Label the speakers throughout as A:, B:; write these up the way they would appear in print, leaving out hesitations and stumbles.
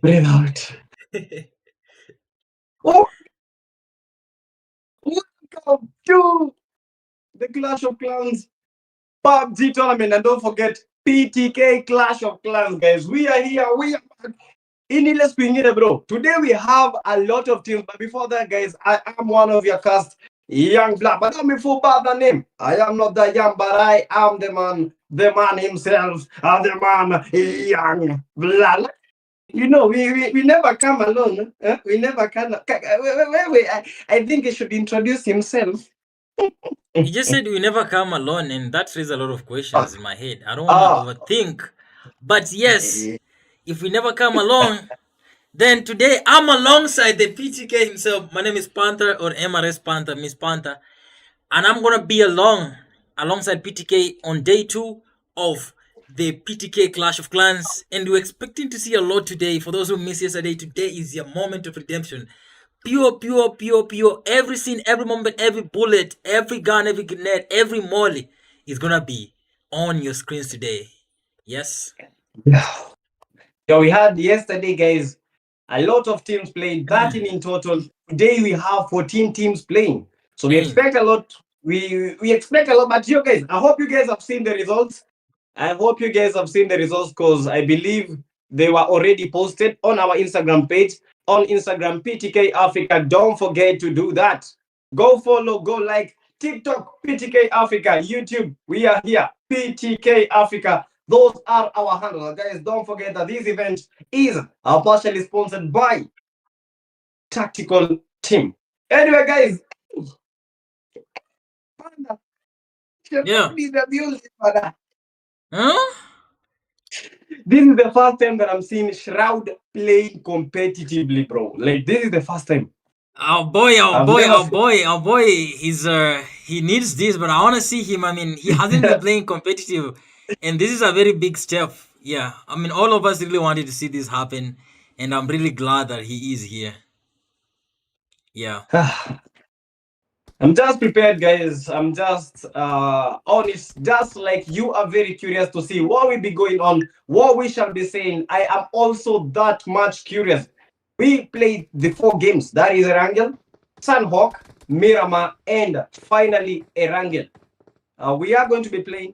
A: Breathe out. Oh, welcome to the Clash of Clans PUBG tournament. And don't forget PTK Clash of Clans, guys. We are here. We are back. Let's bring it, bro. Today we have a lot of teams. But before that, guys, I am one of your cast, Young Black. But not before bad the name. I am not the young, but I am the man himself, the man Young Black. You know, we never come alone. We never come. Wait. I think he should introduce himself.
B: You just said we never come alone, and that raises a lot of questions in my head. I don't want to overthink. But yes, if we never come along, then today I'm alongside the PTK himself. My name is Panther, or MRS Panther, Miss Panther. And I'm going to be alongside PTK on day 2 of the PTK Clash of Clans. And we're expecting to see a lot today. For those who missed yesterday, today is your moment of redemption. Pure. Every scene, every moment, every bullet, every gun, every grenade, every molly is going to be on your screens today. Yes?
A: So we had yesterday, guys, a lot of teams playing, 13 in total. Today we have 14 teams playing. So we expect a lot. We expect a lot. But you guys, I hope you guys have seen the results. I hope you guys have seen the results because I believe they were already posted on our Instagram page. On Instagram, PTK Africa. Don't forget to do that. Go follow, go like TikTok, PTK Africa, YouTube. We are here, PTK Africa. Those are our handles. Guys, don't forget that this event is partially sponsored by Tactical Team. Anyway, guys.
B: Yeah. Huh?
A: This is the first time that I'm seeing Shroud playing competitively, bro. Like, this is the first time.
B: Our boy. He needs this, but I want to see him. I mean, he hasn't been playing competitive, and this is a very big step. Yeah, I mean, all of us really wanted to see this happen, and I'm really glad that he is here. Yeah.
A: I'm just prepared, guys. I'm just honest, just like you are very curious to see what will be going on, what we shall be saying. I am also that much curious. We played the 4 games. That is Erangel, Sanhok, Miramar, and finally Erangel. We are going to be playing.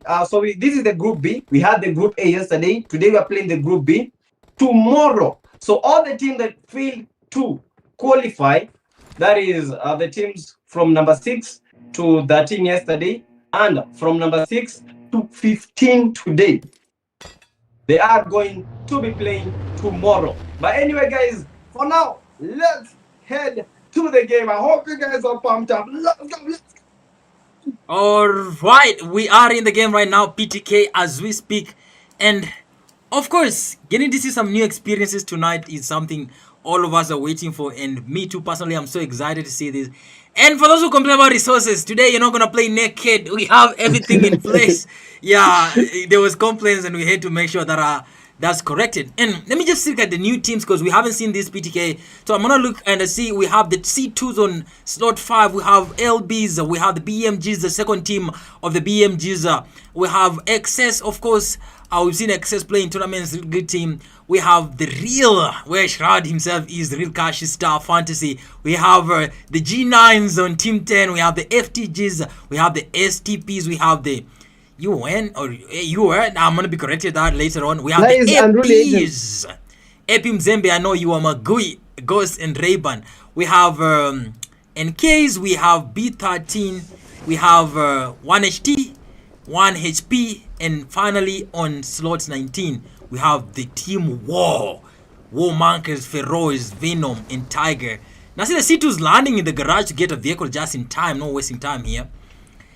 A: This is the Group B. We had the Group A yesterday. Today we are playing the Group B. Tomorrow, so all the teams that failed to qualify, that is the teams from number 6 to 13 yesterday, and from number 6 to 15 today, they are going to be playing tomorrow. But anyway, guys, for now, let's head to the game. I hope you guys are pumped up. Let's go.
B: All right, we are in the game right now, PTK, as we speak, and of course, getting to see some new experiences tonight is something all of us are waiting for, and me too personally, I'm so excited to see this. And for those who complain about resources, today you're not gonna play naked. We have everything in place. Yeah, there was complaints, and we had to make sure that that's corrected. And let me just look at the new teams because we haven't seen this PTK. So I'm gonna look and see. We have the C2s on slot 5. We have LBs. We have the BMGs, the second team of the BMGs. We have XS, of course. We've seen XS playing tournaments, good team. We have the real, where Shroud himself is, the real Kashi Star Fantasy. We have the G9s on Team 10. We have the FTGs. We have the STPs. We have the UN or UN. I'm going to be corrected that later on. We have the APs. Epi Mzembe, I know you are Magui, Ghost, and Rayban. We have NKs. We have B13. We have 1HT, 1HP. And finally, on slot 19, we have the Team War Monkers, Feroz, Venom, and Tiger. Now, see the C2's landing in the garage to get a vehicle just in time, no wasting time here.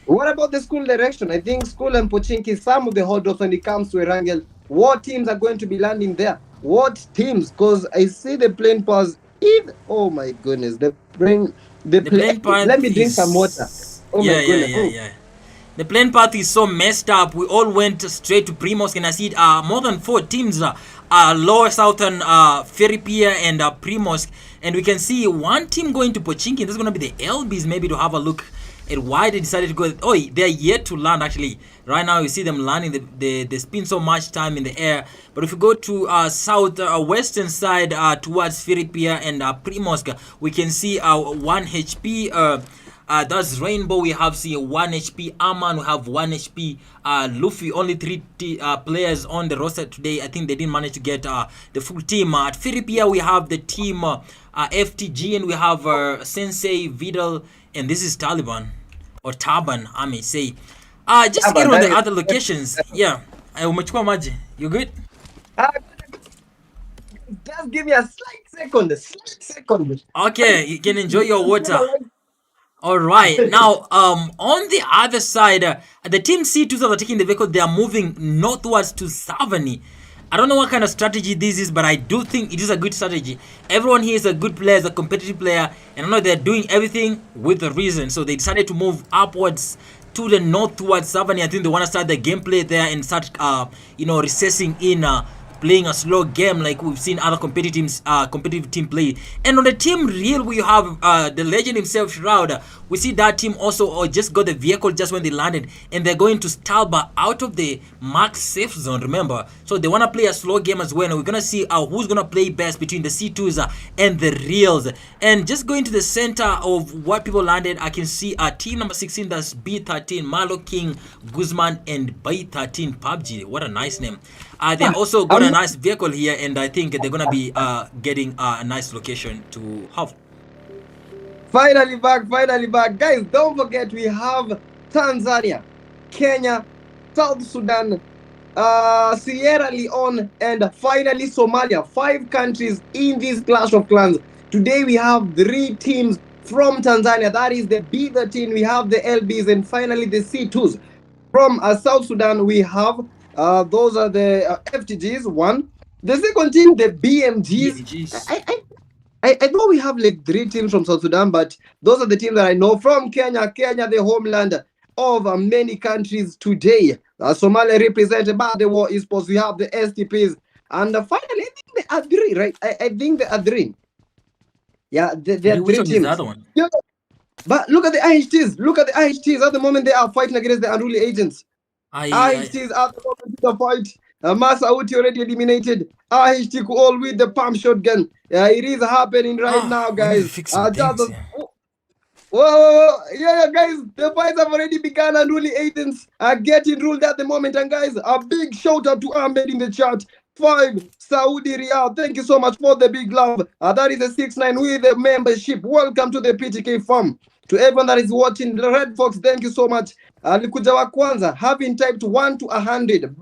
A: What about the school direction? I think school and Pochinki, some of the holdups when it comes to Erangel. What teams are going to be landing there? What teams? Because I see the plane pass. Oh my goodness, the plane path. Let me drink some water. Oh my goodness.
B: Yeah. The plane path is so messed up. We all went straight to Primorsk, and I see more than 4 teams, Lower Southern, Ferry Pier, and Primorsk. And we can see one team going to Pochinki. This is going to be the LBs, maybe, to have a look and why they decided to go. Oh, they're yet to land actually. Right now, you see them landing. They spend so much time in the air. But if you go to south western side towards Philippia and Primorsk, we can see 1 HP. That's Rainbow. We have see 1 HP. Aman, we have 1 HP. Luffy, only 3 players on the roster today. I think they didn't manage to get the full team. At Philippia, we have the team FTG, and we have Sensei, Vidal, and this is Taliban or Taban, I may say. Just get on the other locations. Yeah. Umechukua maji. You good?
A: Ah, just give me a slight second.
B: Okay, you can enjoy your water. All right. Now, on the other side, the team C2s are taking the vehicle. They are moving northwards to Savani. I don't know what kind of strategy this is, but I do think it is a good strategy. Everyone here is a good player, is a competitive player, and I know they're doing everything with a reason. So they decided to move upwards to the north towards Savani. I think they want to start the gameplay there and start, recessing in. Playing a slow game like we've seen other competitive team play. And on the team real, we have the legend himself, Shroud. We see that team also just got the vehicle just when they landed, and they're going to Stalba out of the max safe zone, remember. So they want to play a slow game as well, and we're going to see who's going to play best between the C2s and the reals. And just going to the center of what people landed, I can see team number 16, that's B13, Malo King, Guzman, and B13 Pubg. What a nice name. They also got a nice vehicle here, and I think they're gonna be getting a nice location to have.
A: Finally back, guys. Don't forget we have Tanzania, Kenya, South Sudan, Sierra Leone, and finally Somalia. 5 countries in this Clash of Clans. Today we have 3 teams from Tanzania. That is the B13. We have the LBs, and finally the C2s. From South Sudan we have. Those are the FTGs, one. The second team, the BMGs. I know we have like 3 teams from South Sudan, but those are the teams that I know. From Kenya, the homeland of many countries today. Somalia represented by the War Esports. We have the STPs. And finally, I think they are 3, right? I think they are 3. Yeah, they are 3 teams.
B: The other one?
A: Yeah, but look at the IHTs. At the moment, they are fighting against the unruly agents. IHTs at the moment in the fight. Masauti already eliminated. IHT all with the pump shotgun. It is happening right now, guys. Whoa, yeah, guys. The fights have already begun. Unruly agents are getting ruled at the moment. And guys, a big shout out to Ahmed in the chat. 5 Saudi Riyal. Thank you so much for the big love. That is a 6-9 with the membership. Welcome to the PTK farm. To everyone that is watching, the Red Fox, thank you so much. Likuja wa kwanza, having typed 1 to 100.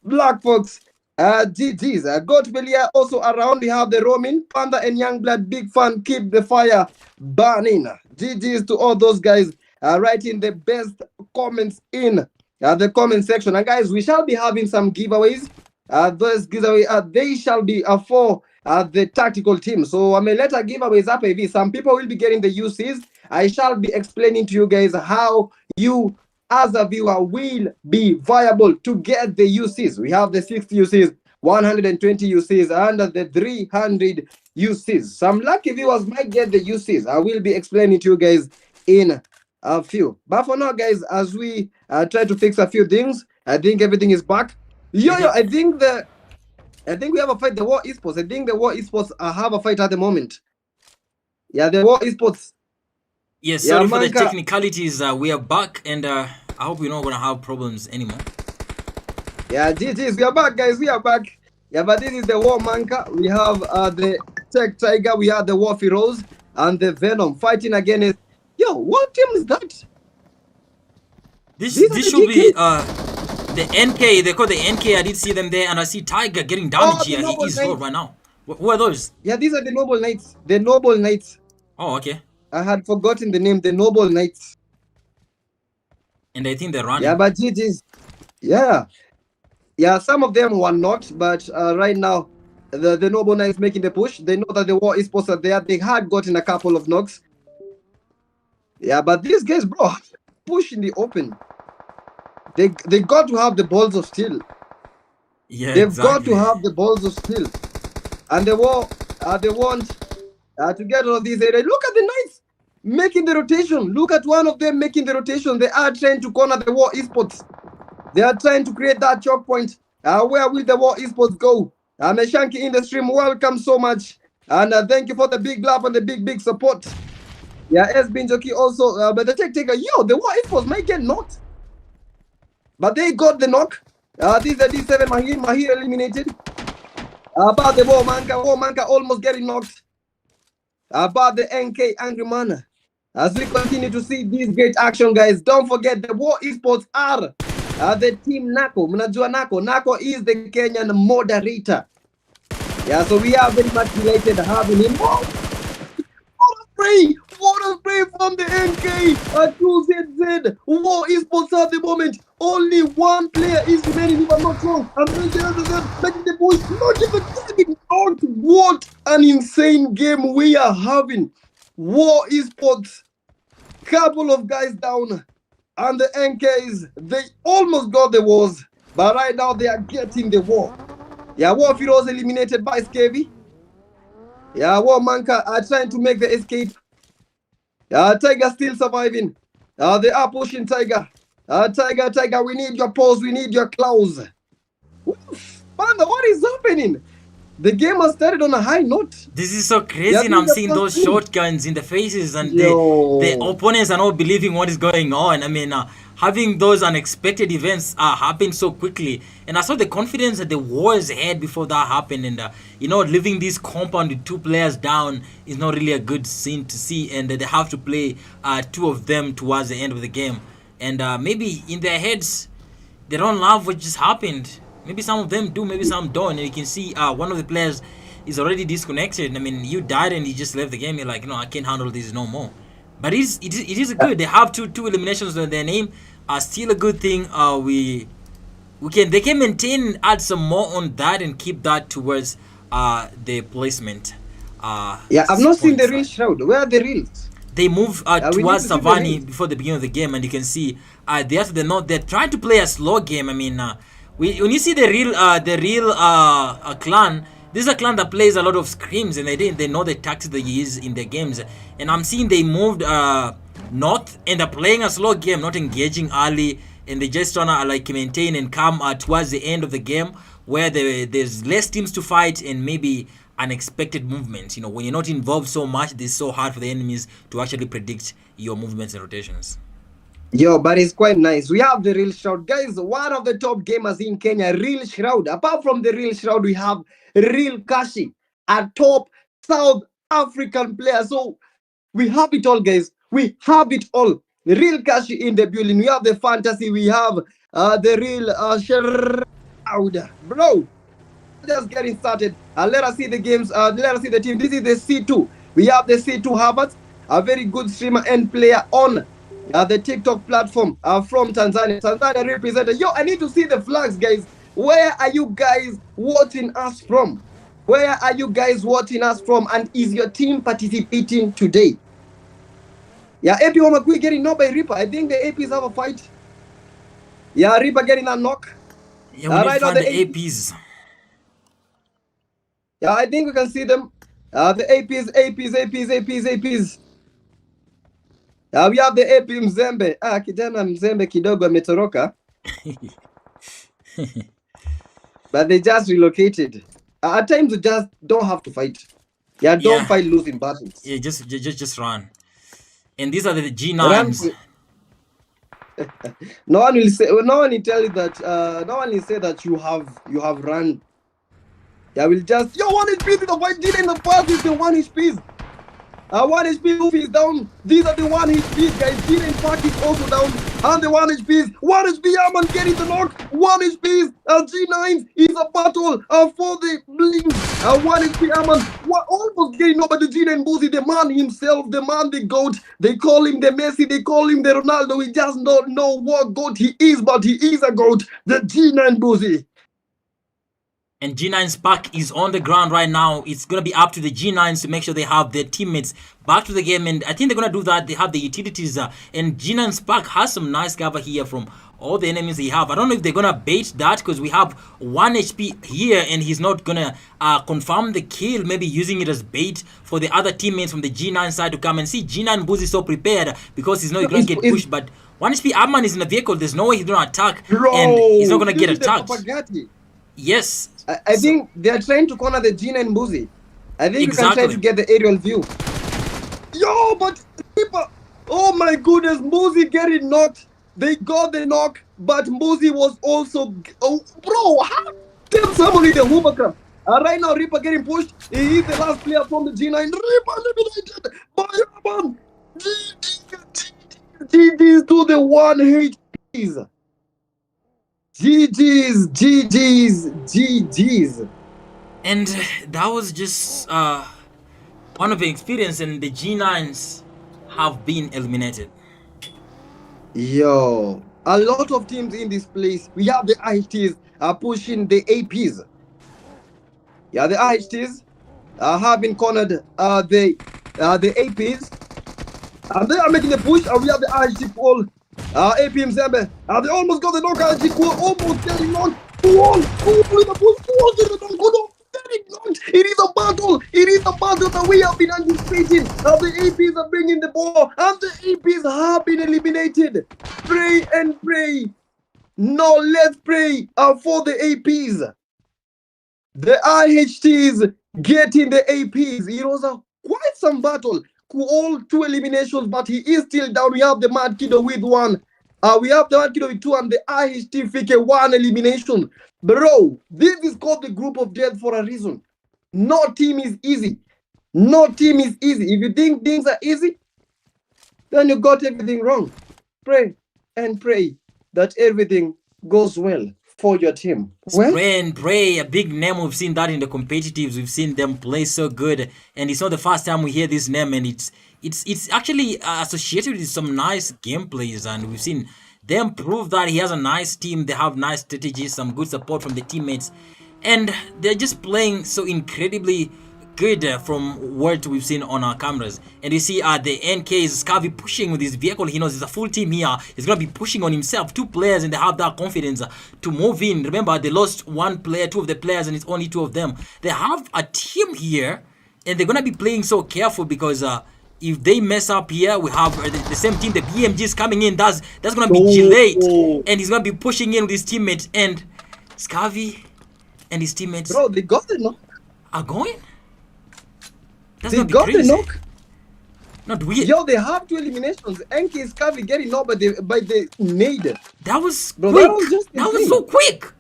A: Black Fox, GG's. Goat Belia also around. We have the Romin, Panda, and Youngblood. Big fan, keep the fire burning. GG's to all those guys writing the best comments in the comment section. And guys, we shall be having some giveaways. Those giveaways, they shall be for the tactical team. So I may let our giveaways up. Some people will be getting the UCs. I shall be explaining to you guys how you, as a viewer, will be viable to get the UCs. We have the 60 UCs, 120 UCs, and the 300 UCs. Some lucky viewers might get the UCs. I will be explaining to you guys in a few. But for now, guys, as we try to fix a few things, I think everything is back. I think we have a fight. The War Esports. I think the War Esports have a fight at the moment. Yeah, the War Esports.
B: Yes, sorry for the technicalities. We are back, and I hope we're not gonna have problems anymore.
A: Yeah, GG's. We are back, guys. We are back. Yeah, but this is the War Manka. We have the Tech Tiger. We have the War Feroz and the Venom fighting against. Yo, what team is that?
B: This should be the NK. They call the NK. I did see them there, and I see Tiger getting damage here. He is low right now. Who are those?
A: Yeah, these are the Noble Knights. The Noble Knights.
B: Oh, okay.
A: I had forgotten the name. The Noble Knights.
B: And I think they're running.
A: Yeah, but GG's. Yeah, some of them were not, but right now, the Noble Knights making the push. They know that the War Esports are there. They had gotten a couple of knocks. Yeah, but these guys, bro, push in the open. They got to have the balls of steel.
B: Yeah,
A: they've got to have the balls of steel. And they want to get all of these areas. Look at the Knights making the rotation. Look at one of them making the rotation. They are trying to corner the War Esports. They are trying to create that choke point. Where will the War Esports go? Meshanki in the stream, welcome so much. And thank you for the big love and the big support. Yeah, S. Binjoki also. But the tech taker, yo, the War Esports might get knocked. But they got the knock. This is the D7 Mahir eliminated. About the War Manka almost getting knocked. About the NK Angry Man. As we continue to see this great action, guys, don't forget the War Esports are the team Nako. Mnajua Nako. Nako is the Kenyan moderator. Yeah, so we are very much delighted having him. Oh, what a spray from the NK 2ZZ. War Esports at the moment. Only one player is remaining, if I'm not wrong. And then the other side, making the boys not even getting out. What an insane game we are having. War Esports, couple of guys down. And the NKs, they almost got the wars. But right now, they are getting the war. Yeah, War Feroz eliminated by Skevi. Yeah, War Manka are trying to make the escape. Tiger still surviving. They are pushing Tiger. Tiger, we need your pose, we need your claws. Panda, what is happening? The game has started on a high note.
B: This is so crazy, and I'm seeing those shotguns in the faces, and the opponents are not believing what is going on. I mean, having those unexpected events happen so quickly, and I saw the confidence that the Wars had before that happened, and leaving this compound with 2 players down is not really a good scene to see, and they have to play 2 of them towards the end of the game, and maybe in their heads they don't love what just happened. Maybe some of them do, maybe some don't. And you can see one of the players is already disconnected. I mean, you died and you just left the game. You're like, I can't handle this no more. But it is good. They have two eliminations on their name. Still a good thing. They can maintain, add some more on that and keep that towards the placement.
A: I've not seen the real Shroud. Where are the reals?
B: They move towards Savani before the beginning of the game, and you can see they're trying to play a slow game. I mean, when you see the real clan, this is a clan that plays a lot of scrims, and they know the tactics they use in their games. And I'm seeing they moved north, and they're playing a slow game, not engaging early, and they just trying to maintain and come towards the end of the game where there's less teams to fight and maybe unexpected movements. When you're not involved so much, it's so hard for the enemies to actually predict your movements and rotations.
A: Yo, but it's quite nice. We have the Real Shroud. Guys, one of the top gamers in Kenya, Real Shroud. Apart from the Real Shroud, we have Real Kashi, a top South African player. So we have it all, guys. We have it all. The Real Kashi in the building. We have the fantasy. We have the Real Shroud. Bro, just getting started. Let us see the games. Let us see the team. This is the C2. We have the C2 Harvard, a very good streamer and player on the TikTok platform from Tanzania. Tanzania represented. Yo, I need to see the flags, guys. Where are you guys watching us from? Where are you guys watching us from? And is your team participating today? Yeah, AP Wamakui getting knocked by Reaper. I think the APs have a fight. Yeah, Reaper getting a knock.
B: Yeah, we need to find the APs.
A: Yeah, I think we can see them. The APs. We have the AP Mzembe. Kijana Mzembe kidogo ametoroka. But they just relocated. At times you just don't have to fight. Don't fight losing battles.
B: Yeah, just run. And these are the G9s.
A: No one will tell you that no one will say that you have run. Yeah, we'll just 1 HP to the white G9 in the past is the 1 HPs. 1 HP Luffy is down. These are the 1 HPs, guys. G9 Park is also down. And the 1 HPs. 1 HP Yaman getting the knock. 1 HPs. G9 is a battle for the blink. 1 HP Yaman. Almost getting knocked by the G9 Boozy. The man himself. The man, the GOAT. They call him the Messi. They call him the Ronaldo. We just don't know what GOAT he is, but he is a GOAT. The G9 Boozy.
B: And G9's pack is on the ground right now. It's going to be up to the G9s to make sure they have their teammates back to the game. And I think they're going to do that. They have the utilities. And G9's pack has some nice cover here from all the enemies they have. I don't know if they're going to bait that because we have 1 HP here and he's not going to confirm the kill. Maybe using it as bait for the other teammates from the G9 side to come and see. G9 Boozy is so prepared because he's not going to get pushed. But 1 HP Arman is in the vehicle. There's no way he's going to attack.
A: Bro,
B: and he's not going to get attacked.
A: Propagati.
B: Yes.
A: I think they are trying to corner the Gina and Boozy. I think
B: Exactly.
A: you can try to get the aerial view. Yo, but people, oh my goodness, Boozy getting knocked. They got the knock, but Boozy was also. Oh, bro, how did somebody the hovercraft? Right now, Reaper getting pushed. He is the last player from the G9. Reaper eliminated by Yaman. GG's to the 1 HPs. GG's.
B: And that was just one of the experience, and the G9s have been eliminated.
A: Yo, a lot of teams in this place. We have the IHTs are pushing the APs. Yeah, the IHTs have been cornered the APs. And they are making the push, and we have the IHT Paul. AP Mzembe. They almost got the knock. IHT Paul almost getting knocked. Paul in the push. Paul getting knocked. It is a battle. It is a battle that we have been anticipating. The APs are bringing the ball, and the APs have been eliminated. Pray and pray. No, let's pray for the APs. The IHTs getting the APs. It was quite some battle. All 2 eliminations, but he is still down. We have the Mad Kiddo with 1. We have the Mad Kiddo with 2, and the IHT Fike 1 elimination. Bro, this is called the group of death for a reason. No team is easy. No team is easy. If you think things are easy, then you got everything wrong. Pray and pray that everything goes well for your team.
B: Pray and pray, a big name. We've seen that in the competitives. We've seen them play so good, and it's not the first time we hear this name, and it's actually associated with some nice gameplays, and we've seen them prove that he has a nice team. They have nice strategies, some good support from the teammates, and they're just playing so incredibly good from what we've seen on our cameras. And you see the NK is Scurvy pushing with his vehicle. He knows there's a full team here. He's going to be pushing on himself. 2 players, and they have that confidence to move in. Remember, they lost 1 player, 2 of the players, and it's only 2 of them. They have a team here, and they're going to be playing so careful because if they mess up here, we have the same team. The BMG is coming in. That's going to be Gillette, and he's going to be pushing in with his teammates. And Scurvy and his teammates,
A: bro, they got the knock.
B: Are going? That's
A: they got the knock.
B: Not weird.
A: Yo, they have 2 eliminations. NK is Scurvy getting knocked by the nade.
B: That was
A: bro,
B: quick. That was so quick.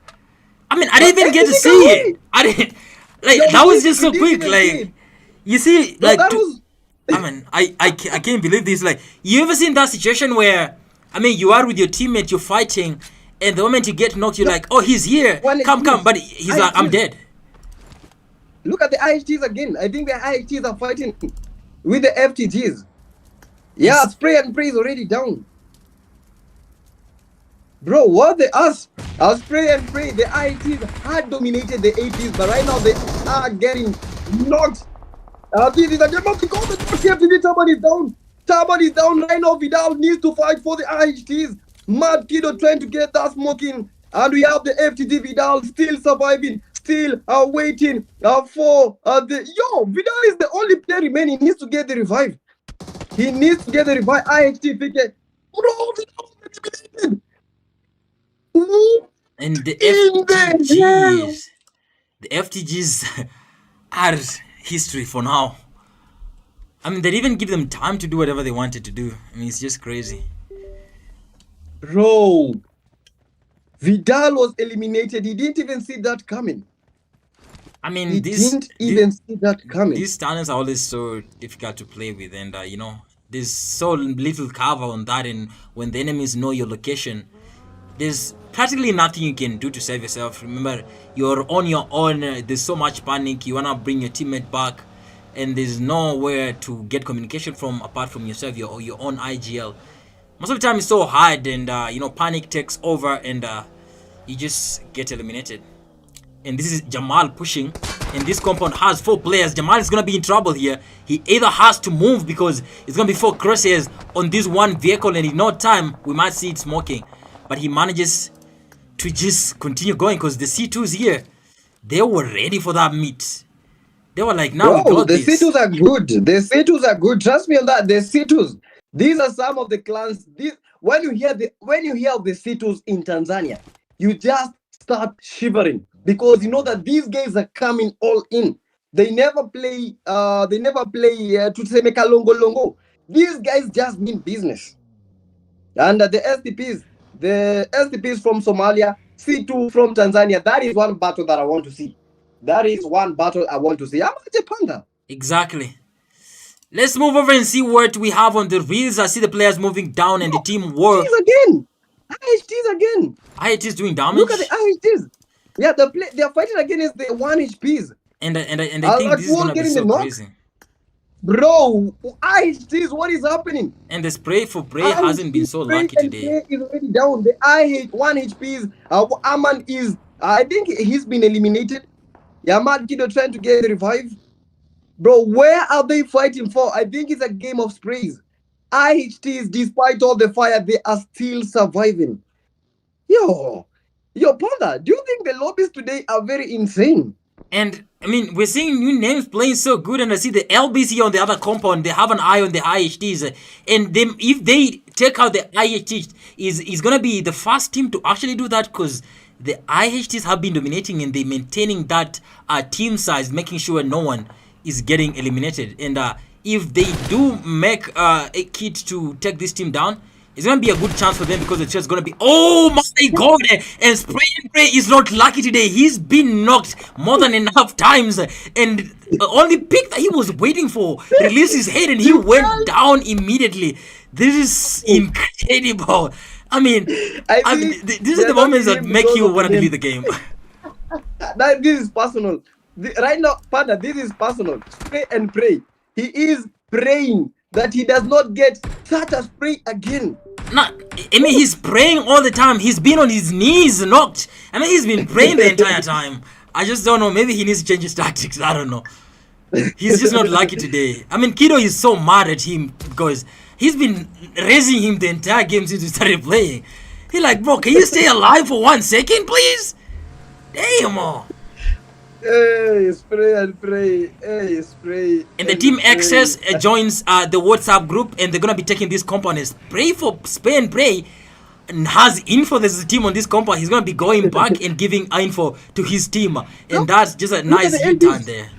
B: I mean, I didn't even get to see it. I didn't that was just so quick. Like, you see, like, I mean, I can't believe this. Like, you ever seen that situation where, I mean, you are with your teammate, you're fighting, and the moment you get knocked, you're like, oh, he's here. Come, but he's like, I'm dead.
A: Look at the IHTs again. I think the IHTs are fighting with the FTGs. Yeah, Spray and Pray is already down. Bro, what the us? Spray and Pray, the IHTs had dominated the APs, but right now they are getting knocked. This is a game of the goal. The FTG Taban is down. Taban is down right now. Vidal needs to fight for the IHTs. Mad Kiddo trying to get that smoking. And we have the FTG Vidal still surviving. Still waiting for Vidal is the only player remaining. He needs to get the revive. He needs to get the revive. IHT Fike. Bro, Vidal eliminated.
B: And the FTGs are history for now. I mean, they didn't even give them time to do whatever they wanted to do. I mean, it's just crazy.
A: Bro, Vidal was eliminated. He didn't even see that coming.
B: I mean,
A: he didn't even see that coming.
B: These talents are always so difficult to play with, and there's so little cover on that, and when the enemies know your location, there's practically nothing you can do to save yourself. Remember, you're on your own. There's so much panic. You wanna bring your teammate back, and there's nowhere to get communication from apart from yourself, your own IGL. Most of the time, it's so hard, and panic takes over, and you just get eliminated. And this is Jamal pushing. And this compound has 4 players. Jamal is going to be in trouble here. He either has to move because it's going to be 4 crosshairs on this one vehicle. And in no time, we might see it smoking. But he manages to just continue going because the C2s here, they were ready for that meet. They were like, now we
C: Bro,
B: got
C: the
B: this.
C: C2s are good. The C2s are good. Trust me on that. The C2s. These are some of the clans. When you hear the C2s in Tanzania, you just start shivering because you know that these guys are coming all in. They never play. To say longo longo. These guys just mean business. And the SDPs from Somalia, C2 from Tanzania. That is one battle that I want to see. That is one battle I want to see. I'm a Panda.
B: Exactly. Let's move over and see what we have on the reels. I see the players moving down and the team war.
C: IHTs again. IHTs again.
B: IHT is doing damage.
C: Look at the IHTs. Yeah, they're fighting against the 1 HPs.
B: And I think this is going to be so crazy.
C: Bro, IHTs, what is happening?
B: And the spray for Bray hasn't been so lucky today.
C: Is already down. The IH 1 HPs. Aman is, I think he's been eliminated. Yamad Kido trying to get the revive. Bro, where are they fighting for? I think it's a game of sprays. IHTs, despite all the fire, they are still surviving. Yo, Panda, do you think the lobbies today are very insane?
B: And I mean, we're seeing new names playing so good, and I see the LBC on the other compound. They have an eye on the IHTs, and them if they take out the IHTs, is gonna be the first team to actually do that because the IHTs have been dominating and they maintaining that team size, making sure no one is getting eliminated. And if they do make a kit to take this team down, it's gonna be a good chance for them because it's just gonna be, oh my god, and Spray and Pray is not lucky today. He's been knocked more than enough times, and the only pick that he was waiting for released his head and he went down immediately. This is incredible. I mean, these are the moments that make you want to leave the game.
C: This is personal. Right now, Panda, this is personal. Spray and Pray. He is praying that he does not get such a spray again.
B: No, I mean, he's praying all the time. He's been on his knees knocked. I mean, he's been praying the entire time. I just don't know. Maybe he needs to change his tactics. I don't know. He's just not lucky today. I mean, Kido is so mad at him because he's been raising him the entire game since we started playing. He's like, bro, can you stay alive for 1 second, please? Damn, oh.
C: Hey, Spray and Pray. Hey, Spray.
B: And the team access joins the WhatsApp group, and they're gonna be taking these components. Pray for Spray and Pray and has info. There's a team on this compound. He's gonna be going back and giving info to his team, and that's just a nice U-turn there.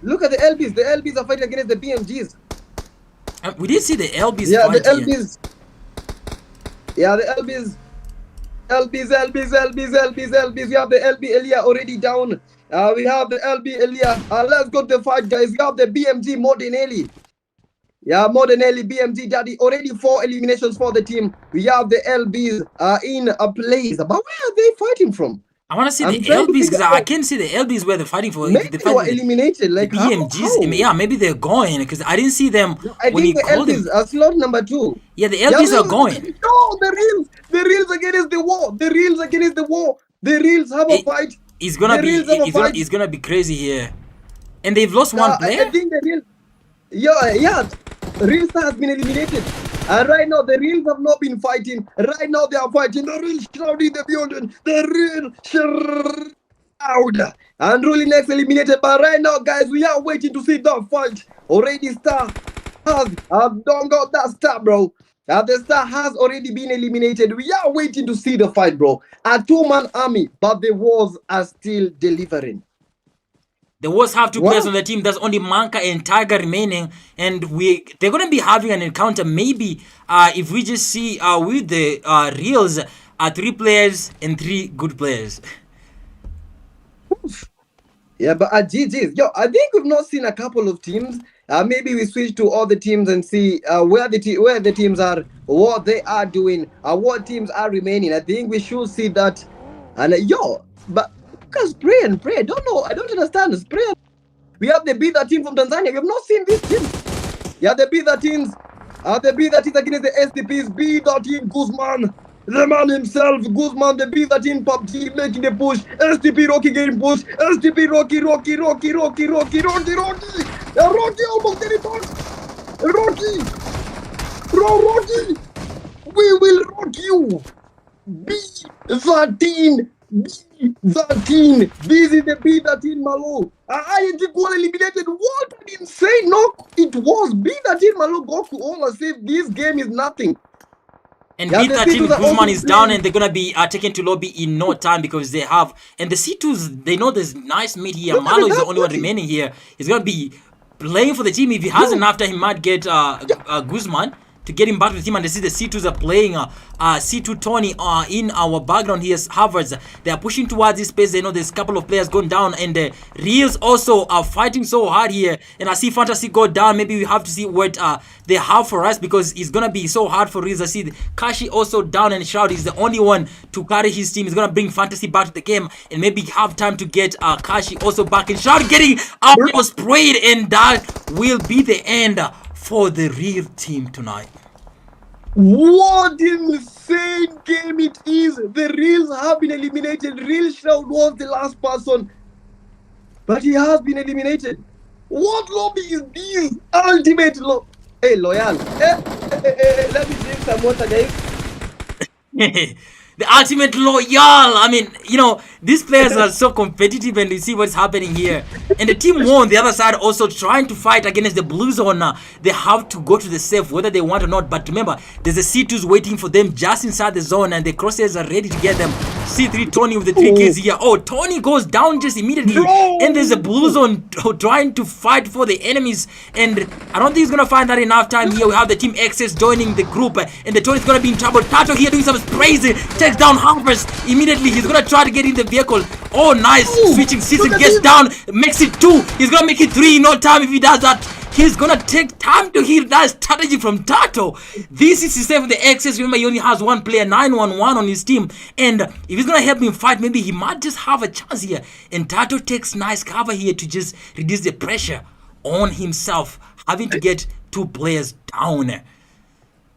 C: Look at the LBs. The LBs are fighting against the BMGs.
B: We did see the LBs.
C: Yeah,
B: fight
C: the LBs. Here. Yeah, the LBs. LBs. We have the LB Elia already down. We have the LB Elia. Let's go to the fight, guys. We have the BMG Modinelli. Yeah, Modinelli, BMG Daddy. Already 4 eliminations for the team. We have the LBs in a place. But where are they fighting from?
B: I want to see the LBs because I can't see the LBs where they're fighting for.
C: Maybe they were eliminated. Like
B: the BMGs.
C: how?
B: Yeah, maybe they're going because I didn't see them when you called them.
C: Slot number 2.
B: Yeah, the LBs are going.
C: No, the reels against the war. The reels against the war. The reels have a fight.
B: It's gonna be crazy here, and they've lost one player.
C: I think the reels. Yeah. Reels has been eliminated. And right now, the Reels have not been fighting. Right now, they are fighting. The Reels shouting the building. The Reels shout. And Ruling next eliminated. But right now, guys, we are waiting to see that fight. Already Star has don't got that Star, bro. The Star has already been eliminated. We are waiting to see the fight, bro. A 2-man army, but the Wars are still delivering.
B: The Wars have 2 players on the team. There's only Manka and Tiger remaining, and they're gonna be having an encounter. Maybe if we just see with the Reels, 3 players and 3 good players.
C: Yeah, but GG's. Yo, I think we've not seen a couple of teams. Maybe we switch to all the teams and see where the teams are, what they are doing, what teams are remaining. I think we should see that. And but. Because Pray and Pray, I don't know. I don't understand. Spray. We have the B13 team from Tanzania. We have not seen this team. Yeah, the B13s. The B13s against the SDPs. B13 Guzman. The man himself, Guzman, the B13 Pubg making the push. STP Rocky getting pushed. STP Rocky. Rocky almost getting pushed. Rocky. Rocky. We will rock you. B13. B13. This is the B13 Malo. ING got eliminated. What an insane knock it was. B13 Malo Goku all as if this game is nothing.
B: And
C: Yeah, the
B: B13
C: C2s are
B: Guzman
C: also
B: is down,
C: playing.
B: and they're gonna be taken to lobby in no time because they have. And the C2s, they know there's nice mid here.
C: Look at
B: Malo
C: the
B: is the
C: top
B: only one
C: 40.
B: remaining here. He's gonna be playing for the team. If he has
C: Yo.
B: enough time, he might get Guzman to get him back to the team. And they see the C2s are playing C2 Tony in our background here. Harvards, they are pushing towards this space. They know there's a couple of players going down, and the Reels also are fighting so hard here. And I see Fantasy go down. Maybe we have to see what they have for us because it's gonna be so hard for Reels. I see Kashi also down, and Shroud is the only one to carry his team. He's gonna bring Fantasy back to the game and maybe have time to get Kashi also back. And Shroud getting was sprayed, and that will be the end for the Real team tonight.
C: What insane game it is. The Reels have been eliminated. Real Shroud was the last person, but he has been eliminated. What lobby is this? Ultimate lobby. Hey, Loyal. Let me drink some water, guys.
B: The ultimate loyal. I mean, you know, these players are so competitive, and you see what's happening here. And the team won. The other side also trying to fight against the blue zone. They have to go to the safe whether they want or not. But remember, there's a C2s waiting for them just inside the zone, and the crosshairs are ready to get them. C3 Tony with the 3 kills here. Oh, Tony goes down just immediately.
C: Bro.
B: And there's a blue zone trying to fight for the enemies. And I don't think he's going to find that enough time here. We have the team Access joining the group. And the Tony's going to be in trouble. Tato here doing some sprays. Takes down Harvest immediately. He's going to try to get in the vehicle. Oh, nice.
C: Ooh,
B: Switching season,
C: look at
B: gets
C: him.
B: down. Makes it 2. He's going to make it 3 in no time if he does that. He's gonna take time to heal. That strategy from Tato. This is the same with the Access. Remember, he only has one player, 911 on his team. And if he's gonna help him fight, maybe he might just have a chance here. And Tato takes nice cover here to just reduce the pressure on himself, having to get 2 players down.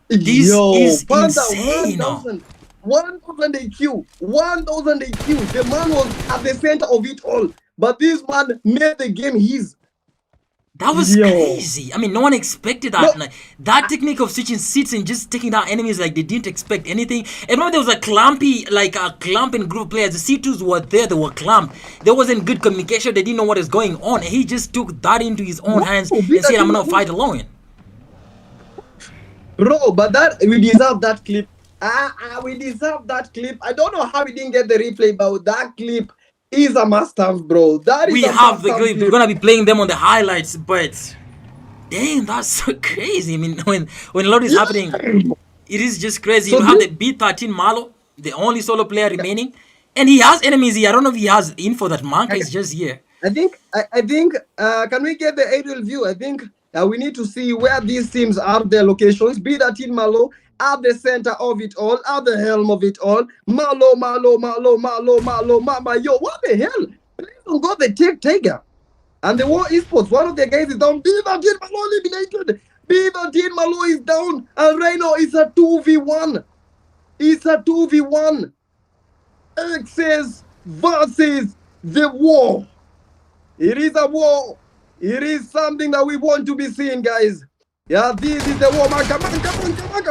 B: This is insane.
C: 1,000 AQ. 1,000 AQ. The man was at the center of it all. But this man made the game his.
B: That was
C: Yo.
B: crazy. I mean, no one expected that.
C: No.
B: Like, that technique of switching seats and just taking down enemies like they didn't expect anything. And remember, there was a clumpy, like a clumping group of players. The C2s were there, they were clumped. There wasn't good communication. They didn't know what is going on. And he just took that into his own hands and said, I'm gonna fight alone.
C: Bro, but that we deserve that clip. We deserve that clip. I don't know how we didn't get the replay, but that clip is a must-have, bro. That is
B: We
C: a
B: have the
C: must-have
B: clip. We're
C: clip.
B: gonna be playing them on the highlights, but damn, that's so crazy. I mean, when a lot is happening, it is just crazy.
C: So
B: You have the B13 Malo, the only solo player remaining, and he has enemies here. I don't know if he has info that Manka is just here.
C: I think. Can we get the aerial view? I think we need to see where these teams are. Their locations. B13 Malo at the center of it all, at the helm of it all. Malo. Mama, yo, what the hell? Please don't go the Tiger. And the War Esports, one of their guys is down. B13 Malo eliminated. B13 Malo is down. And right now it's a 2v1. It's a 2v1. Access versus the war. It is a war. It is something that we want to be seeing, guys. Yeah, this is the war. Manka. Manka with the dog.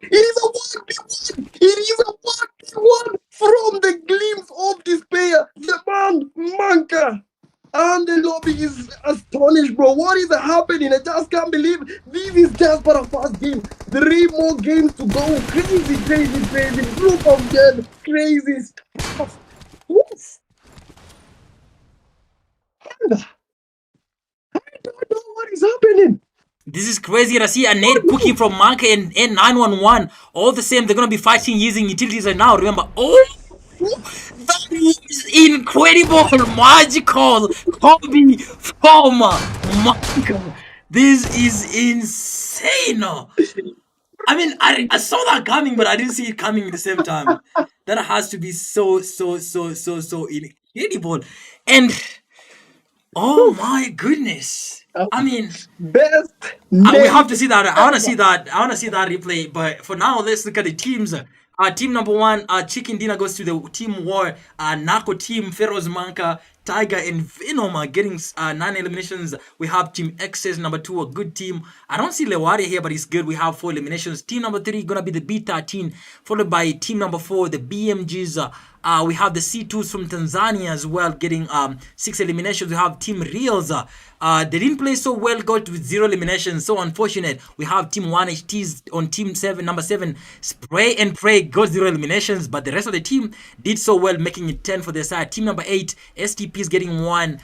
C: It is a 1v1. It is a 1v1 from the glimpse of despair. The man, Manka. And the lobby is astonished, bro. What is happening? I just can't believe this is just for a first game. 3 more games to go. Crazy. Group of dead. Crazy stuff. Yes. I don't know what is happening.
B: This is crazy. And I see a nade cooking from Manka and N911. All the same, they're gonna be fighting using utilities right now. Remember, that is incredible, magical, Kobe from Manka. This is insane. I mean, I saw that coming, but I didn't see it coming at the same time. That has to be so incredible. And oh my goodness. I mean,
C: Best
B: we have to
C: nade
B: see that. I want to
C: ever.
B: see that. I want to see that replay. But for now, let's look at the teams. Team number one, Chicken Dinner goes to the team war. Nako team, Feroz Manka, Tiger, and Venom are getting 9 eliminations. We have Team X's number 2, a good team. I don't see Lewari here, but it's good. We have 4 eliminations. Team number 3 gonna be the B13, followed by team number 4, the BMGs. We have the C2s from Tanzania as well, getting 6 eliminations. We have Team Reals. They didn't play so well, got with 0 eliminations. So unfortunate. We have Team 1HTs on Team 7, number 7. Spray and Pray got 0 eliminations, but the rest of the team did so well, making it 10 for their side. Team number 8, STP is getting 1.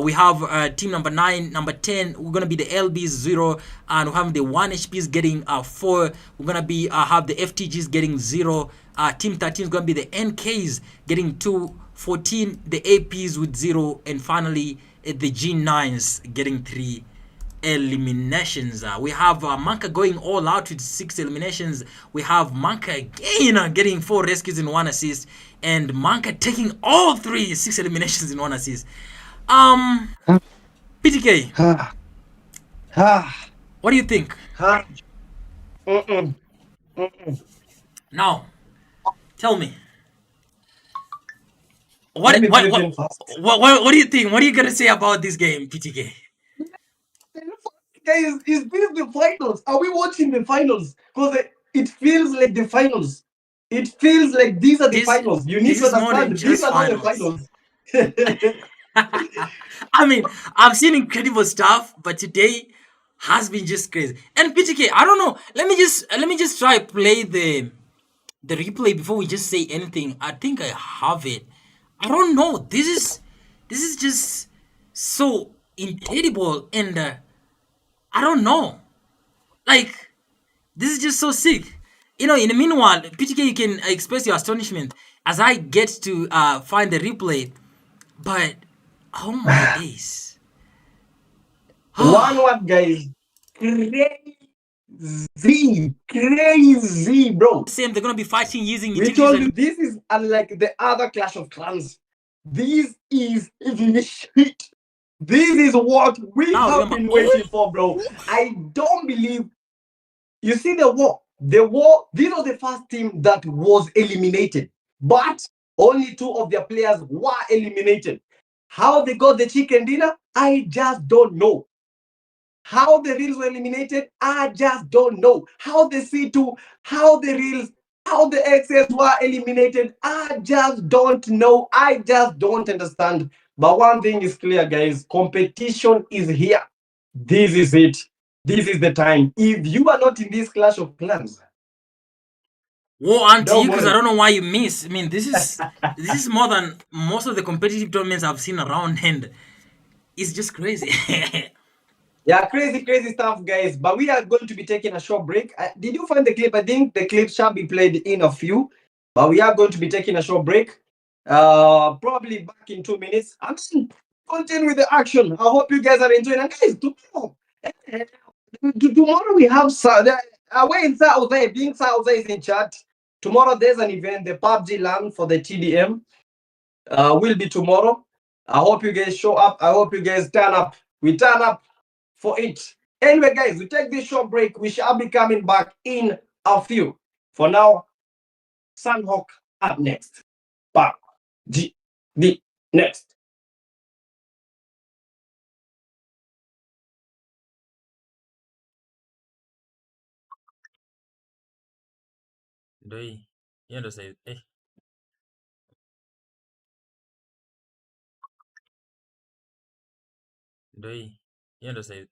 B: We have team number 9, number 10. We're gonna be the LBs 0, and we have the 1HPs getting 4. We're gonna be have the FTGs getting 0. Team 13 is gonna be the NKs getting 2. 14 the APs with 0, and finally the G9s getting 3 eliminations. We have Manka going all out with 6 eliminations. We have Manka again getting 4 rescues and 1 assist, and Manka taking all 6 eliminations in 1 assist. PTK, what do you think? Now, tell me. What do you think? What are you gonna say about this game, PTK?
A: Guys, is this the finals? Are we watching the finals? Because it feels like the finals. It feels like these are the finals. You need to understand these are not the finals.
B: I mean, I've seen incredible stuff, but today has been just crazy. And PTK, I don't know. Let me just try play the replay before we just say anything. I think I have it. I don't know. This is just so incredible, and I don't know. Like, this is just so sick. You know, in the meanwhile, PTK, you can express your astonishment as I get to find the replay. But oh my days!
A: One word, guys. Crazy, bro.
B: Same. They're gonna be fighting using.
A: We told you this is unlike the other Clash of Clans. This is the shit. This is what we have been waiting for, bro. I don't believe. You see the war. The war. This was the first team that was eliminated, but only 2 of their players were eliminated. How they got the chicken dinner, I just don't know. How the Reels were eliminated, I just don't know. How the C2, how the Reels, how the XS were eliminated, I just don't know. I just don't understand. But one thing is clear, guys. Competition is here. This is it. This is the time. If you are not in this Clash of Clans,
B: woe unto you, because I don't know why you miss. I mean, this is more than most of the competitive tournaments I've seen around, and it's just crazy.
A: Yeah, crazy stuff, guys. But we are going to be taking a short break. Did you find the clip? I think the clip shall be played in a few, but we are going to be taking a short break. Probably back in 2 minutes. I'm continue with the action. I hope you guys are enjoying. And guys, tomorrow we have away in South being South is in chat. Tomorrow there's an event, the Pubg LAN for the TDM. Will be tomorrow. I hope you guys show up. I hope you guys turn up. We turn up for it. Anyway, guys, we take this short break. We shall be coming back in a few. For now, Sanhok up next. Pubg next.
B: Doi, yeye ndo saizi Doi, yeye ndo saizi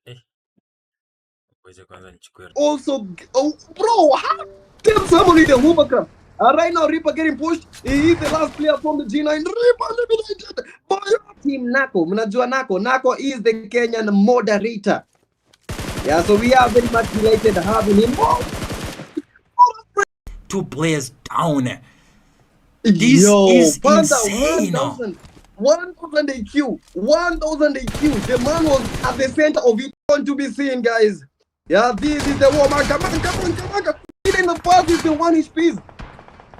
B: Ngoja kwanza nichukue.
C: Also, bro, how can someone hit a Hoover? Right now, Reaper getting pushed. He is the last player from the G9. Reaper eliminated by Team Nako. Mnajua Nako. Nako is the Kenyan moderator. Yeah, so we are very much delighted having him.
B: 2 players down. This is insane.
C: 1,000 AQ. 1,000 AQ. The man was at the center of it. Want to be seen, guys. Yeah, this is the war. Come on. In the past is the 1 HPs.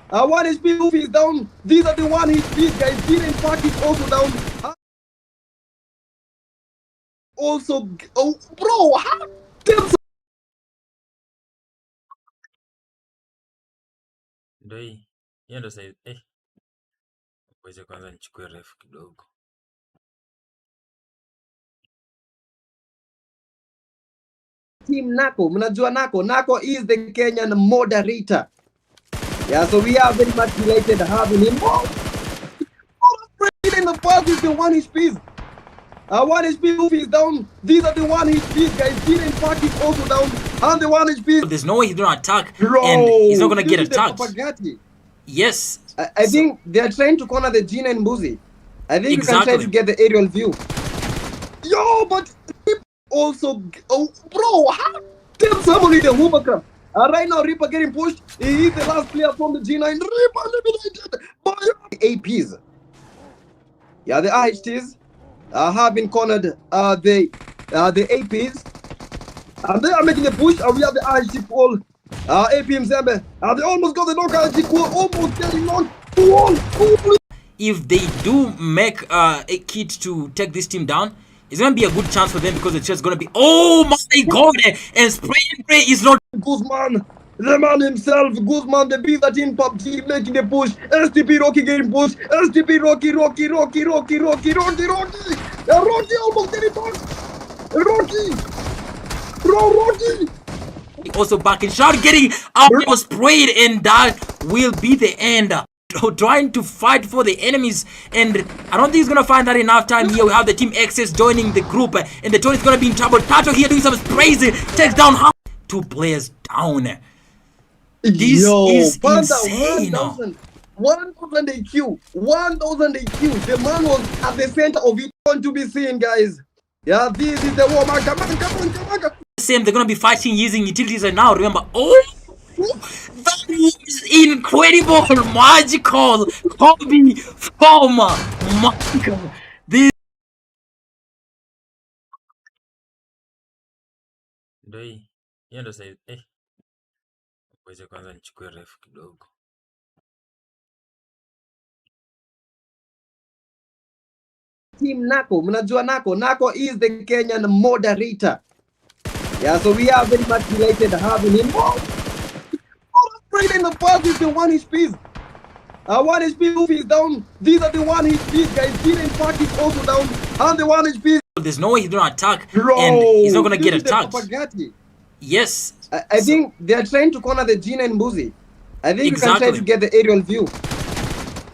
C: 1 HP is down. These are the 1 HPs, guys. Didn't pack is also down. also. Oh, bro, how? Damn,
B: Ndio hii. Hiyo ndio saizi. Ngoja kwanza nichukue refu kidogo.
C: Team Nako, mnajua Nako. Nako is the Kenyan moderator. Yeah, so we are very much delighted having him. Oh, in the past is the 1 HPs. 1 HP Luffy is down. These are the 1 HPs, guys. Dylan Park is also down. And the 1 HP.
B: There's no way he's gonna attack,
C: Bro,
B: and he's not gonna
C: this
B: get
C: is the
B: attacked.
C: Papagati.
B: Yes.
C: I think they're trying to corner the Gina and Buzi. I think you can try
B: Exactly.
C: to get the aerial view. Yo, but also. Oh, bro, how? Damn, somebody the hovercraft. Right now, Reaper getting pushed. He is the last player from the G9. Reaper eliminated by APs. Yeah, the IHTs have been cornered. The APs. And they are making a push. And we have the IHT wall. APM Zembe. They almost got the knock. IHT wall almost getting knocked. Wall.
B: If they do make a kit to take this team down, it's gonna be a good chance for them because it's just gonna be, oh my god, and spray and pray is not.
C: Guzman, the man himself, Guzman, the beat that in Pubg making the push. STP Rocky getting pushed. STP Rocky. Rocky almost getting pushed. Rocky.
B: Also back in shot, getting out sprayed, and that will be the end. Trying to fight for the enemies, and I don't think he's gonna find that enough time here. We have the team Access joining the group, and the Tony's gonna be in trouble. Tato here doing some sprays, takes down 2 players down. This is insane.
C: 1,000 AQ. 1,000 AQ. The man was at the center of it. Want to be seen, guys. Yeah, this is the war. Come on.
B: Same, they're gonna be fighting using utilities right now. Remember, that is incredible, magical, hobby, former, magical. This. Ndio hii. Hiyo ndio saizi. Ngoja kwanza nichukue refu kidogo.
C: Team Nako, mnajua Nako. Nako is the Kenyan moderator. Yeah, so we are very much delighted having him. Oh, in the past is the 1 HPs. 1 HP Luffy is down. These are the 1 HPs, guys. Dylan Park is also down. And the 1 HP.
B: There's no way he's gonna attack,
C: Bro,
B: and he's not gonna get attacked.
C: Papagati.
B: Yes.
C: I think they're trying to corner the Gina and Buzi. I think you can
B: Exactly.
C: try to get the aerial view.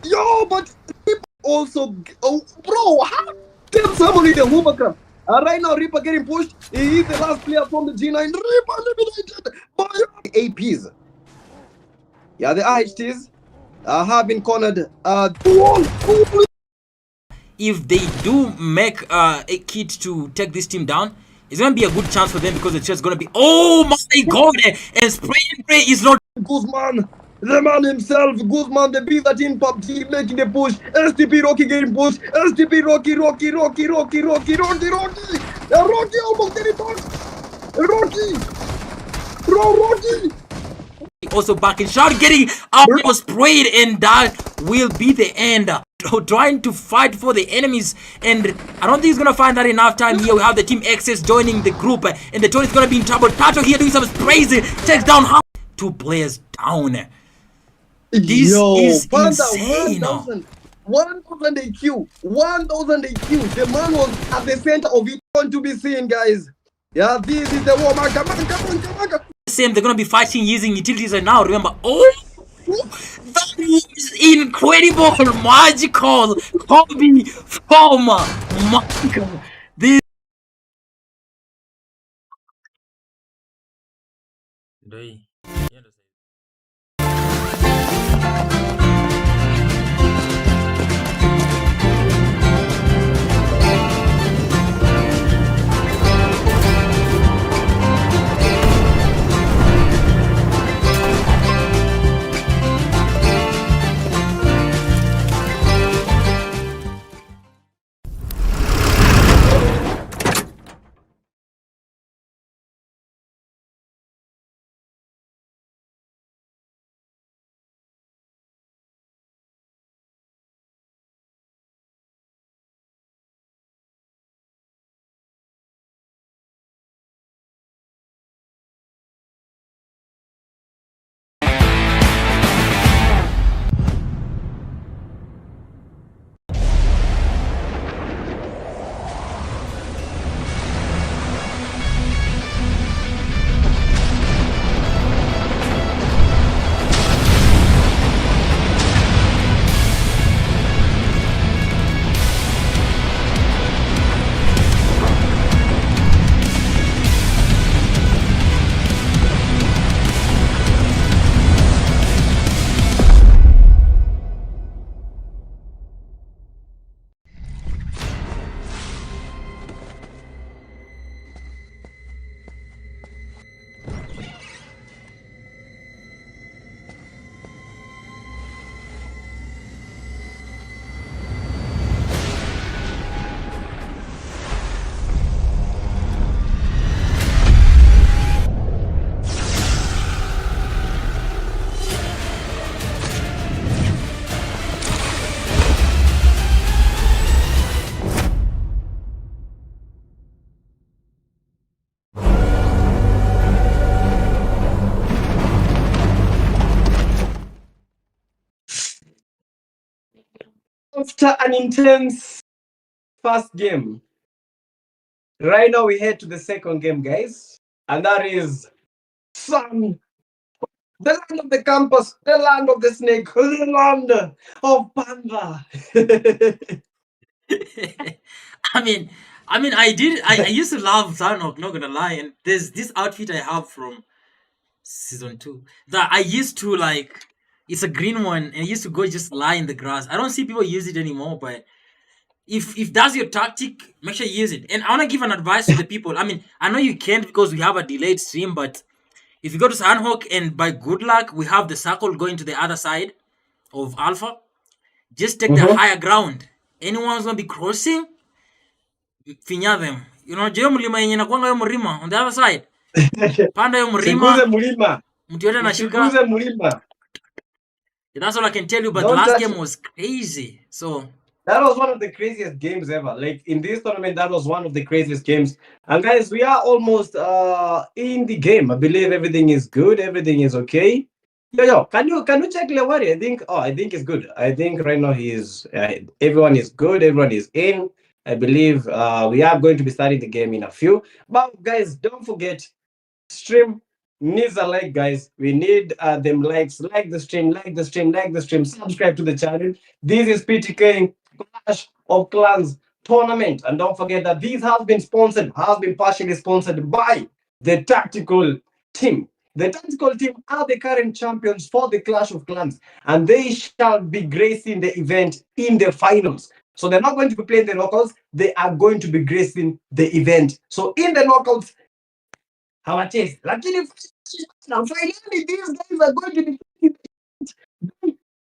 C: Yo, but also. Oh, bro, how? Damn, somebody the hovercraft. Right now, Reaper getting pushed. He is the last player from the G9. Reaper eliminated by APs. Yeah, the IHTs have been cornered.
B: If they do make a kit to take this team down, it's gonna be a good chance for them because it's just gonna be, oh my god, and spray and pray is not.
C: Guzman, the man himself, Guzman, the beat that in Pubg making the push. STP Rocky getting pushed. STP Rocky. Rocky almost getting pushed. Rocky.
B: Also back in shot, getting out sprayed, and that will be the end. Trying to fight for the enemies, and I don't think he's gonna find that enough time here. We have the team Access joining the group, and the Tony's gonna be in trouble. Tato here doing some sprays, takes down 2 players down. This is insane.
C: 1,000 AQ. 1,000 AQ. The man was at the center of it. Want to be seen, guys. Yeah, this is the war. Come on.
B: Same, they're gonna be fighting using utilities right now. Remember, that is incredible, magical, hobby, former, magical. This. Ndio hii.
A: After an intense first game, right now we head to the second game, guys, and that is Sun, the land of the campus, the land of the snake, the land of Panda.
B: I mean, I used to love Sanhok, not gonna lie. And there's this outfit I have from season 2 that I used to like. It's a green one, and I used to go just lie in the grass. I don't see people use it anymore, but if that's your tactic, make sure you use it. And I wanna give an advice to the people. I mean, I know you can't because we have a delayed stream, but if you go to Sanhok and by good luck we have the circle going to the other side of Alpha, just take the
A: Mhm.
B: higher ground. Anyone who's gonna be crossing, finya them. You know, je mlima yenye nakwanga yo mlima on the other side. Panda yo
A: Siguze
B: mlima,
A: mulima.
B: mtu yote anashuka.
A: Usiguze mulima.
B: That's all I can tell you. But the
A: Don't
B: last
A: touch
B: game
A: it.
B: was crazy. So
A: That was one of the craziest games ever. Like in this tournament, that was one of the craziest games. And guys, we are almost in the game. I believe everything is good. Everything is okay. Yo, can you check Lewari? I think it's good. I think right now he is. Everyone is good. Everyone is in. I believe we are going to be starting the game in a few. But guys, don't forget, stream needs a like, guys. We need them likes. Like the stream, like the stream, like the stream. Subscribe to the channel. This is PTK Clash of Clans tournament, and don't forget that this has been partially sponsored by the Tactical Team. The Tactical Team are the current champions for the Clash of Clans, and they shall be gracing the event in the finals. So they're not going to be playing the knockouts; they are going to be gracing the event. So in the knockouts, hawachezi, lakini finally these guys are going to be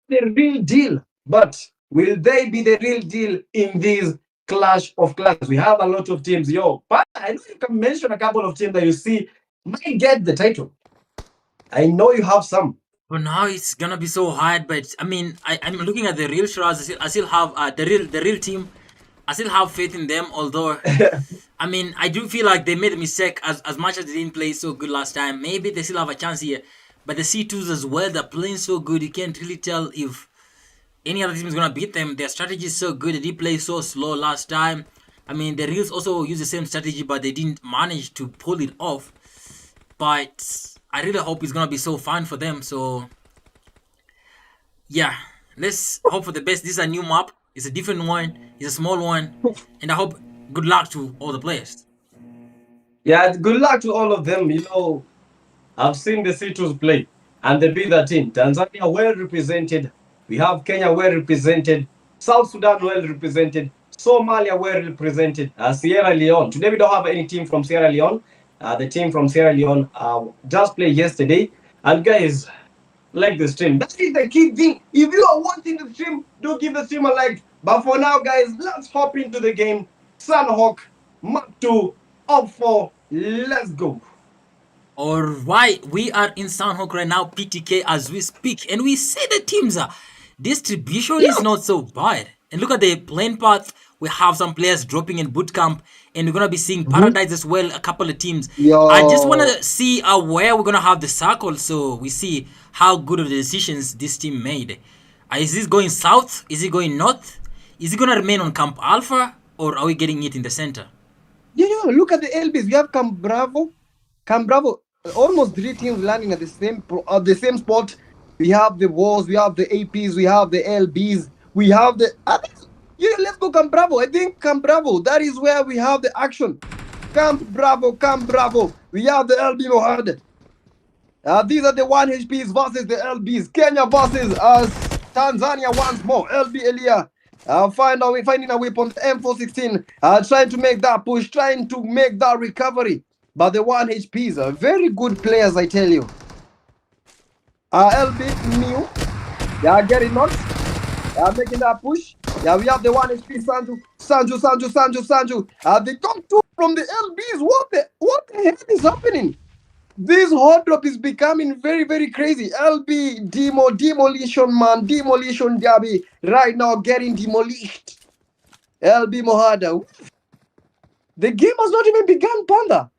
A: the real deal. But will they be the real deal in this Clash of Clans? We have a lot of teams. Yo, but I know you can mention a couple of teams that you see might get the title. I know you have some.
B: for now it's gonna be so hard. But I mean, I'm looking at the real Shiraz. I still have the real team. I still have faith in them. Although I mean, I do feel like they made a mistake as much as they didn't play so good last time. Maybe they still have a chance here. But the C2s as well, they're playing so good. You can't really tell if any other team is gonna beat them. Their strategy is so good. They did play so slow last time. I mean, the Reals also used the same strategy, but they didn't manage to pull it off. But I really hope it's gonna be so fun for them. So yeah, let's hope for the best. This is a new map. It's a different one. It's a small one, and I hope good luck to all the players.
A: Yeah, good luck to all of them. You know, I've seen the C2s play, and they beat that team. Tanzania well represented. We have Kenya well represented. South Sudan well represented. Somalia well represented. Sierra Leone. Today we don't have any team from Sierra Leone. The team from Sierra Leone just played yesterday. And guys, like the stream. That is the key thing. If you are watching the stream, do give the stream a like. But for now, guys, let's hop into the game. Sanhok, map 2, up 4. Let's go.
B: Alright, we are in Sanhok right now, PTK as we speak, and we see the teams distribution is not so bad. And look at the playing path. We have some players dropping in boot camp, and we're gonna be seeing Paradise as well. A couple of teams.
C: Yo.
B: I just wanna see where we're gonna have the circle, so we see how good of the decisions this team made. Is this going south? Is it going north? Is it gonna remain on Camp Alpha, or are we getting it in the center?
C: Yeah, look at the LBs. We have Camp Bravo. Camp Bravo. Almost 3 teams landing at the same spot. We have the Wars, we have the APs, we have the LBs, we have the. Yeah, let's go Camp Bravo. I think Camp Bravo. That is where we have the action. Camp Bravo, Camp Bravo. We have the LB Mohad. These are the 1 HPs versus the LBs. Kenya versus Tanzania once more. LB Elia. Finding a weapon, M416. Trying to make that push, trying to make that recovery. But the 1 HPs are very good players, I tell you. LB new. They are getting knocked. They are making that push. Yeah, we have the 1 HP Sanju. They got 2 from the LBs. What the hell is happening? This hot drop is becoming very, very crazy. LB demolition man, demolition derby right now getting demolished. LB Mohada. The game has not even begun, Panda.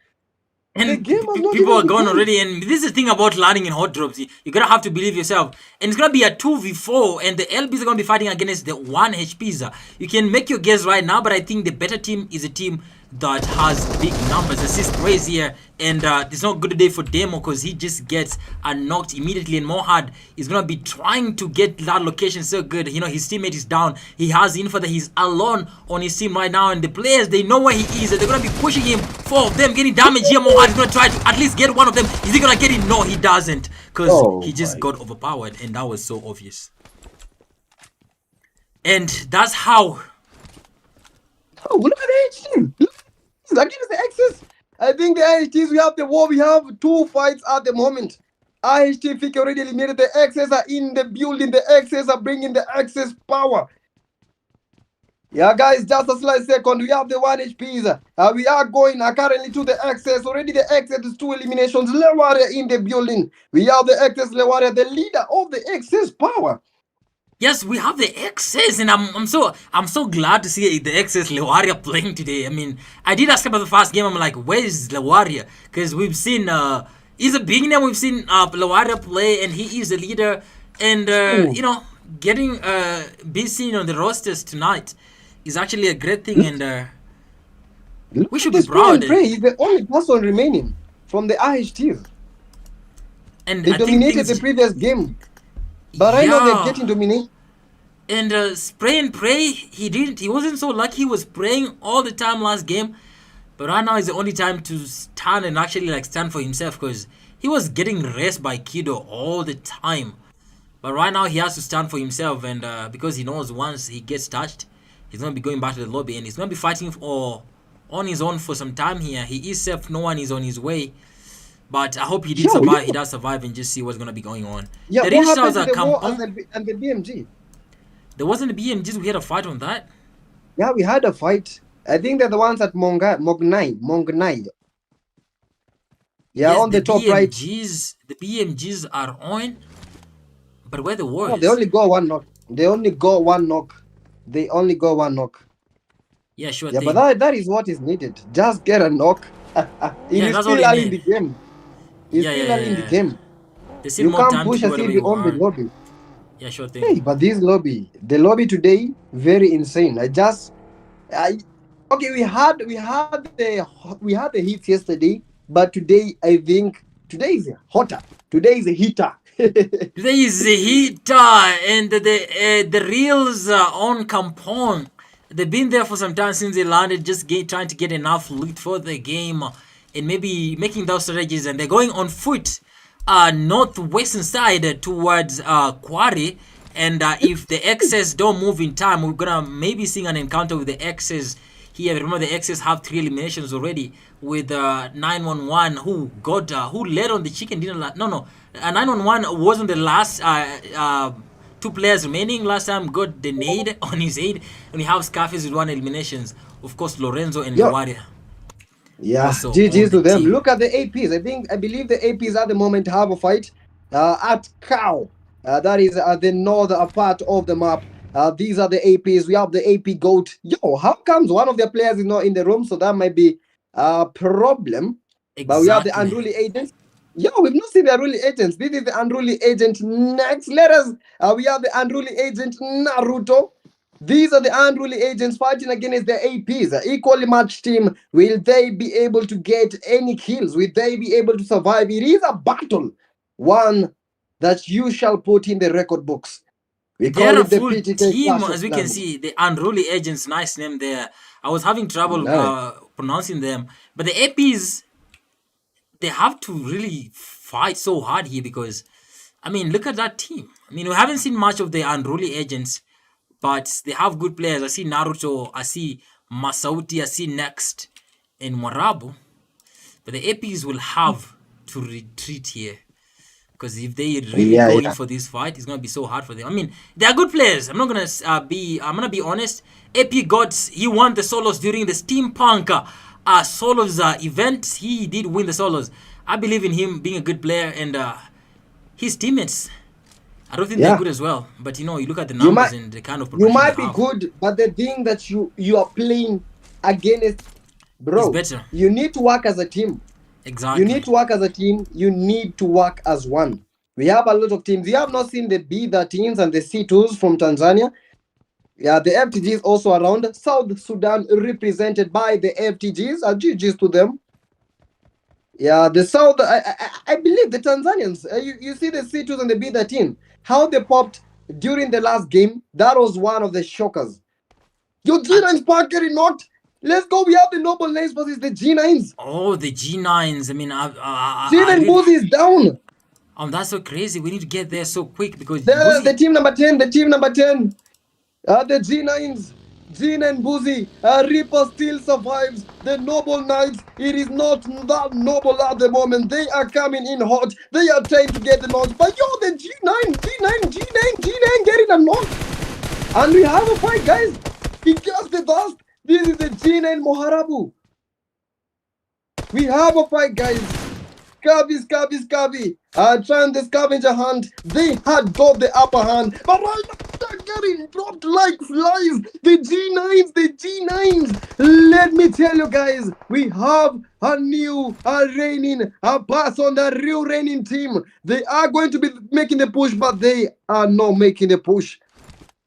B: And
C: game has not
B: people
C: even
B: are gone
C: begun.
B: already. And this is the thing about landing in hot drops. You're gonna have to believe yourself. And it's gonna be a 2v4, and the LBs are gonna be fighting against the 1 HPs. You can make your guess right now, but I think the better team is a team that has big numbers. Assist Praise here, and it's not a good day for Demo because he just gets knocked immediately. And Mohad is gonna be trying to get that location so good. You know, his teammate is down. He has info that he's alone on his team right now, and the players, they know where he is. They're gonna be pushing him. 4 of them getting damage here. Mohad is gonna try to at least get one of them. Is he gonna get it? No, he doesn't, because he just got overpowered, and that was so obvious. And that's how.
C: Oh, look at the H team. Look at the access. I think the IHTs, we have the war. We have 2 fights at the moment. IHT Fiki already eliminated. The access are in the building. The access are bringing the access power. Yeah, guys, just a slight second. We have the 1 HPs. We are going currently to the access. Already the access is 2 eliminations. Lewaria in the building. We have the access Lewaria, the leader of the access power.
B: Yes, we have the access, and I'm so glad to see the access Lewaria playing today. I mean, I did ask about the first game. I'm like, where is Lewaria? Because we've seen he's a big name. We've seen Lewaria play, and he is the leader. And you know, getting be seen on the rosters tonight is actually a great thing, and we should be proud.
C: He's the only person remaining from the IHTs.
B: And
C: they
B: I
C: dominated the previous game. But right now they're getting dominated.
B: And spray and pray, he wasn't so lucky. He was praying all the time last game, but right now is the only time to stand and actually like stand for himself, because he was getting rest by Kido all the time. But right now he has to stand for himself, and because he knows once he gets touched, he's gonna be going back to the lobby, and he's gonna be fighting on his own for some time here. He is safe, no one is on his way. But I hope he did survive. He does survive, and just see what's gonna be going on.
C: Yeah, what happened to the war and the BMG?
B: There wasn't a BMGs. We had a fight on that.
C: Yeah, we had a fight. I think they're the ones at Mongnai. Yeah, yes, on the top right.
B: The BMGs are on, but where the war is?
C: They only got 1 knock. They only got 1 knock.
B: Yeah, sure.
C: Yeah, but that is what is needed. Just get a knock. He's still early in the game. He's still early in the game. You can't push a CB on the lobby.
B: Yeah, sure thing.
C: Hey, but the lobby today, very insane. Okay, we had the heat yesterday, but today I think today is hotter. Today is a heater.
B: Today is a heater, and the reels on Kampong. They've been there for some time since they landed, just trying to get enough loot for the game, and maybe making those strategies. And they're going on foot, northwestern side towards Quarry. And if the X's don't move in time, we're gonna maybe see an encounter with the X's here. Remember, the X's have 3 eliminations already with 911, who led on the chicken. Didn't 911 wasn't the last. 2 players remaining last time got the nade on his head, and we have Scarface with 1 eliminations. Of course, Lorenzo and Lewaria.
C: Yeah, GG's to them. Look at the APs. I believe the APs at the moment have a fight at Cow. That is the northern part of the map. These are the APs. We have the AP GOAT. Yo, how comes one of their players is not in the room? So that might be a problem. Exactly. But we have the unruly agents. Yo, we've not seen the unruly agents. This is the unruly agent. Next, we have the unruly agent Naruto. These are the unruly agents fighting against the APs. Equally matched team. Will they be able to get any kills? Will they be able to survive? It is a battle. One that you shall put in the record books.
B: We call it the PTK team, as we can see. The unruly agents, nice name there. I was having trouble pronouncing them. But the APs, they have to really fight so hard here, because, I mean, look at that team. I mean, we haven't seen much of the unruly agents, but they have good players. I see Naruto, I see Masauti, I see Next, and Morabu. But the APs will have to retreat here, because if they really go in for this fight, it's gonna be so hard for them. I mean, they are good players. I'm gonna be honest. AP Gods, he won the solos during the Steampunk solos event. He did win the solos. I believe in him being a good player, and his teammates, I don't think they're good as well. But you know, you look at the numbers and the kind of progression
C: you might be good, but the thing that you are playing against, bro,
B: better.
C: You need to work as a team. You need
B: Exactly.
C: to work as a team. You need to work as one. We have a lot of teams. You have not seen the B13s and the C2s from Tanzania. Yeah, the FTGs also around. South Sudan represented by the FTGs. GGs to them. Yeah, the South, I believe the Tanzanians, you see the C2s and the B13, how they popped during the last game. That was one of the shockers. Your
B: And
C: G9s Park getting knocked. Let's go. We have the Noble Knights versus the G9s.
B: oh, the G9s. I mean, I
C: G9
B: really.
C: Boozy is down.
B: That's so crazy. We need to get there so quick because
C: The
B: Buzi.
C: team number 10, the team number 10. The G9s, Gene and Boozy, Reaper still survives. The Noble Knights, it is not that noble at the moment. They are coming in hot. They are trying to get the knocks. But yo, the G9, G9, G9, G9 getting a knock. And we have a fight, guys. He gets the dust. This is the G9 Moharabu. We have a fight, guys. Scabby. Trying the scavenger hunt. They had got the upper hand. But right now, they're getting dropped like flies. The G9s. Let me tell you guys, we have a new, reigning, pass on the real reigning team. They are going to be making the push, but they are not making the push.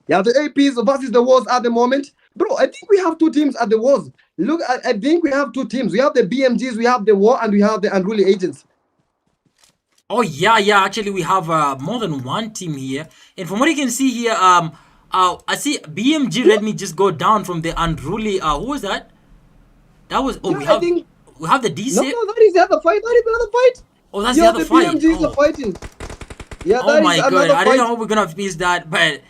C: Yeah, the APs versus the Wars at the moment. Bro, I think we have two teams at the Wars. Look, I think we have two teams. We have the BMGs, we have the War, and we have the Unruly Agents.
B: Oh yeah. Actually, we have more than one team here, and from what you can see here, I see BMG.
C: Yeah,
B: Let me just go down from the unruly. Who was that? That was. Oh,
C: yeah, I think.
B: we have the D
C: No,
B: save.
C: no, that is the other fight. That is the other fight.
B: Oh, that's the
C: Yeah,
B: other
C: the
B: fight.
C: BMGs are
B: Oh,
C: fighting. Yeah,
B: oh
C: that is
B: my god!
C: another
B: I don't know
C: fight.
B: how we're gonna miss that, but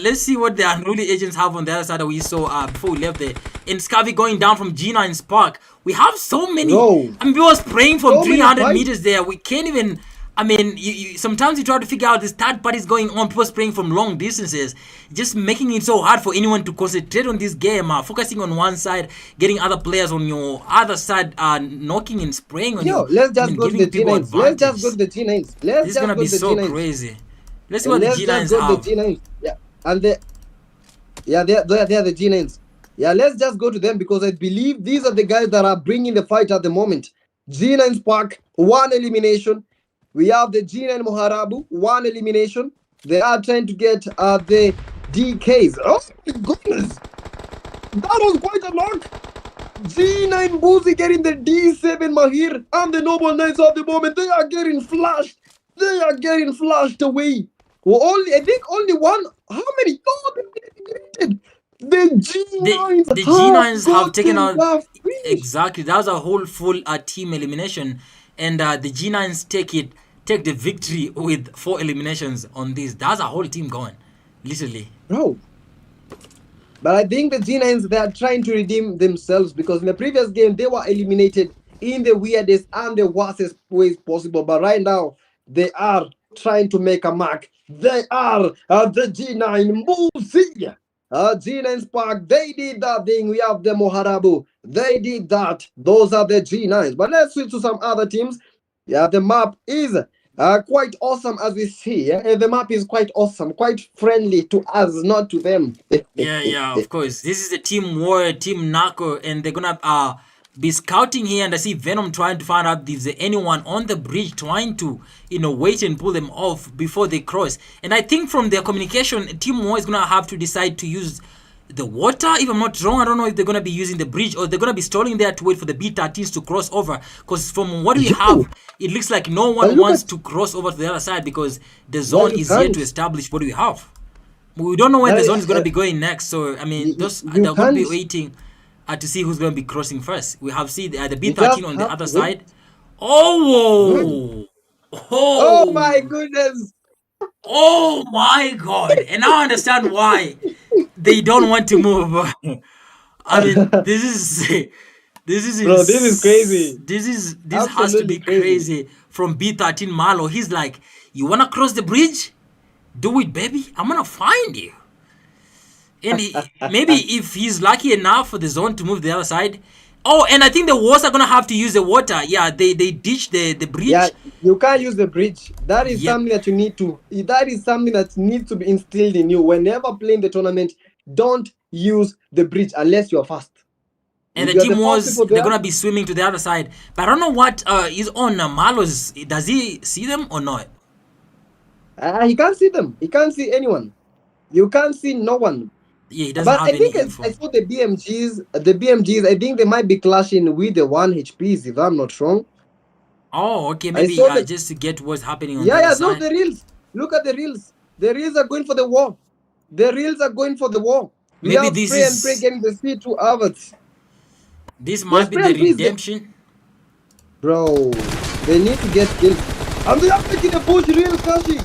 B: let's see what the unruly agents have on the other side that we saw before we left there. In Scavi going down from G9 Spark, we have so many.
C: Bro,
B: I mean, we were spraying from
C: so many
B: 300
C: fights.
B: meters there. We can't even. I mean, sometimes you try to figure out this third parties going on. People spraying from long distances, just making it so hard for anyone to concentrate on this game. Focusing on one side, getting other players on your other side, knocking and spraying on
C: Yo,
B: you.
C: let's
B: I
C: just
B: mean,
C: go to
B: giving
C: the
B: people
C: G9s. Let's just go
B: advantage.
C: to the G9s.
B: This
C: Let's
B: is
C: just
B: gonna
C: go
B: be
C: to the
B: so
C: G9s.
B: crazy. Let's see what the
C: Let's just
B: G9s
C: go to the
B: have.
C: G9s. Yeah, and they're the G9s. Yeah, let's just go to them because I believe these are the guys that are bringing the fight at the moment. G9 Spark, one elimination. We have the G9 Moharabu, one elimination. They are trying to get the DKs. Oh my goodness, that was quite a knock. G9 Boozy getting the D7 Mahir and the Noble Knights at the moment. They are getting flashed. They are getting flashed away. Well, I think only one. How many? Oh, they eliminated. The G9s
B: The
C: have
B: G9s have taken
C: gotten
B: out
C: the finish.
B: exactly. That was a whole full team elimination, and the G9s take the victory with 4 eliminations on this. That's a whole team going, literally.
C: Bro, but I think the G9s, they are trying to redeem themselves because in the previous game they were eliminated in the weirdest and the worstest ways possible. But right now they are trying to make a mark. They are the G9 Musi. G9 Spark, they did that thing. We have the Moharabu. They did that. Those are the G9s. But let's switch to some other teams. Yeah, the map is quite awesome as we see. The map is quite awesome, quite friendly to us, not to them.
B: Yeah, of course. This is the team War, team Narco, and they're gonna be scouting here. And I see Venom trying to find out if there's anyone on the bridge trying to, wait and pull them off before they cross. And I think from their communication, Team War is gonna have to decide to use the water. If I'm not wrong, I don't know if they're gonna be using the bridge or they're gonna be stalling there to wait for the B13s to cross over. Because from what we
C: Yo,
B: have, it looks like no
C: but
B: one
C: look
B: wants
C: at,
B: to cross over to the other side because the
C: but
B: zone
C: you
B: is yet to
C: can't.
B: establish what we have. We don't know when
C: That
B: the
C: is,
B: zone is going to be going next. So, I mean, those
C: you
B: they're going to be
C: can't.
B: waiting to see who's going to be crossing first. We have seen the
C: You just
B: B13 on the
C: have
B: other
C: to wait.
B: side.
C: Good.
B: Oh,
C: Oh my
B: oh,
C: goodness,
B: oh my God. And now I understand why they don't want to move. I mean, this is this is
C: bro! This is crazy.
B: this has to
C: Absolutely
B: be
C: crazy.
B: crazy from B13 Malo. He's like, you want to cross the bridge? Do it, baby. I'm going to find you. And maybe if he's lucky enough for the zone to move the other side. Oh, and I think the Wars are gonna have to use the water. Yeah, they ditch the
C: Yeah,
B: bridge.
C: you can't use the bridge. That is
B: Yep.
C: something that you need to. That is something that needs to be instilled in you. Whenever playing the tournament, don't use the bridge unless you're fast.
B: And
C: If
B: the
C: you are
B: team
C: the first
B: was
C: people
B: they're
C: there,
B: gonna be swimming to the other side. But I don't know what is on Malo's. Does he see them or not?
C: he can't see them. He can't see anyone. You can't see no one.
B: Yeah, he doesn't
C: But
B: have
C: I
B: any
C: think I
B: info.
C: saw the BMGs. The BMGs. I think they might be clashing with the 1 HPs, if I'm not wrong.
B: Oh, okay,
C: I
B: maybe
C: saw them.
B: just to get what's happening on the
C: Yeah,
B: other
C: yeah. No,
B: side.
C: the reels. Look at the reels. The reels are going for the war. The reels are going for the war. We
B: Maybe
C: have
B: this
C: spray and pray
B: is
C: getting the C2 averts.
B: this
C: The
B: might be
C: spray
B: the
C: and pray is the
B: redemption.
C: bro. They need to get killed. And they are making a push real Kashi.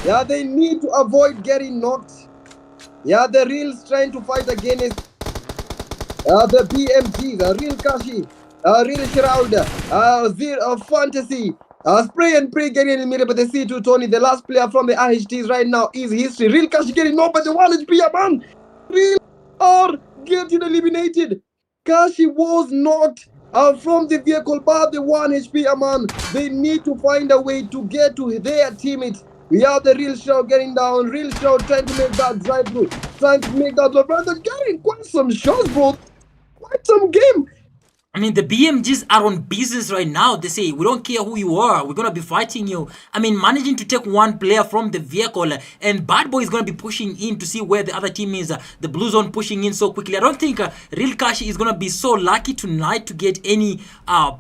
C: Yeah, they need to avoid getting knocked. Yeah, the reels trying to fight against the BMG, the real Kashi, real Shroud, Fantasy, Spray and Pray getting eliminated by the C2 Tony. The last player from the IHTs right now is history. Real Kashi getting knocked by the 1 HP, man. Real are getting eliminated. Kashi was knocked from the vehicle by the 1 HP, man. They need to find a way to get to their teammates. We have the real show getting down, real show trying to make that drive through, trying to make that look, bro. They're getting quite some shots, bro. Quite some game.
B: I mean, the BMGs are on business right now. They say, we don't care who you are. We're going to be fighting you. I mean, managing to take one player from the vehicle and Bad Boy is going to be pushing in to see where the other team is. The Blue Zone pushing in so quickly. I don't think Real Kashi is going to be so lucky tonight to get any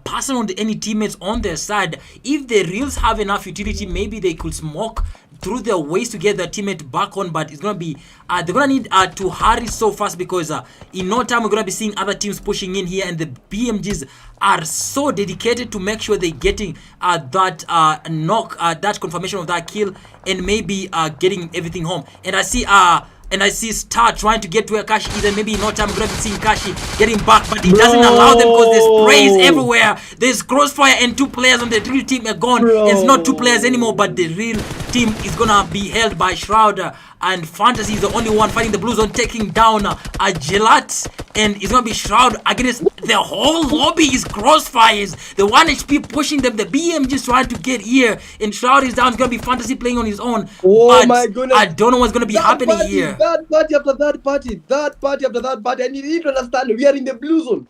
B: person on any teammates on their side. If the Reals have enough utility, maybe they could smoke through their ways to get their teammate back on, but it's gonna be they're gonna need to hurry so fast because in no time we're gonna be seeing other teams pushing in here, and the BMGs are so dedicated to make sure they're getting that knock, that confirmation of that kill, and maybe getting everything home. And I see Star trying to get to where Kashi is, and maybe in no time we're going to be seeing Kashi getting back, but he doesn't allow them because there's sprays everywhere. There's crossfire and 2 players on the real team are gone. And it's not 2 players anymore, but the real team is going to be held by Shroud. And Fantasy is the only one fighting the Blue Zone, taking down Gelat. And it's going to be Shroud against the whole lobby is crossfires. The 1 HP pushing them. The BM just trying to get here. And Shroud is down. It's going to be Fantasy playing on his own.
C: Oh
B: but
C: my goodness.
B: I don't know what's going to be happening here.
C: That party after that party. That party after that party. And you need to understand, we are in the Blue Zone.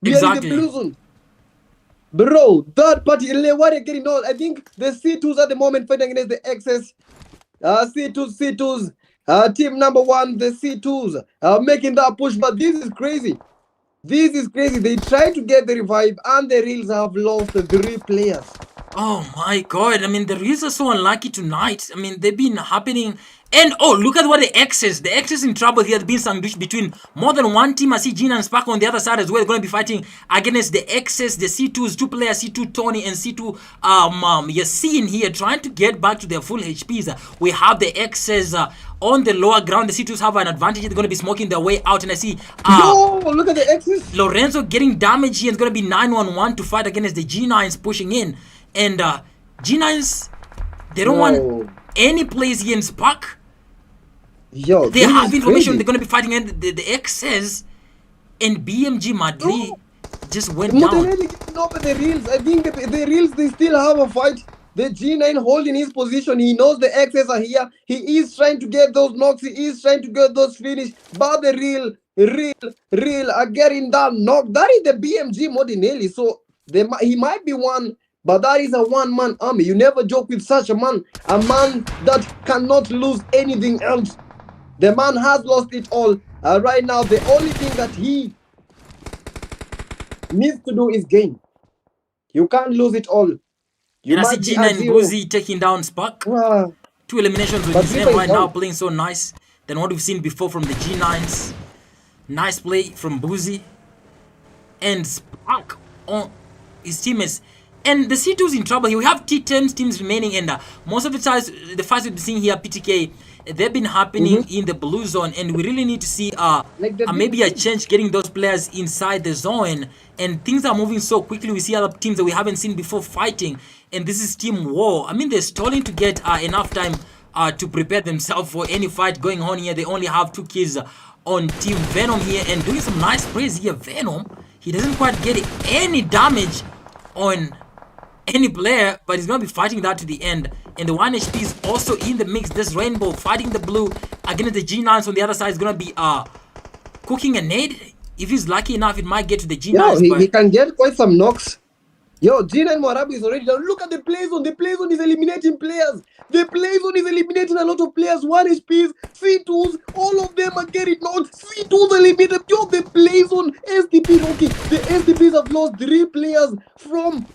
C: We are in the Blue Zone. Bro, that party, what are getting on? I think the C2s at the moment fighting against the XS. C2s. Team number 1, the C2s, making that push. But this is crazy. This is crazy. They try to get the revive, and the Reels have lost 3 players.
B: Oh my god, I mean, the Reels are so unlucky tonight. I mean, they've been happening. And oh, look at what the X is in trouble here. There's been some between more than one team. I see Gina and Spark on the other side as well. They're going to be fighting against the X's, the C2s, 2 players, C2 Tony and C2 you're seeing here trying to get back to their full HPs. We have the X's on the lower ground. The C2s have an advantage. They're going to be smoking their way out. And I see
C: no, look at the X's.
B: Lorenzo getting damage here. It's going to be 911 to fight against the G9s pushing in. And G9s, they don't want any plays here in Spark.
C: Yo,
B: they have information crazy. They're going to be fighting, and the XS and BMG Madrid just went down.
C: The Reels, I think the Reels, they still have a fight. The G9 holding his position. He knows the XS are here. He is trying to get those knocks. He is trying to get those finish. But the Real are getting that knock. That is the BMG Modinelli. So he might be one. But that is a one-man army. You never joke with such a man that cannot lose anything else. The man has lost it all. Right now, the only thing that he needs to do is gain. You can't lose it all.
B: You and I see Gina and Buzi taking down Spark. 2 eliminations with his name right now, playing so nice than what we've seen before from the G9s. Nice play from Buzi. And Spark on his teammates. And the C2's in trouble here. We have T10 teams remaining, and most of the times, the fights we've been seeing here, PTK, they've been happening in the Blue Zone, and we really need to see maybe a change getting those players inside the zone. And things are moving so quickly. We see other teams that we haven't seen before fighting, and this is Team War. I mean, they're stalling to get enough time to prepare themselves for any fight going on here. They only have 2 kills on Team Venom here, and doing some nice plays here. Venom, he doesn't quite get any damage on any player, but he's going to be fighting that to the end. And the 1 HP is also in the mix. This Rainbow fighting the blue against the G9s on the other side is going to be cooking a nade. If he's lucky enough, it might get to the
C: Yo,
B: G9s,
C: he
B: but
C: can get quite some knocks. Yo, G9 Mwarabu is already down. Look at the play zone. The play zone is eliminating players. The play zone is eliminating a lot of players. 1 HPs, C2s, all of them are getting knocked. C2s eliminated. Yo, the play zone, SDP Rocky. The SDPs have lost 3 players from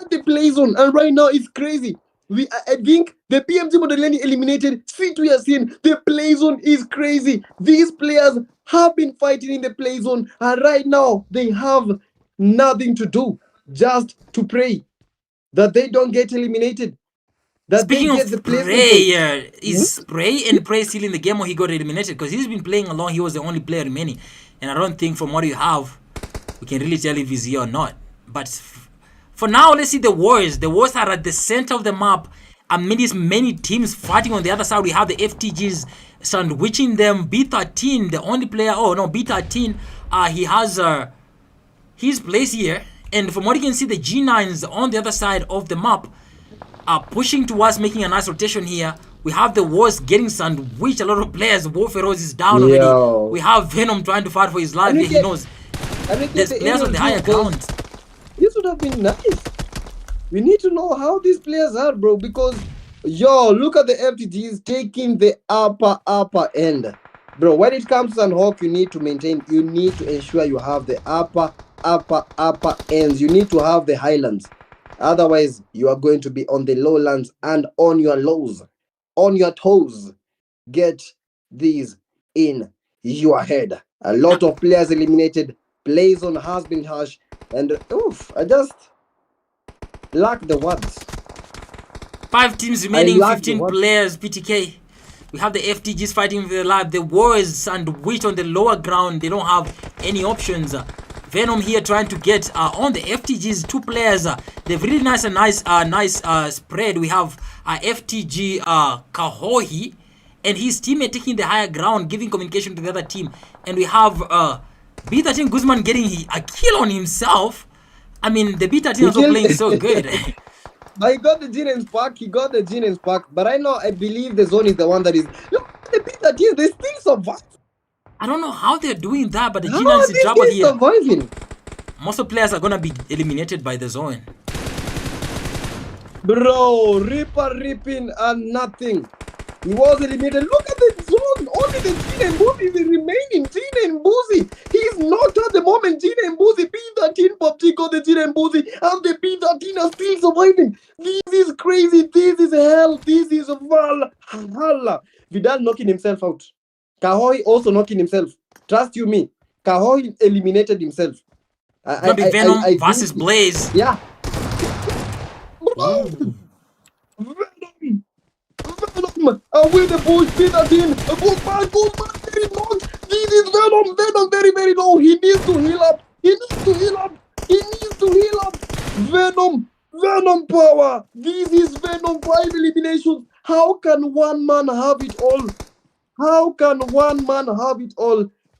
C: the play zone. And right now, it's crazy. I think the PMG Modelani eliminated C2 Yasin. The play zone is crazy. These players have been fighting in the play zone. And right now, they have nothing to do. Just to pray that they don't get eliminated, that they
B: speaking
C: get
B: of
C: the placement.
B: Prey, is Prey and Prey still in the game or he got eliminated? Because he's been playing along, he was the only player remaining. And I don't think from what you have, we can really tell if he's here or not. But for now, let's see the Wars. The Wars are at the center of the map. Amidst many teams fighting on the other side, we have the FTGs sandwiching them. B13, the only player, oh no, B13, he has his place here. And from what you can see, the G9s on the other side of the map are pushing towards making a nice rotation here. We have the Wars getting sandwiched. A lot of players. Warferose is down already. We have Venom trying to fight for his life. He knows there's players on the higher ground.
C: This would have been nice. We need to know how these players are, bro, because yo, look at the FTGs taking the upper end. Bro, when it comes to Sanhok, you need to ensure you have the upper ends. You need to have the highlands. Otherwise, you are going to be on the lowlands and on your lows, on your toes. Get these in your head. A lot of players eliminated. Play zone has been harsh. And I just lack the words.
B: 5 teams remaining, 15 players, PTK. We have the FTGs fighting for their life. The Warriors sandwiched on the lower ground. They don't have any options. Venom here trying to get on the FTGs. 2 players. They've really nice spread. We have FTG Kahohi and his teammate taking the higher ground, giving communication to the other team. And we have B13 Guzman getting a kill on himself. I mean, the B13 also playing so good.
C: But he got the G9 spark. But right now, I believe the zone is the one that is. Look at the B13, they still survive.
B: I don't know how they're doing that, but the G9 is in trouble here.
C: Surviving?
B: Most of players are gonna be eliminated by the zone.
C: Bro, Reaper ripping and nothing. He was eliminated. Look at the zone. Only the G9 Boozy is remaining. G9 Boozy. He's not at the moment. G9 Boozy. P13 Pubg got the G9 Boozy. And the P13 are still surviving. This is crazy. This is hell. This is Valhalla. Vidal knocking himself out. Kahoy also knocking himself. Trust you me. Kahoy eliminated himself.
B: It's gonna be Venom versus Blaze.
C: Yeah. Venom, with the push, P13, goes back, very long. This is Venom, very, very low. He needs to heal up. Venom power. This is Venom 5 eliminations. How can one man have it all?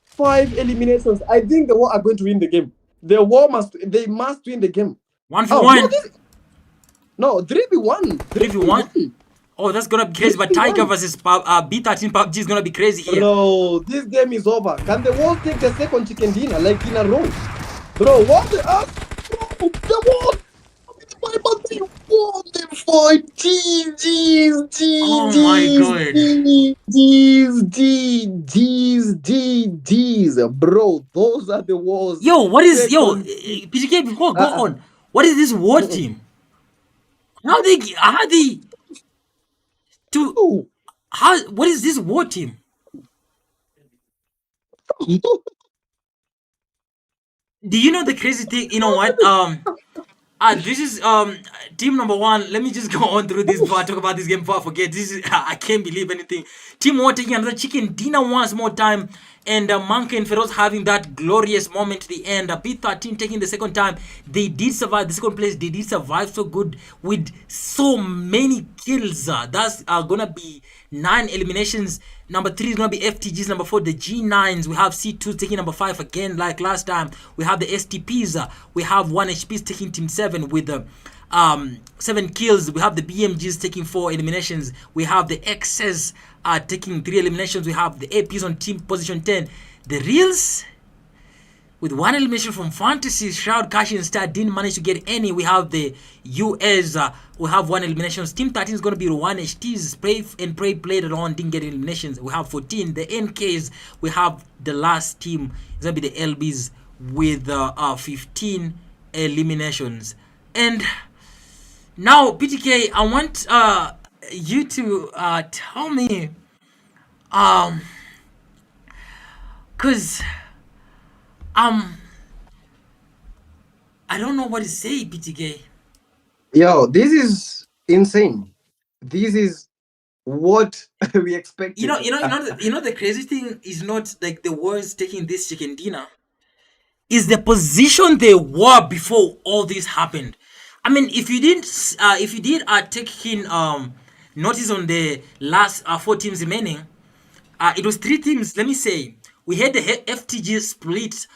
C: 5 eliminations. I think the War are going to win the game. They must win the game.
B: 1v1.
C: No, 3v1.
B: 3v1. Oh, that's gonna be crazy. But Tiger versus B13 Pubg is gonna be crazy here.
C: Bro, this game is over. Can the Wolves take the second chicken dinner like in a row? Bro, what the hell? Bro, the Wolves! They won the fight.
B: Oh my
C: God. Bro, those are the wars.
B: Yo, what is PTK before go on? What is this war team? How they what is this war team? Do you know the crazy thing? You know what? This is team number 1. Let me just go on through this before I talk about this game before I forget. This is I can't believe anything. Team 1 taking another chicken dinner once more time, and Monkey and Feroz having that glorious moment at the end. P13 taking the second time. They did survive the second place. They did survive so good with so many kills. That's gonna be 9 eliminations. Number 3 is gonna be FTGs. Number 4, the G9s. We have C2 taking number 5 again, like last time. We have the STPs. We have 1 HPs taking team 7 with 7 kills. We have the BMGs taking 4 eliminations. We have the XS taking 3 eliminations. We have the APs on team position 10. The Reals with 1 elimination from Fantasy, Shroud, Kashi, and Star didn't manage to get any. We have the US, we have 1 elimination. Team 13 is going to be Rwanda. HTs, Spray and Pray played alone, didn't get eliminations. We have 14. The NKs, we have the last team, it's going to be the LBs with 15 eliminations. And now, PTK, I want you to tell me, because um, I don't know what to say, PTK.
C: Yo, this is insane. This is what we expected.
B: The crazy thing is not like the Warriors taking this chicken dinner. Is the position they were before all this happened. I mean, if you did take in notice on the last 4 teams remaining, it was 3 teams. Let me say we had the FTG split.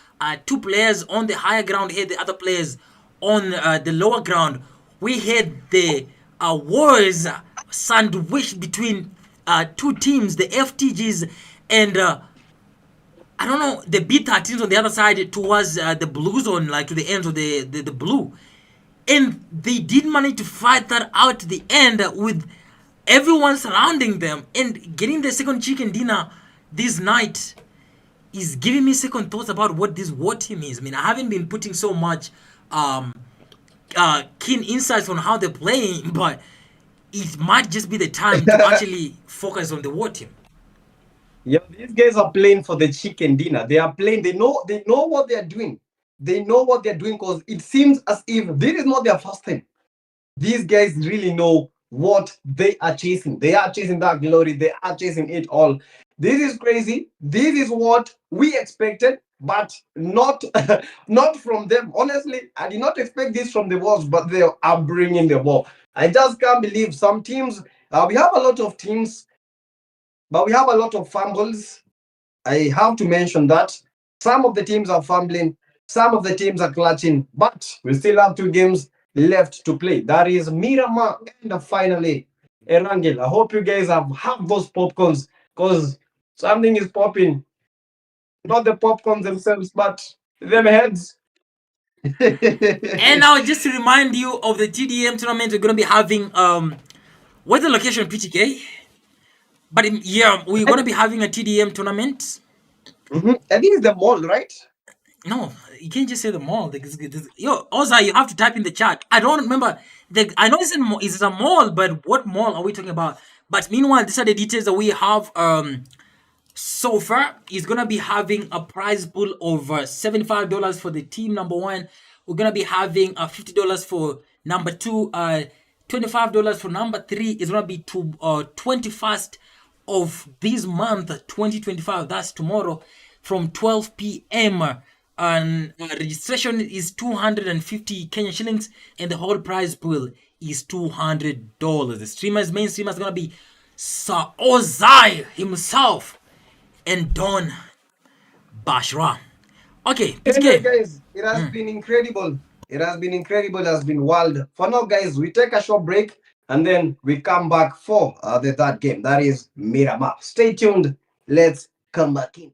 B: 2 players on the higher ground had the other players on the lower ground. We had the wars sandwiched between 2 teams, the FTGs and I don't know, the B13s on the other side towards the blue zone, like to the ends of the blue. And they did manage to fight that out to the end with everyone surrounding them. And getting the second chicken dinner this night is giving me second thoughts about what this war team is. I mean, I haven't been putting so much keen insights on how they're playing, but it might just be the time to actually focus on the war team.
A: Yeah, these guys are playing for the chicken dinner. They are playing. They know what they are doing. They know what they're doing because it seems as if this is not their first time. These guys really know what they are chasing. They are chasing that glory. They are chasing it all. This is crazy. This is what we expected, but not not from them. Honestly, I did not expect this from the Wolves, but they are bringing the ball. I just can't believe some teams. We have a lot of teams, but we have a lot of fumbles. I have to mention that some of the teams are fumbling, some of the teams are clutching, but we still have 2 games left to play. That is Miramar and finally Erangel. I hope you guys have had those popcorns because something is popping. Not the popcorns themselves, but them heads.
B: And now, just to remind you of the TDM tournament, we're going to be having what's the location, PTK? But yeah, we're going to be having a TDM tournament.
C: I think it's the mall, right?
B: No, you can't just say the mall. Yo, also you have to type in the chat. I don't remember. I know it's a mall, but what mall are we talking about? But meanwhile, these are the details that we have. So far, is gonna be having a prize pool of $75 for the team number 1. We're gonna be having $50 for number 2, $25 for number 3. Is gonna be to 21st of this month, 2025. That's tomorrow, from 12 p.m. And registration is 250 Kenyan shillings, and the whole prize pool is $200. The main streamer is gonna be Sir Ozai himself and Don Bashra. Okay,
A: Anyway,
B: PTK.
A: guys, it has been incredible. It has been incredible. It has been wild. For now, guys, we take a short break and then we come back for the third game. That is Miramar. Stay tuned. Let's come back in.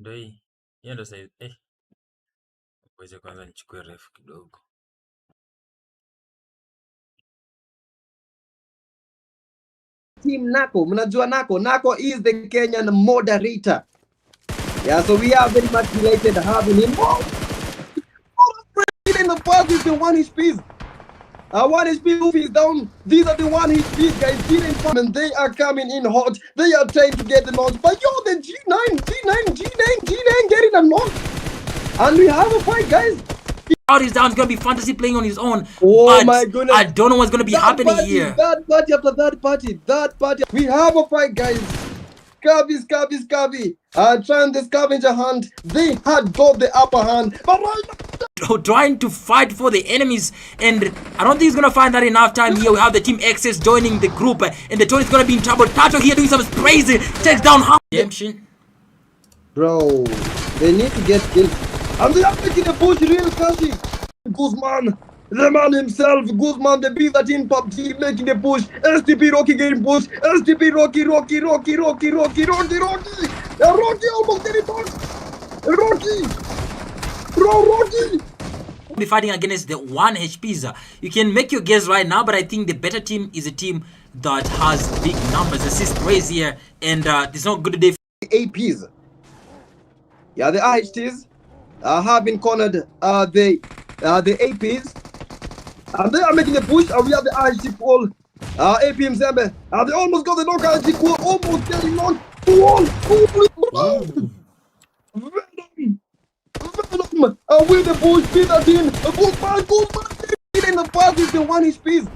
B: Ndio hii. Hiyo ndio sasa. Ngoja kwanza nichukue refu kidogo.
C: Team Nako, mnajua Nako. Nako is the Kenyan moderator. Yeah, so we are very much delighted having him. In the past is the 1 HPs. 1 HP is down. These are the 1 HPs, guys. G9 and they are coming in hot. They are trying to get the knock. But yo, the G9 getting a knock. And we have a fight, guys.
B: Out is down. It's gonna be Fantasy playing on his own.
C: Oh
B: but
C: my goodness.
B: I don't know what's gonna be happening here.
C: That party after that party. We have a fight, guys. Scabby. Trying the scavenger hunt. They had got the upper hand. But right now,
B: trying to fight for the enemies, and I don't think he's gonna find that enough time here. We have the Team Access joining the group, and the Tony is gonna be in trouble. Tato here doing some sprays, takes down Redemption.
C: Bro, they need to get killed. And they are making a push real classy. Guzman, the man himself, Guzman, the beast that in Pubg making a push. STP Rocky getting push. STP Rocky. Rocky almost getting pushed. Rocky. Bro, Rocky.
B: Be fighting against the 1 HPs. You can make your guess right now, but I think the better team is a team that has big numbers. Assist raise here, and it's not good today.
C: APs. Yeah, the IHTs have been cornered. The APs, and they are making a push. And we have the IHT pool. APM Zembe. They almost got the knock. IHT pool almost getting knocked. Venom. With the push, Peter Dean. Guzman. In the past is the 1 HPs.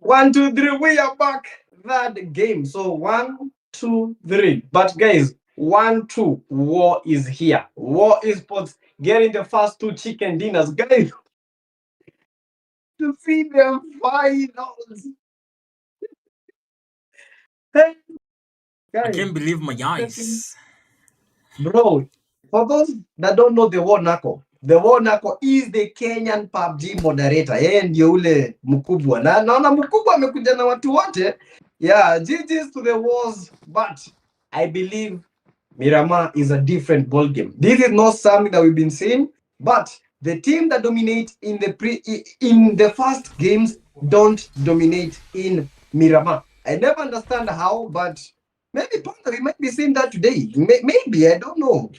A: 1, 2, 3. We are back. That game. So 1, 2, 3. But guys, 1, 2. War is here. War is sports. Getting the first two chicken dinners, guys. To see the finals. Hey,
B: I
A: guys.
B: can't believe my eyes.
A: Bro, for those that don't know the War Nako is the Kenyan PUBG moderator. Yeye ndio ule mkubwa. Na naona mkubwa amekuja na watu wote. Yeah, GG's to the wars, but I believe Miramar is a different ball game. This is not something that we've been seeing, but the team that dominate in the first games don't dominate in Miramar. I never understand how, but maybe Panda, we might be seeing that today. Maybe, I don't know.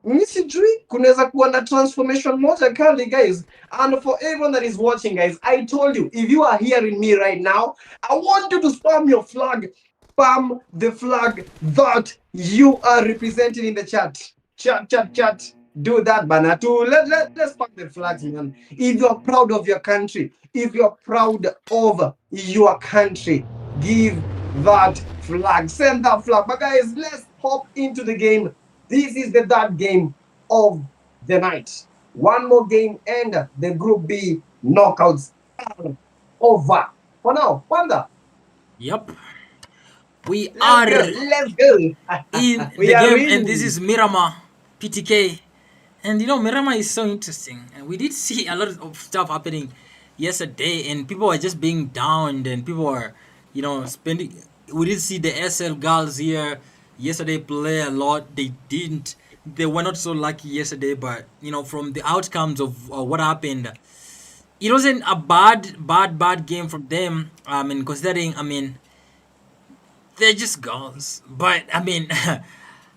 A: Mi sijui kunaweza kuwa na transformation moja kali, guys. And for everyone that is watching, guys, I told you, if you are hearing me right now, I want you to spam your flag. Spam the flag that you are representing in the chat. Chat. Do that, Banatu. Let's spam the flags, man. If you're proud of your country, if you're proud of your country, give that flag. Send that flag. But guys, let's hop into the game. This is the third game of the night. One more game and the Group B knockouts are over. For now, Panda.
B: Yep. We
A: Let's
B: are
A: go. Let's go.
B: in
A: We
B: the
A: are
B: game, and this
A: in.
B: is Miramar, PTK. And you know, Miramar is so interesting. And we did see a lot of stuff happening yesterday, and people are just being downed, and people are, spending. We did see the SL girls here yesterday play a lot. They didn't. They were not so lucky yesterday, but from the outcomes of what happened, it wasn't a bad game from them. Considering, they're just girls. But at the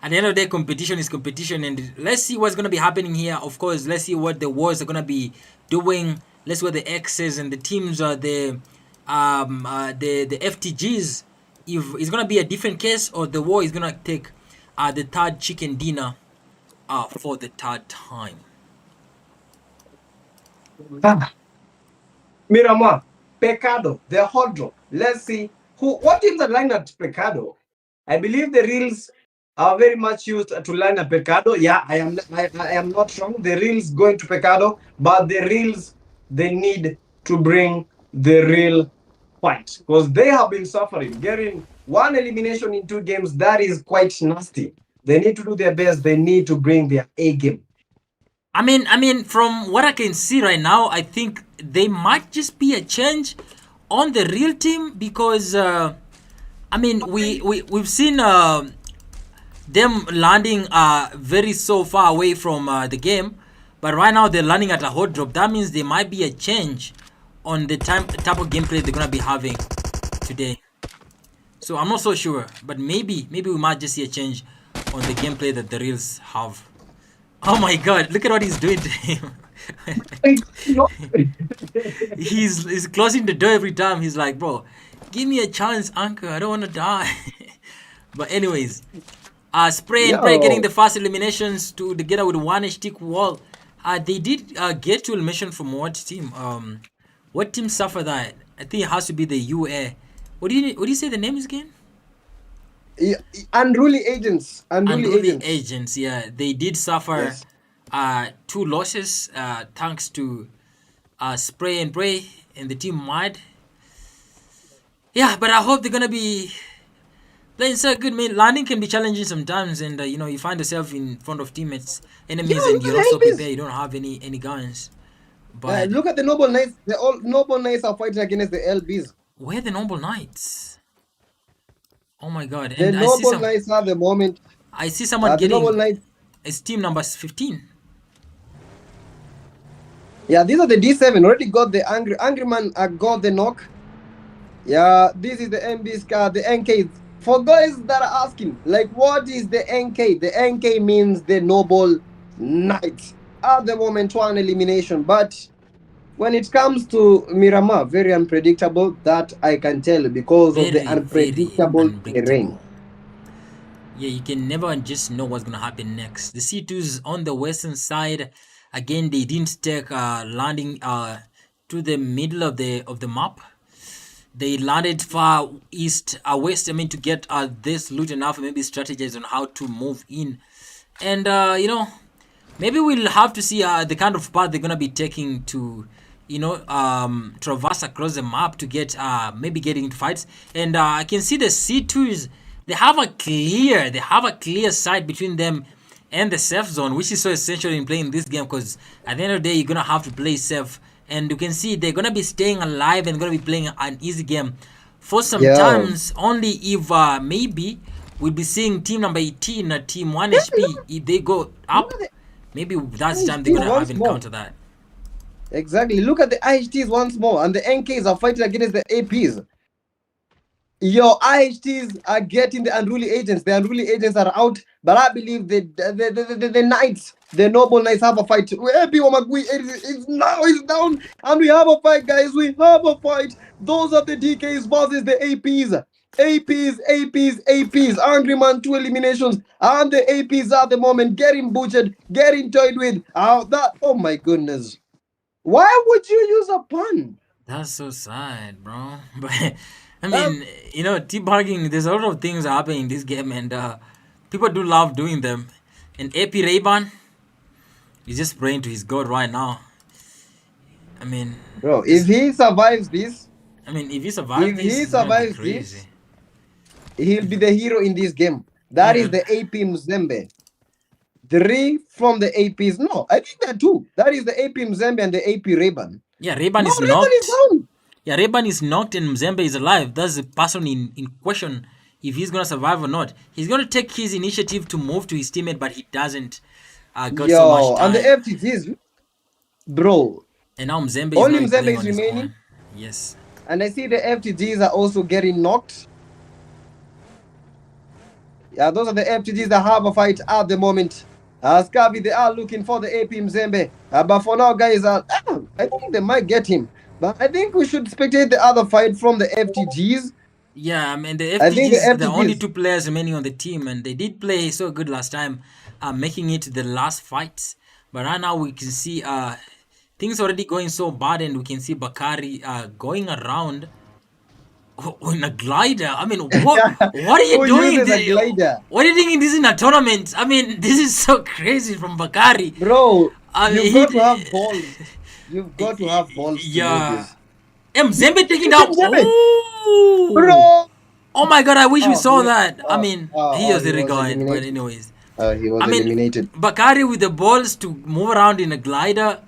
B: end of the day, competition is competition, and let's see what's gonna be happening here. Of course, let's see what the wars are gonna be doing. Let's see what the X's and the teams are the FTGs. If it's gonna be a different case, or the war is gonna take the third chicken dinner for the third time.
A: Miramar, Pecado, the hot drop. Let's see what teams are lined at Pecado. I believe the reels are very much used to line up Pecado. Yeah, I am not wrong. The reels going to Pecado, but the reels they need to bring the real fight because they have been suffering. Getting one elimination in 2 games, that is quite nasty. They need to do their best. They need to bring their A game.
B: From what I can see right now, I think they might just be a change on the real team because we've seen them landing very so far away from the game, but right now they're landing at a hot drop. That means there might be a change on the type of gameplay they're gonna be having today. So I'm not so sure, but maybe we might just see a change on the gameplay that the reals have. Oh my god, look at what he's doing to him. he's closing the door every time. He's like, bro, give me a chance, uncle. I don't want to die. But anyways, Spray and Pray getting the first eliminations together with one stick wall. They did get to elimination from what team? What team suffered that? I think it has to be the UA. What do you say the name is again?
C: Unruly agents.
B: Unruly agents. Yeah, they did suffer 2 losses thanks to Spray and Pray and the team wide. Yeah, but I hope they're gonna be playing so good. Man, landing can be challenging sometimes, and you find yourself in front of enemies, and you're not so prepared. You don't have any guns. But
C: look at the Noble Knights. The Noble Knights are fighting against the LBs.
B: Where are the Noble Knights? Oh my god!
C: The Noble Knights are the moment.
B: I see someone getting.
C: Noble Knights.
B: It's team number 15.
C: Yeah, these are the D7. Already got the angry man. Got the knock. Yeah, this is the MB's car, the NK. For guys that are asking, like, what is the NK? The NK means the Noble Knight. At the moment, 1 elimination. But when it comes to Miramar, very unpredictable. That I can tell because of the unpredictable terrain.
B: Yeah, you can never just know what's gonna happen next. The C2s on the western side, again, they didn't take landing to the middle of the map. They landed far east, west. I mean, to get this loot enough, maybe strategize on how to move in, and maybe we'll have to see the kind of path they're gonna be taking to, traverse across the map to get maybe getting into fights. And I can see the C2s. They have a clear sight between them and the safe zone, which is so essential in playing this game, because at the end of the day, you're gonna have to play safe. And you can see they're gonna be staying alive and gonna be playing an easy game for some
C: Yeah.
B: times. Only if maybe we'll be seeing team number 18, team 1 HP. If they go up,
C: Look at
B: maybe that's
C: the
B: time they're gonna
C: once
B: have
C: more.
B: encounter that.
C: Exactly. Look at the IHTs once more, and the NKs are fighting against the APs. Your IHTs are getting the unruly agents. The unruly agents are out, but I believe the knights, the noble knights, have a fight. AP Wamagui is now is down, and we have a fight, guys. We have a fight. Those are the DKs versus the APs. APs. Angry Man, 2 eliminations, and the APs at the moment getting butchered, getting toyed with. Oh my goodness. Why would you use a pun?
B: That's so sad, bro. But I mean, debugging. There's a lot of things happening in this game, and people do love doing them. And AP Rayban is just praying to his god right now. I mean,
C: Bro, if he survives this,
B: if he survives this, it's gonna be crazy.
C: he'll be the hero in this game. That is
B: Yeah,
C: the AP Mzembe. 3 from the APs. No, I think there are 2. That is the AP Mzembe and the AP Rayban.
B: yeah. Rayban
C: No,
B: is
C: Rayban is
B: knocked.
C: down.
B: Yeah, Rayban is knocked and Mzembe is alive. That's the person in question. If he's gonna survive or not, he's gonna take his initiative to move to his teammate, but he doesn't got so much
C: Yo, and the
B: time.
C: FTTs, bro.
B: And now Mzembe is
C: Only
B: now
C: Mzembe
B: playing
C: is
B: on his
C: remaining.
B: own. Yes.
C: And I see the FTGs are also getting knocked. Yeah, those are the FTGs that have a fight at the moment. Scavi, they are looking for the AP Mzembe. But for now, guys, I think they might get him. But I think we should spectate the other fight from the FTGs.
B: Yeah, I mean the
C: I think the
B: FTGs, the only
C: FTGs.
B: 2 players remaining on the team, and they did play so good last time, making it to the last fight. But right now we can see things already going so bad, and we can see Bakari going around in a glider. I mean, what are you
C: Who
B: doing?
C: uses a glider?
B: What are you doing this in a tournament? I mean, this is so crazy from Bakari.
C: Bro, you've got to have
B: He,
C: balls. You've got to have balls to do
B: yeah.
C: this.
B: Mzembe taking
C: Look
B: down.
C: at Mzembe.
B: Ooh.
C: Bro!
B: Oh my god, I wish we
C: Oh,
B: saw that. I mean, he was
C: he
B: really
C: was
B: going, but
C: eliminated.
B: anyways.
C: He was
B: I mean,
C: eliminated.
B: Bakari with the balls to move around in a glider.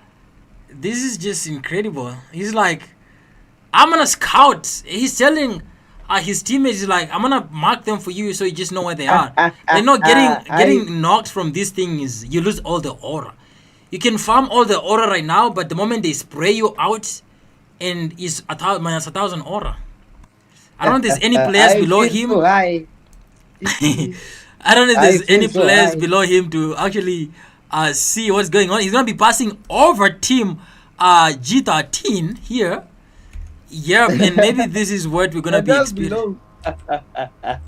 B: This is just incredible. He's like, I'm gonna scout. He's telling his teammates, like, I'm gonna mark them for you so you just know where they are. They're not getting knocked from this thing is you lose all the aura. You can farm all the aura right now, but the moment they spray you out, and it's minus 1,000 aura. I don't know if there's any players
C: I
B: below
C: feel
B: him.
C: so high.
B: I don't know if
C: I
B: there's
C: feel
B: any
C: so
B: players
C: high.
B: below him to actually see what's going on. He's gonna be passing over team G13 here. Yep, and maybe this is what we're gonna
C: And
B: be
C: that's
B: experiencing.
C: below.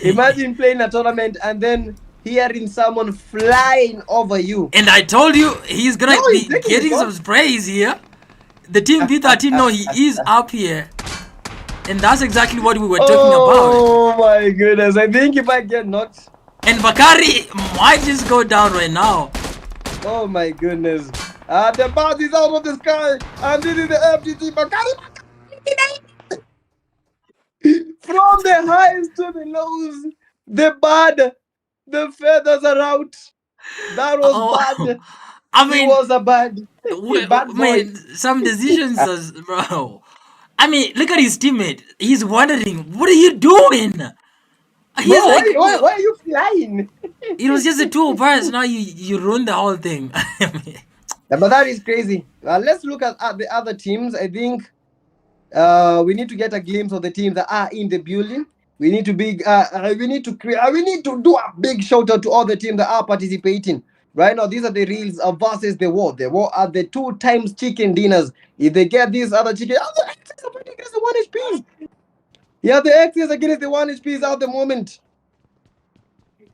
C: Imagine playing a tournament and then hearing someone flying over you.
B: And I told you he's gonna
C: No,
B: be
C: he's taking
B: getting
C: his
B: some
C: shot.
B: sprays here. The team B13 no, he is up here. And that's exactly what we were talking about.
C: Oh my goodness. I think he might get knocked.
B: And Bakari might just go down right now.
C: Oh my goodness. The bat is out of the sky. And this is the FTT. Bakari. From the highs to the lows. The bad. The feathers are out. That was bad.
B: I
C: He
B: mean,
C: was a bad boy.
B: some decisions, bro. I mean, look at his teammate. He's wondering, what are you doing? He's
C: Bro,
B: like,
C: why are you flying?
B: it was just the 2 of us. Now you ruined the whole thing.
C: Yeah, but that is crazy. Let's look at the other teams. I think we need to get a glimpse of the teams that are in the building. We need to we need to create. We need to do a big shout out to all the teams that are participating. Right now, these are the reels versus the war. The war are the 2 times chicken dinners. If they get these other chicken, the X's are fighting against the 1 HPs. Yeah, the X's against the 1 HPs at the moment.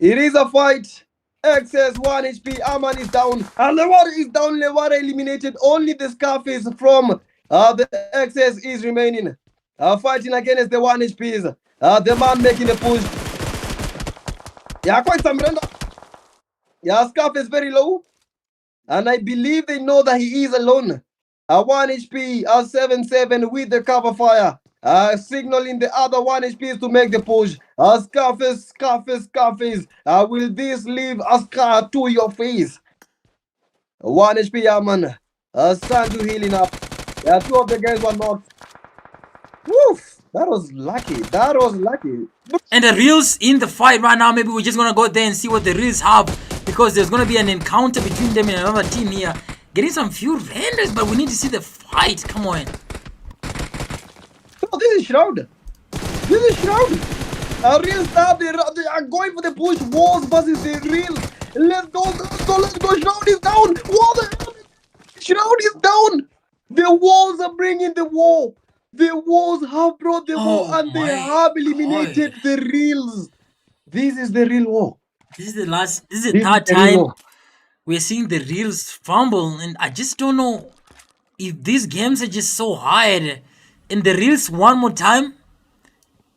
C: It is a fight. XS 1 HP. Aman is down. And Lewara is down. Lewara eliminated. Only the Scarface from The XS is remaining. Fighting against the 1 HPs. The man making the push. Yeah, quite some render. Yeah, Scarf is very low. And I believe they know that he is alone. 1 HP, 7-7 with the cover fire. Signaling the other 1 HPs to make the push. Scarface. Will this leave a scar to your face? 1 HP, yeah, man. Sanju healing up. Yeah, 2 of the guys were knocked. Woof! That was lucky.
B: And the reels in the fight right now, maybe we're just gonna go there and see what the reels have, because there's gonna be an encounter between them and another team here. Getting some few renders, but we need to see the fight. Come on.
C: Oh, this is Shroud. Real stop. They are going for the push. Walls versus the real. Let's go. Shroud is down. What the hell? Shroud is down. The walls are bringing the war. The walls have brought the war, and they have eliminated the reels. This is the real war.
B: This is the third time we're seeing the reels fumble, and I just don't know if these games are just so hard. And the reels one more time,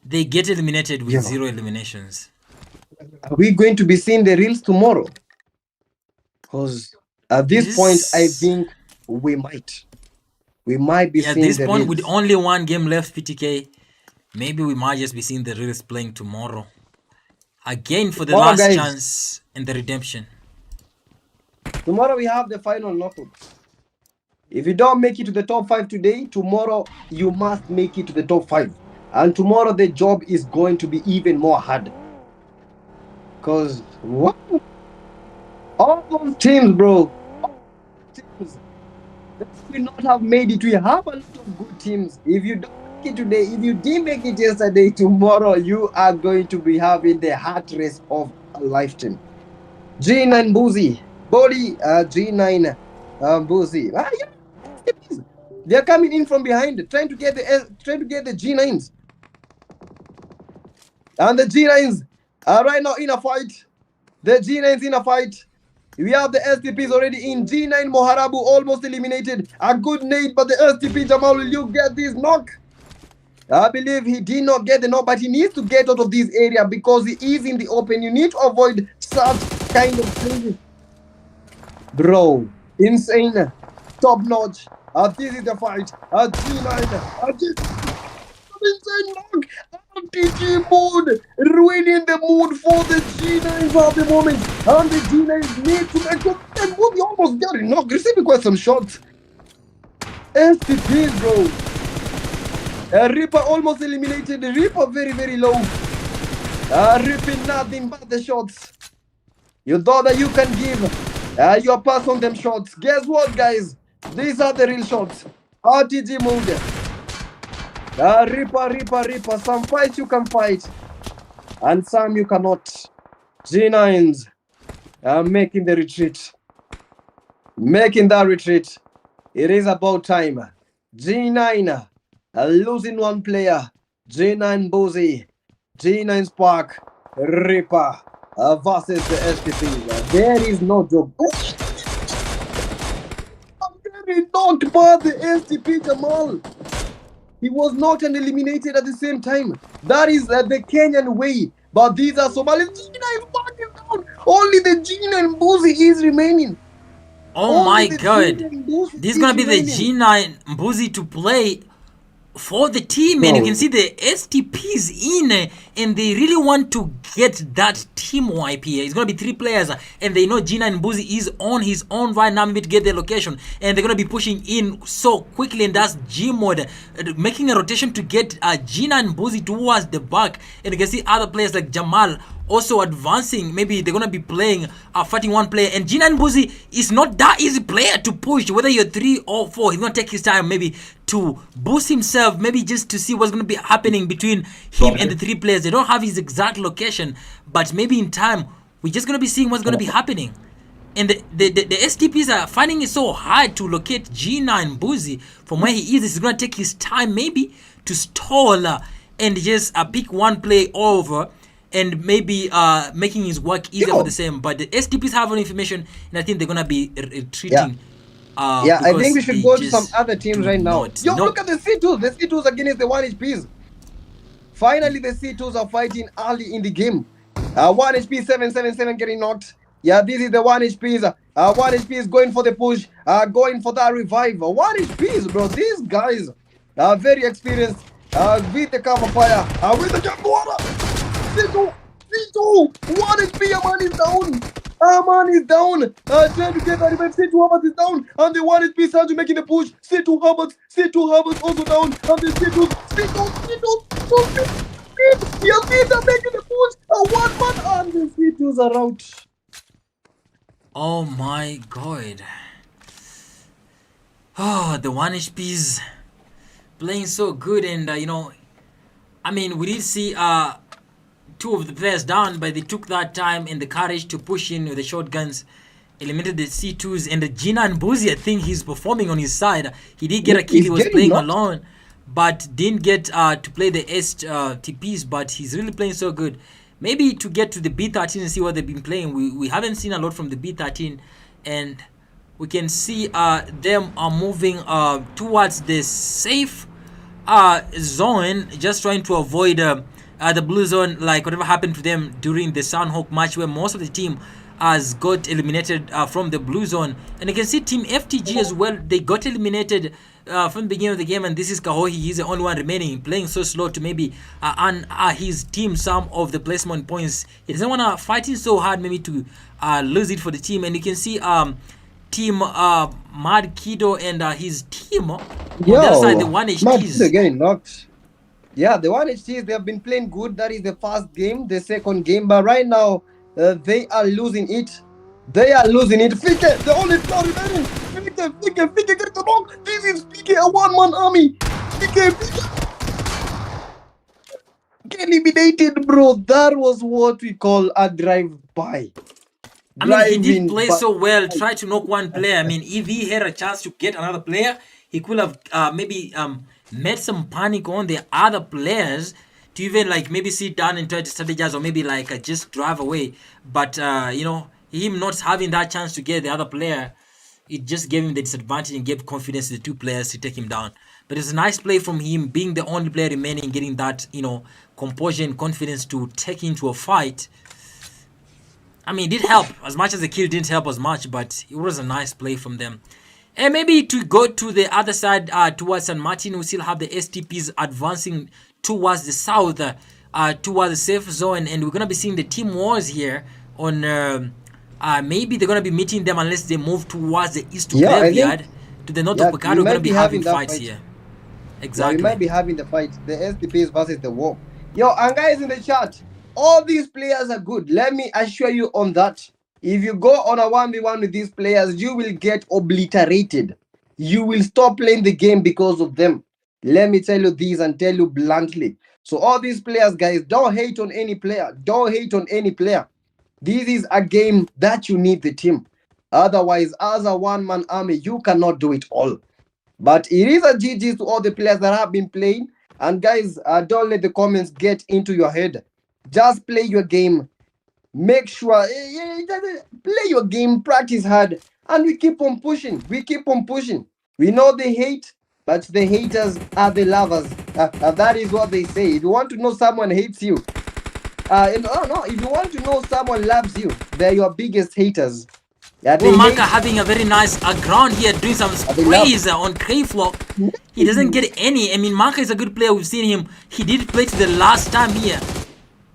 B: they get eliminated with 0 eliminations.
C: Are we going to be seeing the reels tomorrow? Because at this point, I think we might. We might be seeing the reels.
B: At this point, with only 1 game left, PTK, maybe we might just be seeing the reels playing tomorrow. Again for the last chance and the redemption.
C: Tomorrow we have the final knockout. If you don't make it to the top 5 today, tomorrow you must make it to the top 5. And tomorrow the job is going to be even more hard. Because what? All those teams, bro. Teams that will not have made it. We have a lot of good teams. If you don't make it today, if you didn't make it yesterday, tomorrow you are going to be having the heart race of a lifetime. G9 Boozy. Body G9 Boozy. They're coming in from behind, trying to get the G9s. And the G9s are right now in a fight. The G9s in a fight. We have the STPs already in. G9 Moharabu almost eliminated. A good nade, but the STP Jamal, will you get this knock? I believe he did not get the knock, but he needs to get out of this area because he is in the open. You need to avoid such kind of things. Bro, insane. Top notch. This is the fight. G9. Insane knock. RPG mode. Ruining the mood for the G9s at the moment. And the G9s need to make them. And Booty almost got it knocked. Receiving quite some shots. STP, bro. Reaper almost eliminated. Reaper very, very low. Ripping nothing but the shots. You thought that you can give your pass on them shots. Guess what, guys? These are the real shots. RTG mode. Reaper. Some fights you can fight, and some you cannot. G9s making the retreat. Making that retreat. It is about time. G9 losing 1 player. G9 Boozy. G9 Spark. Reaper versus the STP. There is no joke. Very knocked by the STP Jamal. He was knocked and eliminated at the same time. That is the Kenyan way. But these are Somalis. G9 backing down. Only the G9 Boozy is remaining.
B: Oh my god. This is going to be the G9 Boozy to play for the team, and you can see the STPs in, and they really want to get that team wipe here. It's gonna be 3 players, and they know G9 Boozy is on his own right now, maybe to get their location, and they're gonna be pushing in so quickly, and that's G mode, making a rotation to get G9 Boozy towards the back. And you can see other players like Jamal also advancing. Maybe they're gonna be playing fighting 1 player, and G9 Boozy is not that easy player to push. Whether you're 3 or 4, he's gonna take his time maybe to boost himself, maybe just to see what's gonna be happening between him and the 3 players. They don't have his exact location, but maybe in time we're just gonna be seeing what's gonna be happening. And the STPs are finding it so hard to locate G9 Boozy from where he is. It's gonna take his time maybe to stall and just pick 1 play over, and maybe making his work easier for the same. But the STPs have all information, and I think they're gonna be retreating
C: Yeah, I think
B: because
C: we should
B: they
C: go to some
B: just
C: other teams
B: do
C: right now.
B: not
C: Yo,
B: know.
C: look at the C2s. The C2s against the 1 HPs. Finally, the C2s are fighting early in the game. 1 HP 777 getting knocked. Yeah, this is the 1 HPs. 1 HP is going for the push, going for that revive. 1 HPs, bro. These guys are very experienced with the cover fire, with the jump water. C2, C2, 1 HP, Aman is down. Aman is down. Trying to get that revive. C2 Hubbard is down. And the 1 HP Sanju making the push. C2 Hubbard, C2 Hubbard also down. And the C2, C2, C2, Yamita making the push. A 1 man and the C2s are out.
B: Oh my god. Oh, the 1 HPs playing so good, and I mean, we did see two of the players down, but they took that time and the courage to push in with the shotguns, eliminated the C2s, and the Gina and Boozy, I think he's performing on his side. He did get a kill,
C: He's
B: he was
C: getting
B: playing
C: knocked.
B: alone, but didn't get to play the STPs, but he's really playing so good. Maybe to get to the B13 and see what they've been playing. We haven't seen a lot from the B13, and we can see them are moving towards the safe zone, just trying to avoid the blue zone, like whatever happened to them during the Sanhok match, where most of the team has got eliminated from the blue zone. And you can see Team FTG as well, they got eliminated from the beginning of the game, and this is Kahohi. He's the only one remaining, playing so slow to maybe earn his team some of the placement points. He doesn't want to fight it so hard maybe to lose it for the team. And you can see Team Mad Kido and his team on the other side, the
C: Mad
B: 1HTs.
C: getting knocked. Yeah, the 1HTs, they have been playing good. That is the first game, the second game. But right now, they are losing it. They are losing it. Fike, the only player remaining. Fike, get the knock. This is Fike, a 1 man army. Fike, eliminated, bro. That was what we call a drive-by.
B: I mean, he did
C: Driving
B: play
C: by.
B: so well, try to knock one player. I mean, if he had a chance to get another player, he could have maybe made some panic on the other players to even like maybe sit down and try to strategize, or maybe like just drive away. But him not having that chance to get the other player, it just gave him the disadvantage and gave confidence to the two players to take him down. But it's a nice play from him, being the only player remaining, getting that composure and confidence to take into a fight. I mean, it did help as much as the kill didn't help as much, but it was a nice play from them. And maybe to go to the other side towards San Martin, we still have the STPs advancing towards the south, towards the safe zone, and we're gonna be seeing the team wars here on. Maybe they're gonna be meeting them unless they move towards the east to Graveyard, to the north of Picard. We're gonna be having fights here. Exactly.
C: Yeah, we might be having the fight, the STPs versus the war. Yo, and guys in the chat, all these players are good. Let me assure you on that. If you go on a 1v1 with these players, you will get obliterated. You will stop playing the game because of them. Let me tell you this and tell you bluntly. So all these players, guys, don't hate on any player. Don't hate on any player. This is a game that you need the team. Otherwise, as a 1 man army, you cannot do it all. But it is a GG to all the players that have been playing. And guys, don't let the comments get into your head. Just play your game. Make sure, play your game, practice hard, and we keep on pushing. We keep on pushing. We know they hate, but the haters are the lovers. That is what they say. If you want to know someone hates you, if you want to know someone loves you, they're your biggest haters. Yeah,
B: well, Maka having a very nice ground here, doing some sprays on Crayflock. He doesn't get any. I mean, Maka is a good player. We've seen him. He did play to the last time here.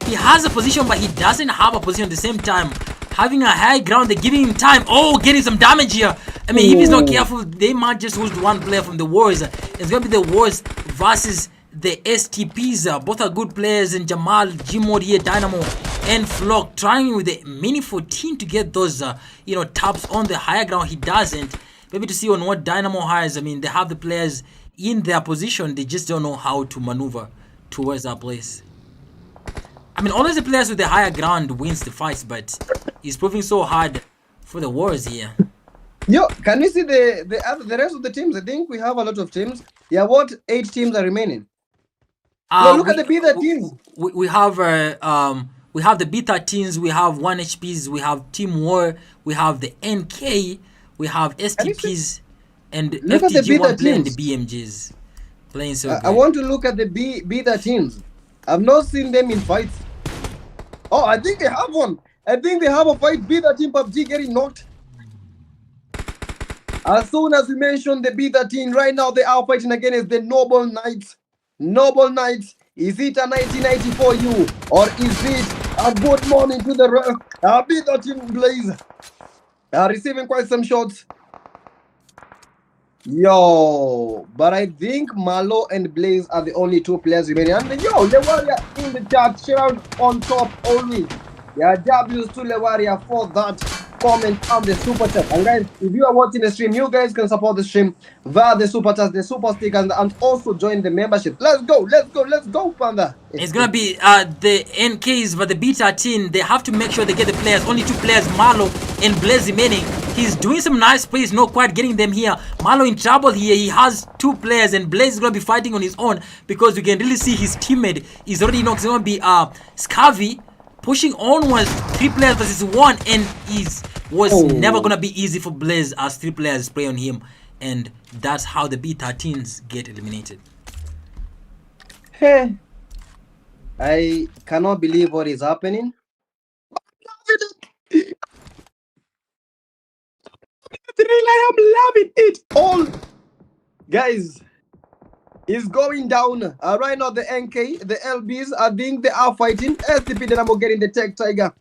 B: He has a position, but he doesn't have a position at the same time. Having a high ground, they're giving him time. Oh, getting some damage here. I mean, if he's not careful, they might just lose one player from the Wars. It's going to be the Wars versus the STPs. Both are good players, and Jamal, Gmod here, Dynamo, and Flock trying with the Mini 14 to get those, taps on the higher ground. He doesn't. Maybe to see on what Dynamo has. I mean, they have the players in their position. They just don't know how to maneuver towards that place. I mean, always the players with the higher ground wins the fights, but it's proving so hard for the Wars here.
C: Yo, can we see the rest of the teams? I think we have a lot of teams. Yeah, what 8 teams are remaining? Look at the B13s.
B: We have the B13s, we have 1HPs, we have Team War, we have the NK, we have STPs. And
C: Look at the
B: FTG
C: beta
B: one playing the
C: teams.
B: BMGs. Playing so
C: I
B: good.
C: want to look at the beta teams. I've not seen them in fights. Oh, I think they have one. I think they have a fight. Beta team PUBG getting knocked. As soon as we mentioned the beta team, right now they are fighting against the Noble Knights. Noble Knights. Is it a 1990 for you? Or is it a good morning to the beta team Blaze? Receiving quite some shots. Yo, but I think Malo and Blaze are the only two players remaining. And yo, Lewaria in the chat, shout out on top always. Yeah, W's to Lewaria for that comment on the super chat. And guys, if you are watching the stream, you guys can support the stream via the super chat, the super stickers, and also join the membership. Let's go, Panda.
B: It's gonna be the NKs, but the beta team, they have to make sure they get the players. Only two players, Marlo and Blaze remaining. He's doing some nice plays, not quite getting them here. Marlo in trouble here. He has two players, and Blaze is gonna be fighting on his own because you can really see his teammate is already knocked. It's gonna be Scavi pushing onwards, 3 players versus 1, and was never gonna be easy for Blaze as 3 players spray on him, and that's how the B13s get eliminated.
C: Hey, I cannot believe what is happening. I am loving it all, guys. Is going down right now. The NK, the LBs, I think they are fighting. STP Dynamo getting the Tech Tiger.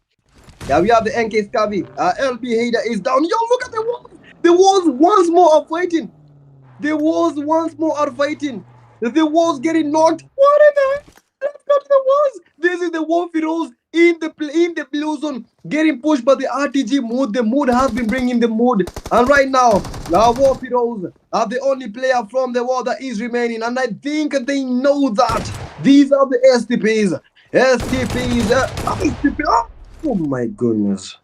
C: Yeah, we have the NK Scavi. LB Hader is down. Yo, look at the walls. The walls once more are fighting. The walls once more are fighting. The walls getting knocked. What in the heck? Let's go to the walls. This is the Wolf Heroes in the blue zone getting pushed by the RTG mood. The mood has been bringing the mood, and right now Wolf Heroes are the only player from the world that is remaining, and I think they know that these are the STPs. Oh my goodness.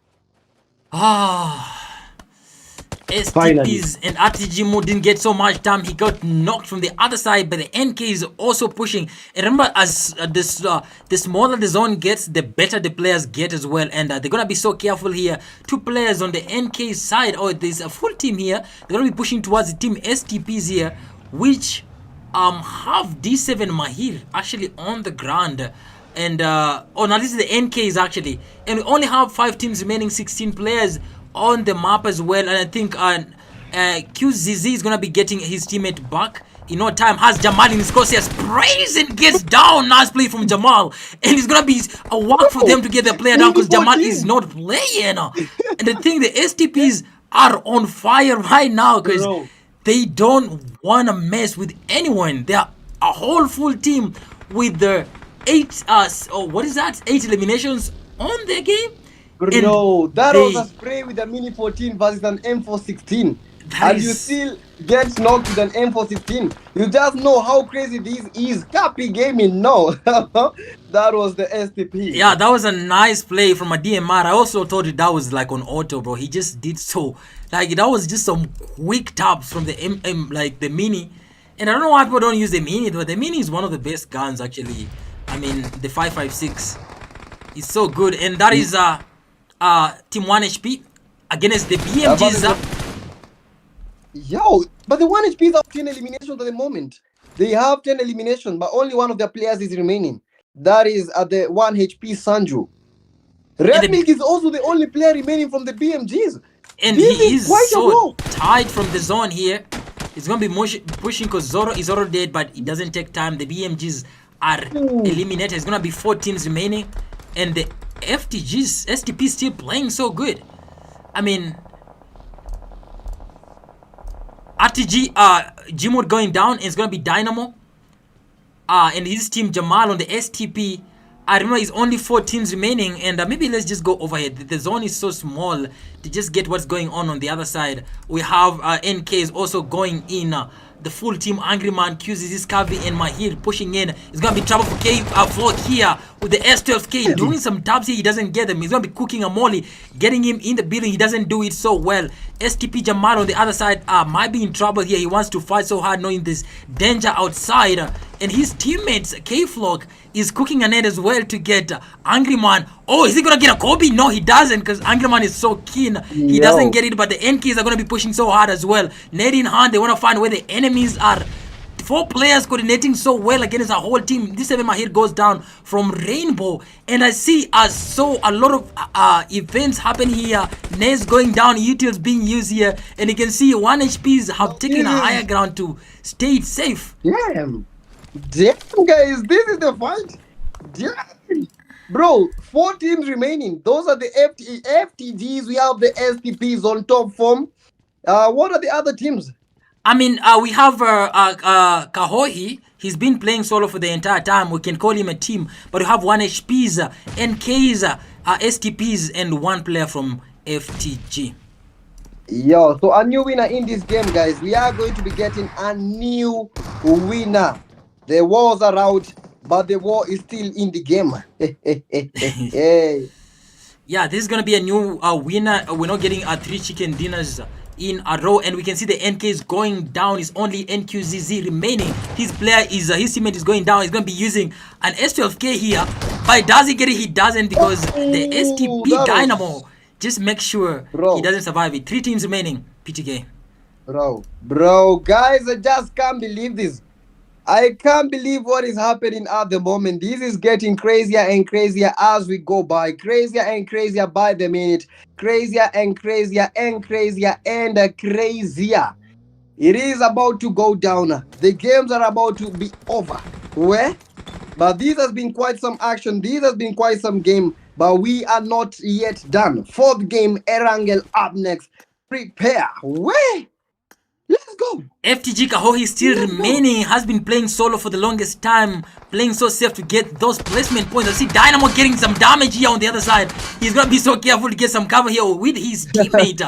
B: STPs and RTG mode didn't get so much time. He got knocked from the other side, but the NK is also pushing. And remember, as the smaller the zone gets, the better the players get as well. And they're gonna be so careful here. 2 players on the NK side. Oh, there's a full team here. They're gonna be pushing towards the team STPs here, which have D7 Mahir actually on the ground. And now this is the NKs actually, and we only have 5 teams remaining, 16 players on the map as well. And I think QZZ is gonna be getting his teammate back in no time. Has Jamal in his crosshairs, sprays and gets down. Nice play from Jamal, and it's gonna be a work for them to get the player down because Jamal is not playing. And the thing, the STPs are on fire right now because they don't wanna mess with anyone. They are a whole full team with the 8 eliminations on their game.
C: Bro, that was a spray with a Mini 14 versus an M416. And you still get knocked with an M416. You just know how crazy this is. Copy gaming, no. That was the STP.
B: Yeah, that was a nice play from a DMR. I also thought that was like on auto, bro. He just did so. Like, that was just some quick taps from the like the Mini. And I don't know why people don't use the Mini, but the Mini is one of the best guns, actually. I mean, the 5.56 is so good. And that is Team 1 HP against the BMGs.
C: Yo, but the 1 HPs have 10 eliminations at the moment. They have 10 eliminations, but only one of their players is remaining. That is the 1 HP Sanju. Red Milk is also the only player remaining from the BMGs.
B: And this he is so tight from the zone here. He's going to be pushing because Zoro is already dead, but it doesn't take time. The BMGs are eliminated. It's going to be 4 teams remaining. And the STP still playing so good. I mean, RTG, Gmod going down, and it's going to be Dynamo. And his team, Jamal, on the STP. I remember it's only 4 teams remaining, and maybe let's just go overhead. The zone is so small to just get what's going on the other side. We have NKs also going in the full team. Angry Man, QZ, Scavi, and Mahir pushing in. It's gonna be trouble for K Flock here with the S12K doing some tabs here. He doesn't get them. He's gonna be cooking a molly, getting him in the building. He doesn't do it so well. STP Jamal on the other side might be in trouble here. He wants to fight so hard, knowing this danger outside. And his teammates, K Flock, is cooking a net as well to get Angry Man. Oh, is he gonna get a Kobe? No, he doesn't, because Angry Man is so keen. He doesn't get it, but the NKs are gonna be pushing so hard as well. Net in hand, they wanna find where the enemies are. 4 players coordinating so well against a whole team. This 7 Mahir goes down from Rainbow, and I see saw a lot of events happen here. Nez going down, utils being used here, and you can see 1 HPs have taken a higher ground to stay safe.
C: Damn, guys, this is the fight. Damn. Bro, 4 teams remaining. Those are the FTGs. We have the STPs on top form. What are the other teams?
B: I mean, we have Kahohi. He's been playing solo for the entire time. We can call him a team. But we have 1 HPs, NKs, STPs, and 1 player from FTG.
C: Yo, so a new winner in this game, guys. We are going to be getting a new winner. The wars are out, but the war is still in the game.
B: Yeah, this is going to be a new winner. We're not getting 3 chicken dinners in a row, and we can see the NK is going down. It's only NQZZ remaining. His player is his teammate is going down. He's going to be using an S12K here, but does he get it? He doesn't, because the STP Dynamo just make sure he doesn't survive it. 3 teams remaining. PTK.
C: Bro, guys, I just can't believe this. I can't believe what is happening at the moment. This is getting crazier and crazier as we go by. Crazier and crazier by the minute. Crazier and crazier and crazier and crazier. It is about to go down. The games are about to be over. Where? But this has been quite some action. This has been quite some game. But we are not yet done. 4th game, Erangel up next. Prepare. Where? Let's go.
B: FTG Kahohi still remaining, has been playing solo for the longest time, playing so safe to get those placement points. I see Dynamo getting some damage here on the other side. He's going to be so careful to get some cover here with his teammate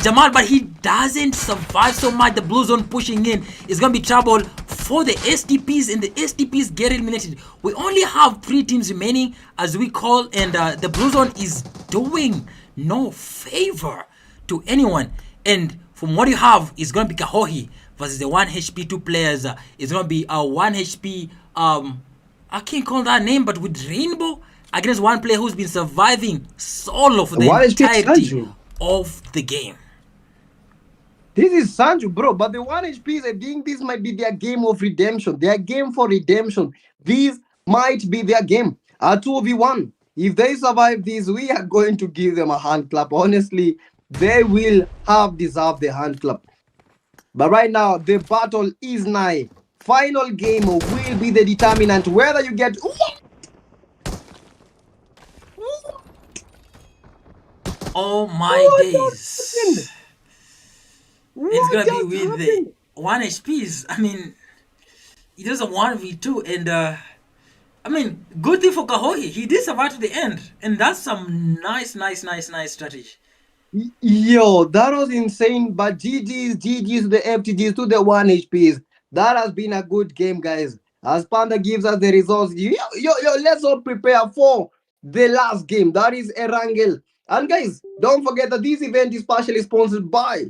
B: Jamal, but he doesn't survive so much. The blue zone pushing in is going to be trouble for the STPs, and the STPs get eliminated. We only have 3 teams remaining as we call, and the blue zone is doing no favor to anyone. And from what you have, is going to be Kahohi versus the 1 HP 2 players. It's going to be a 1 HP, I can't call that name, but with Rainbow against 1 player who's been surviving solo for the entirety of the game.
C: This is Sanju, bro. But the 1 HPs, I think this might be their game of redemption. Their game for redemption. This might be their game. A 2v1. If they survive this, we are going to give them a hand clap. Honestly, they will have deserved the hand clap. But right now, the battle is nigh. Final game will be the determinant whether you get...
B: Oh my days. It's going to be with the 1 HPs. I mean, it was a 1v2, and I mean, good thing for Kahohi. He did survive to the end, and that's some nice strategy.
C: Yo, that was insane. But GG's to the FTGs, to the 1 HPs. That has been a good game, guys. As Panda gives us the results, let's all prepare for the last game. That is Erangel. And guys, don't forget that this event is partially sponsored by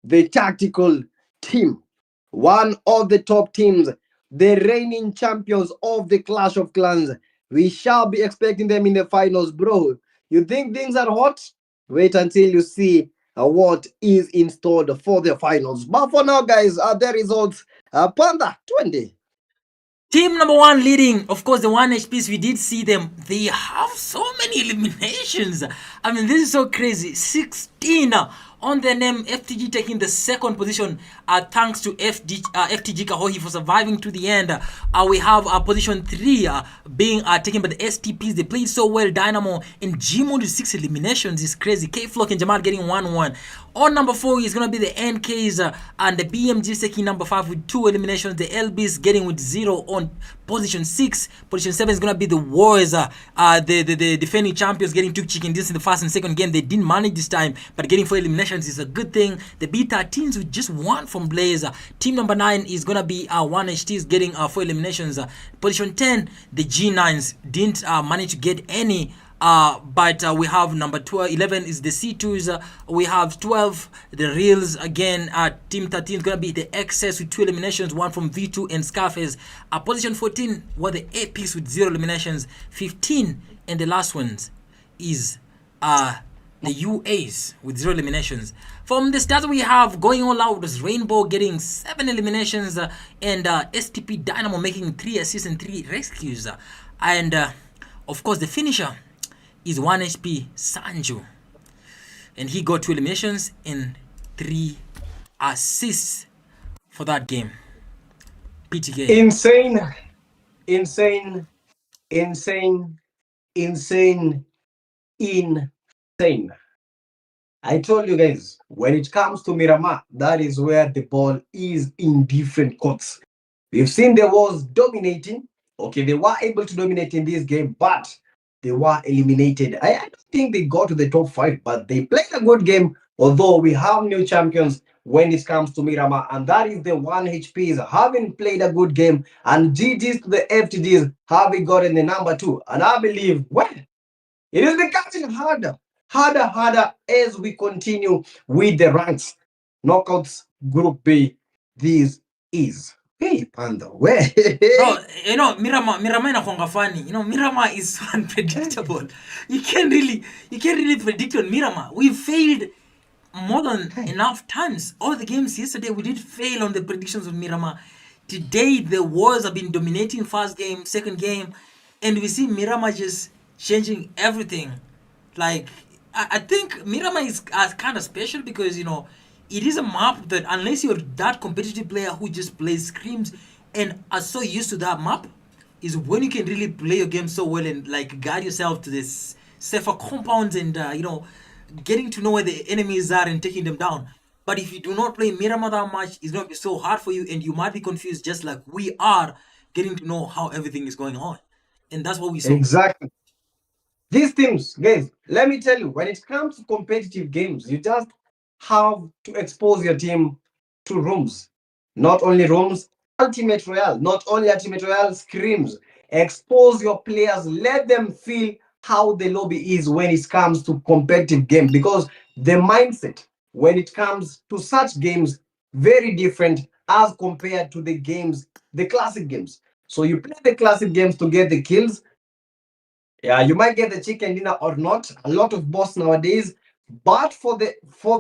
C: the Tactical Team, one of the top teams, the reigning champions of the Clash of Clans. We shall be expecting them in the finals, bro. You think things are hot? Wait until you see what is installed for the finals. But for now, guys, the results. Panda 20.
B: Team number 1 leading, of course, the 1 HPs. We did see them. They have so many eliminations. I mean, this is so crazy. 16 on their name. FTG taking the 2nd position, thanks to FTG Kahohi for surviving to the end. We have position 3 being taken by the STPs. They played so well. Dynamo and Gmod with 6 eliminations is crazy. K-Flock and Jamal getting 1-1. On number 4 is going to be the NKs and the BMGs taking number 5 with 2 eliminations. The LBs getting with 0 on position 6. Position 7 is going to be the Warriors, the defending champions, getting 2 chicken. This in the 1st and 2nd game. They didn't manage this time, but getting 4 eliminations eliminations is a good thing. The B13s, we just won from Blaze. Team number 9 is going to be 1HTs getting 4 eliminations. Position 10, the G9s didn't manage to get any. But we have number 12, 11 is the C2s. We have 12, the Reels again. Team 13 is going to be the XS with 2 eliminations, one from V2 and Scarface. Position 14 were the APs with 0 eliminations. 15 and the last ones is the UAs with 0 eliminations. From the stats we have, going all out was Rainbow getting 7 eliminations and STP Dynamo making 3 assists and 3 rescues. And of course, the finisher is 1HP Sanju. And he got 2 eliminations and 3 assists for that game. PTK.
A: Insane, insane, insane, insane, insane. I told you guys, when it comes to Miramar, that is where the ball is in different courts. We've seen they was dominating. Okay, they were able to dominate in this game, but they were eliminated. I don't think they got to the top 5, but they played a good game. Although we have new champions when it comes to Miramar, and that is the 1HPs having played a good game, and GGs to the FTDs having gotten the number 2. And I believe, well, it is becoming harder as we continue with the ranks. Knockouts Group B, this is. Hey, Panda, where?
B: Bro, Miramar inakwanga funny. Miramar is so unpredictable. You can't really predict on Miramar. We failed more than enough times. All the games yesterday, we did fail on the predictions of Miramar. Today, the Wars have been dominating first game, second game, and we see Miramar just changing everything. Like, I think Miramar is kind of special because, it is a map that unless you're that competitive player who just plays scrims and are so used to that map, is when you can really play your game so well and like guide yourself to this safer compounds and getting to know where the enemies are and taking them down. But if you do not play Miramar that much, it's gonna be so hard for you and you might be confused just like we are getting to know how everything is going on. And that's what we saw.
A: Exactly. These teams, guys, let me tell you, when it comes to competitive games, you just have to expose your team to rooms. Not only rooms, Ultimate Royale, not only Ultimate Royale screams. Expose your players, let them feel how the lobby is when it comes to competitive game, because the mindset when it comes to such games very different as compared to the games, the classic games. So you play the classic games to get the kills. Yeah, you might get the chicken dinner or not. A lot of boss nowadays. But for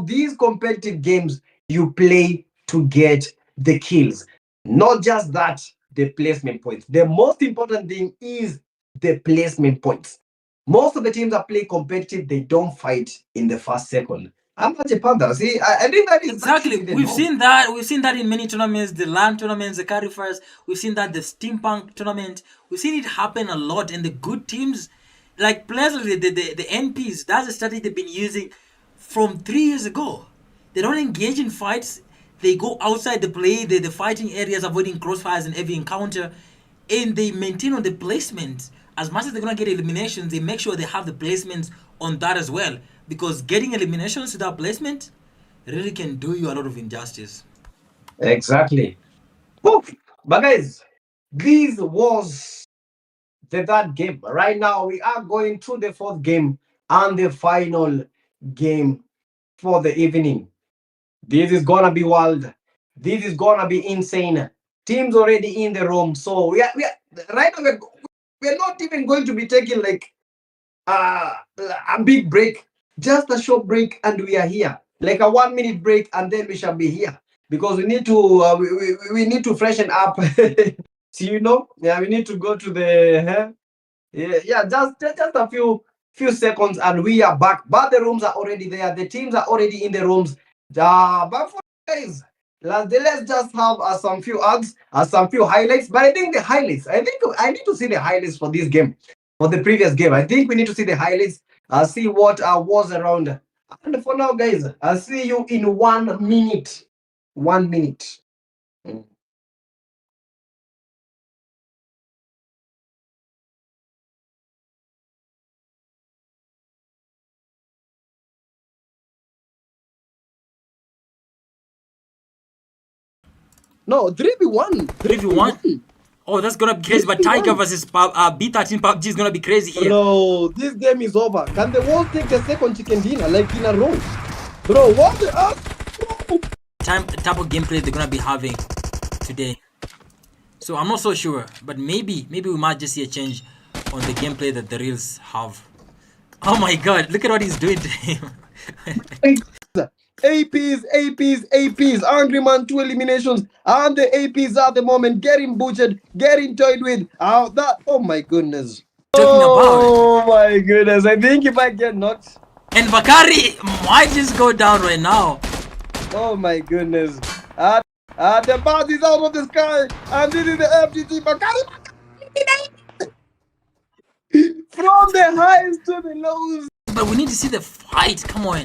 A: these competitive games, you play to get the kills. Not just that, the placement points. The most important thing is the placement points. Most of the teams that play competitive, they don't fight in the first second. I'm not a panda. See, I think that should
B: Exactly.
A: be the
B: We've
A: norm.
B: seen that. We've seen that in many tournaments, the LAN tournaments, the Carifers. We've seen that the Steampunk tournament. We've seen it happen a lot. And the good teams, like players like the NPs, that's a strategy they've been using from 3 years ago. They don't engage in fights. They go outside the play, the fighting areas, avoiding crossfires and every encounter, and they maintain on the placement. As much as they're gonna get eliminations, they make sure they have the placements on that as well. Because getting eliminations without placement really can do you a lot of injustice.
A: Exactly. Whew. But guys, this was the third game. Right now, we are going to the fourth game and the final game for the evening. This is gonna be wild. This is gonna be insane. Teams already in the room, so we are right now. We're not even going to be taking like uh, a big break, just a short break, and we are here. Like a 1 minute break, and then we shall be here because we need to we need to freshen up. So yeah, we need to go to the yeah, just a few seconds, and we are back. But the rooms are already there. The teams are already in the rooms. But for guys, let's just have some few ads, some few highlights. But I think the highlights. I think I need to see the highlights for this game, for the previous game. I think we need to see the highlights. See what was around. And for now, guys, I'll see you in 1 minute. 1 minute. Mm.
C: No, 3v1.
B: 3v1? Oh, that's gonna be crazy. But Tiger versus B13 PUBG is gonna be crazy here.
C: Bro, this game is over. Can the world take the second chicken dinner like in a row? Bro, what the hell?
B: Type of gameplay they're gonna be having today. So I'm not so sure, but maybe we might just see a change on the gameplay that the reels have. Oh my god, look at what he's doing to him.
C: APs, Angry Man 2 eliminations, and the APs at the moment getting butchered, getting toyed with. Oh my goodness.
B: Talking about it.
C: Oh my goodness, I think if I get knocked.
B: And Bakari might just go down right now.
C: Oh my goodness. The buzz is out of the sky, and this is the FGT Bakari. From the highs to the lows.
B: But we need to see the fight, come on.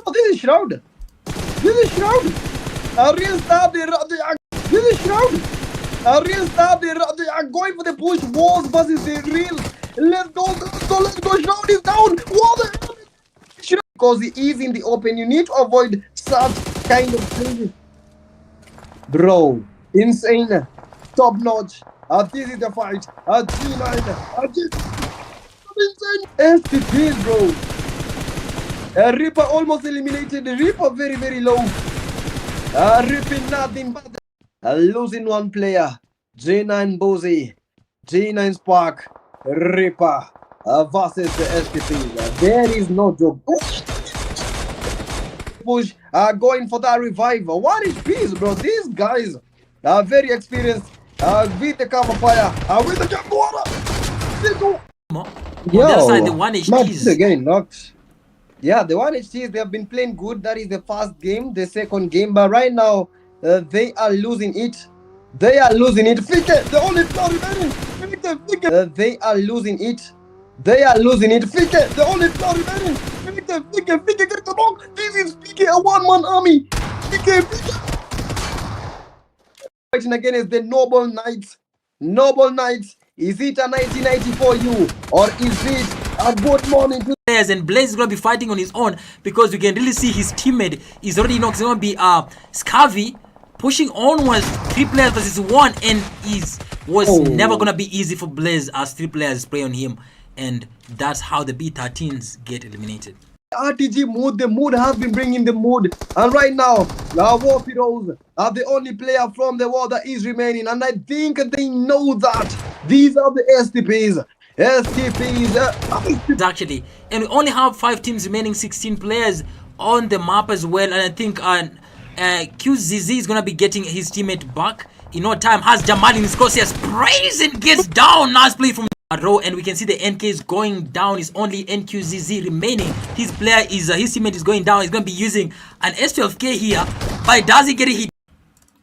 C: Oh, this is Shroud. This is Shroud. A real star, this is Shroud. A real star, they are going for the push. Walls versus the real. Let's go. Shroud is down. What the hell? Because he is in the open. You need to avoid such kind of things. Bro, insane. Top notch. This is the fight. G9. Insane. STPs, bro. Reaper almost eliminated. Reaper very, very low. Ripping nothing but losing one player. J9 Bozy. J9 Spark. Reaper versus the SPC. There is no joke. Push. Going for that revival. 1 HP, bro. These guys are very experienced. With the cover fire. With the jump water.
B: On the other side, the 1 HTs.
C: They're getting knocked. Yeah, the 1 HTs, they have been playing good. That is the first game, the second game. But right now, they are losing it. They are losing it. Fike, the only player remaining. Fike. They are losing it. They are losing it. Fike, the only player remaining. Fike, get the knock. This is Fike, a one-man army. Fike. Fighting against the Noble Knights. Noble Knights. Is it a 1990 for you? Or is it a good morning to
B: players? And Blaze is going to be fighting on his own because you can really see his teammate is already knocked. It's going to be Scurvy pushing onwards. 3 players versus 1, and was never going to be easy for Blaze as 3 players spray on him, and that's how the B13s get eliminated.
C: RTG mood, the mood has been bringing the mood, and right now War Heroes are the only player from the war that is remaining, and I think they know that these are the STPs.
B: Actually, and we only have 5 teams remaining, 16 players on the map as well, and I think QZZ is gonna be getting his teammate back in no time. Has Jamal in his crosshairs, sprays and gets down. Nice play from row, and we can see the NK is going down. It's only NQZZ remaining. His player is his teammate is going down. He's gonna be using an S12K here, but does he get a hit?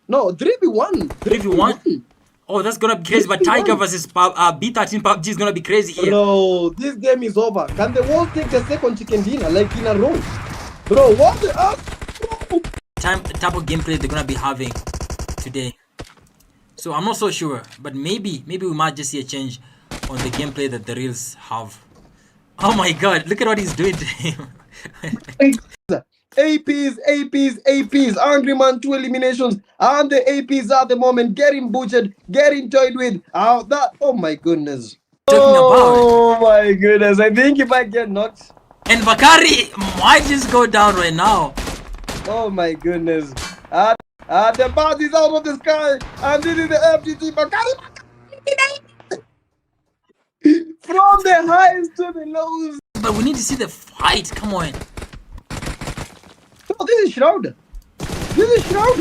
C: No, 3v1.
B: 3v1? Oh, that's gonna be crazy. But Tiger versus B13 PUBG is gonna be crazy here.
C: Bro, this game is over. Can the world take the second chicken dinner like in a row? Bro, what the hell?
B: Type of gameplay they're gonna be having today. So I'm not so sure, but maybe we might just see a change on the gameplay that the reels have. Oh my god, look at what he's doing to him.
C: APs, Angry Man 2 eliminations, and the APs at the moment getting butchered, getting toyed with. Oh my goodness.
B: Talking about it.
C: Oh my goodness, I think if I get knocked.
B: And Bakari might just go down right now.
C: Oh my goodness. The buzz is out of the sky, and this is the FGT Bakari. From the highs to the lows.
B: But we need to see the fight, come on.
C: Oh, this is Shroud. This is Shroud.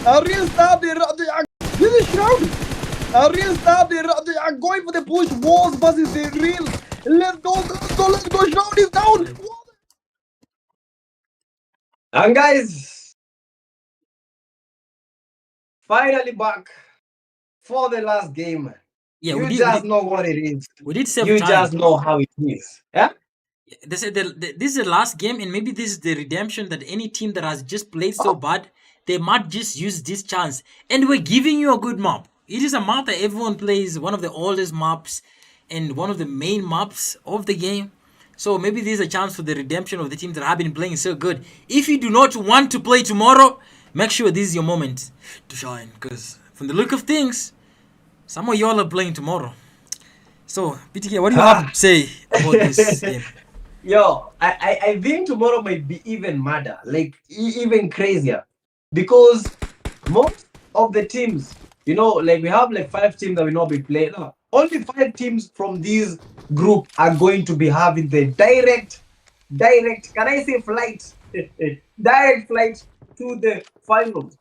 C: A real star, this is Shroud. A real star, they are going for the push. Walls versus the real. Let's go. Shroud is down.
A: And guys, finally back for the last game.
B: Yeah,
A: you just know what it is.
B: We did save
A: you
B: time.
A: just know how it is. Yeah?
B: They said this is the last game, and maybe this is the redemption that any team that has just played so bad, they might just use this chance. And we're giving you a good map. It is a map that everyone plays, one of the oldest maps and one of the main maps of the game. So maybe this is a chance for the redemption of the teams that have been playing so good. If you do not want to play tomorrow, make sure this is your moment to shine. Because from the look of things, some of y'all are playing tomorrow. So, PTK, what do you have to say about this game?
A: Yo, I think tomorrow might be even madder, like even crazier, because most of the teams, like we have like 5 teams that will not be playing. No, only 5 teams from this group are going to be having the direct. Can I say flight? Direct flight to the finals.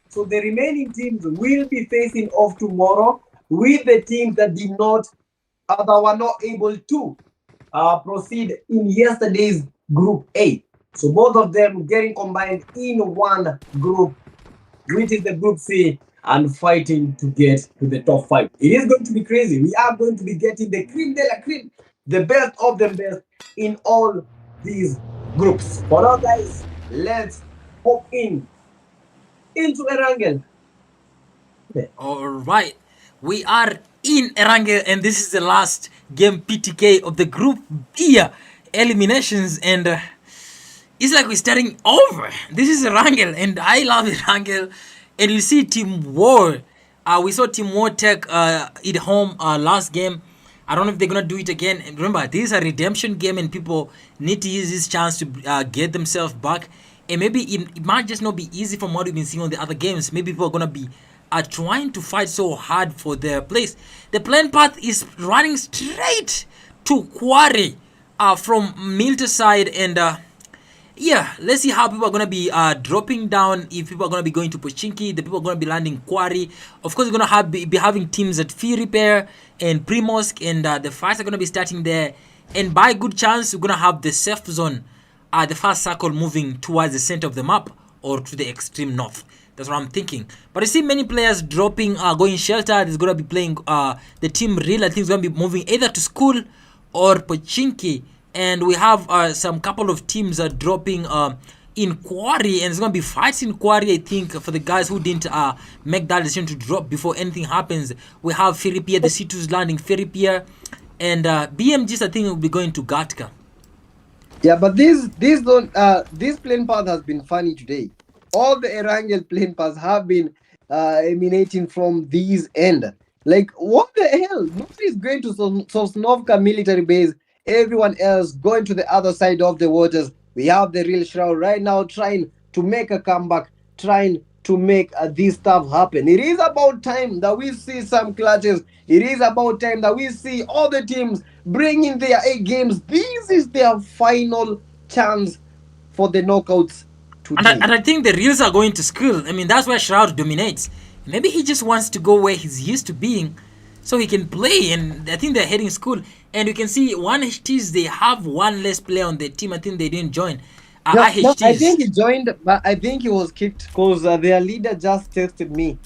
A: So the remaining teams will be facing off tomorrow with the teams that did not, that were not able to proceed in yesterday's Group A. So both of them getting combined in one group, which is the Group C, and fighting to get to the top 5. It is going to be crazy. We are going to be getting the cream de la cream, the best of the best in all these groups. For now, guys, let's hop into Erangel.
B: All right, we are in Erangel, and this is the last game PTK of the Group B eliminations, and it's like we're starting over. This is Erangel, and I love Erangel. And you see Team War. We saw Team War take it home last game. I don't know if they're gonna do it again. And remember, this is a redemption game, and people need to use this chance to get themselves back. And maybe it might just not be easy from what we've been seeing on the other games. Maybe people are gonna be trying to fight so hard for their place. The plan path is running straight to Quarry from Milter side, and yeah, let's see how people are gonna be dropping down. If people are gonna be going to Pochinki, the people are gonna be landing Quarry. Of course, we're gonna be having teams at Fee Repair and Primosk, and the fights are gonna be starting there. And by good chance, we're gonna have the safe zone, the first circle moving towards the center of the map or to the extreme north. That's what I'm thinking. But I see many players dropping, going shelter. There's gonna be playing the team real. I think it's gonna be moving either to school or Pochinki. And we have some couple of teams are dropping in Quarry, and it's gonna be fights in Quarry. I think for the guys who didn't make that decision to drop before anything happens. We have Ferripier, the C2s landing Ferripier, and BMGs I think will be going to Gatka.
C: Yeah, but this plane path has been funny today. All the Erangel plane paths have been emanating from these end. Like, what the hell? Nobody's going to Sosnovka military base. Everyone else going to the other side of the waters. We have the real Shroud right now trying to make a comeback, trying to make this stuff happen. It is about time that we see some clutches. It is about time that we see all the teams bringing their 8 games. This is their final chance for the knockouts today.
B: And I think the reals are going to school. I mean, that's where Shroud dominates. Maybe he just wants to go where he's used to being so he can play. And I think they're heading school. And you can see 1HTs, they have one less player on the team. I think they didn't join.
C: No, I think he joined, but I think he was kicked because their leader just texted me.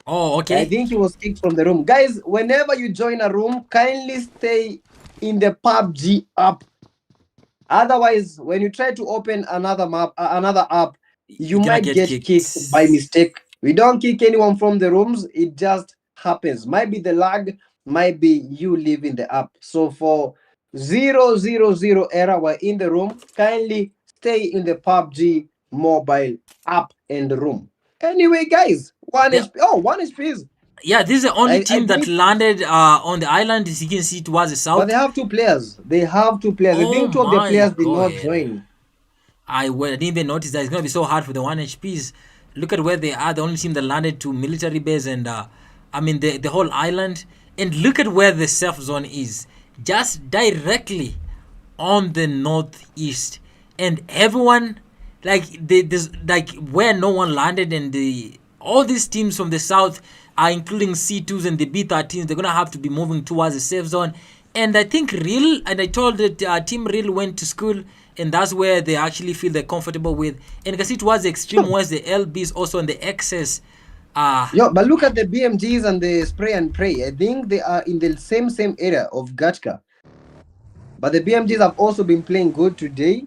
B: Oh, okay.
C: I think he was kicked from the room. Guys, whenever you join a room, kindly stay in the PUBG app. Otherwise, when you try to open another app, you might get kicked by mistake. We don't kick anyone from the rooms. It just happens. Might be the lag, might be you leaving the app. So for 000 error, we're in the room. Kindly stay in the PUBG mobile app and room. Anyway, guys, one HP is.
B: Yeah, this is the only team that landed on the island. As you can see, towards the south.
C: But they have 2 players. I think 2 of the players did not join.
B: I didn't even notice that. It's going to be so hard for the 1HPs. Look at where they are. The only team that landed to military base and, I mean, the whole island. And look at where the safe zone is. Just directly on the northeast. And everyone, like where no one landed, and all these teams from the south, including C2s and the B13s, they're going to have to be moving towards the safe zone. And I think Real, and I told that Team Real went to school, and that's where they actually feel they're comfortable with. And you can see towards the extreme west, the LBs also on the excess.
C: But look at the BMGs and the spray and pray. I think they are in the same area of Gatka. But the BMGs have also been playing good today.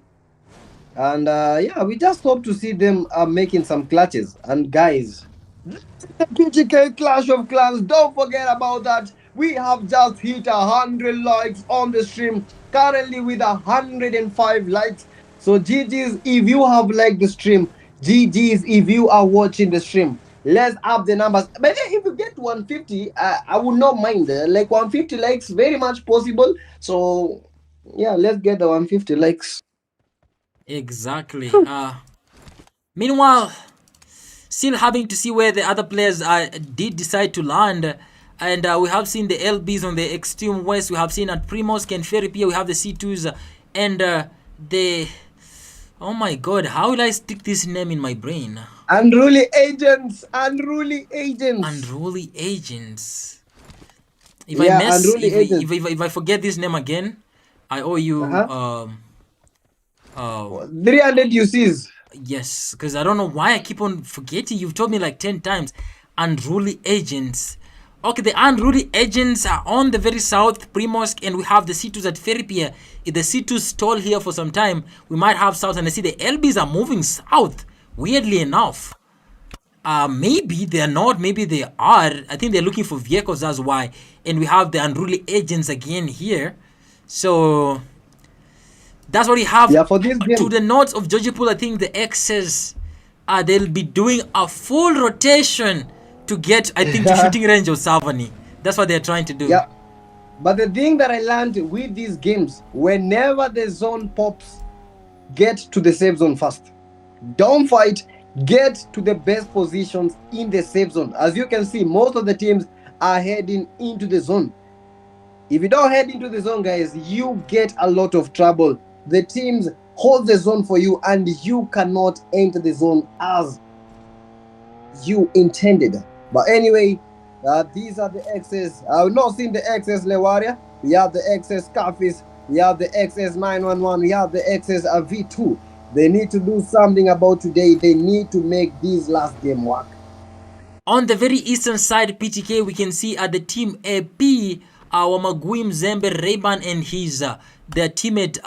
C: And we just hope to see them making some clutches. And guys, the PTK Clash of Clans, don't forget about that. We have just hit 100 likes on the stream, currently with 105 likes. So GG's, if you have liked the stream, GG's if you are watching the stream. Let's up the numbers. But then if you get to 150, I would not mind. Like 150 likes, very much possible. So yeah, let's get the 150 likes.
B: Exactly. Meanwhile, still having to see where the other players did decide to land. And we have seen the LBs on the extreme west. We have seen at Primorsk and Ferripia. We have the C2s and the. Oh my god, how will I stick this name in my brain?
C: Unruly agents, unruly agents.
B: Unruly agents. If I
C: Yeah,
B: mess,
C: unruly agents.
B: if I forget this name again, I owe you
C: Uh-huh.
B: uh
C: 300 UCs.
B: yes, because I don't know why I keep on forgetting. You've told me like 10 times. Unruly agents. Okay, the unruly agents are on the very south, Primorsk, and we have the C2s at Ferripia. If the C2s stall here for some time, we might have south, and I see the LBs are moving south, weirdly enough. Maybe they're not, maybe they are. I think they're looking for vehicles, that's why. And we have the unruly agents again here. So that's what we have.
C: Yeah, for this
B: To
C: game.
B: the north of Georgipol, I think the X's they'll be doing a full rotation to get, I think, to shooting range of Savani. That's what they're trying to do.
C: Yeah. But the thing that I learned with these games, whenever the zone pops, get to the safe zone first. Don't fight. Get to the best positions in the safe zone. As you can see, most of the teams are heading into the zone. If you don't head into the zone, guys, you get a lot of trouble. The teams hold the zone for you, and you cannot enter the zone as you intended. But anyway, these are the X's. I've not seen the XS Lewaria. We have the XS Scarface. We have the XS 911. We have the XS V2. They need to do something about today. They need to make this last game work.
B: On the very eastern side, PTK, we can see the team AP, Wamaguim Zembe Rayban and his their teammate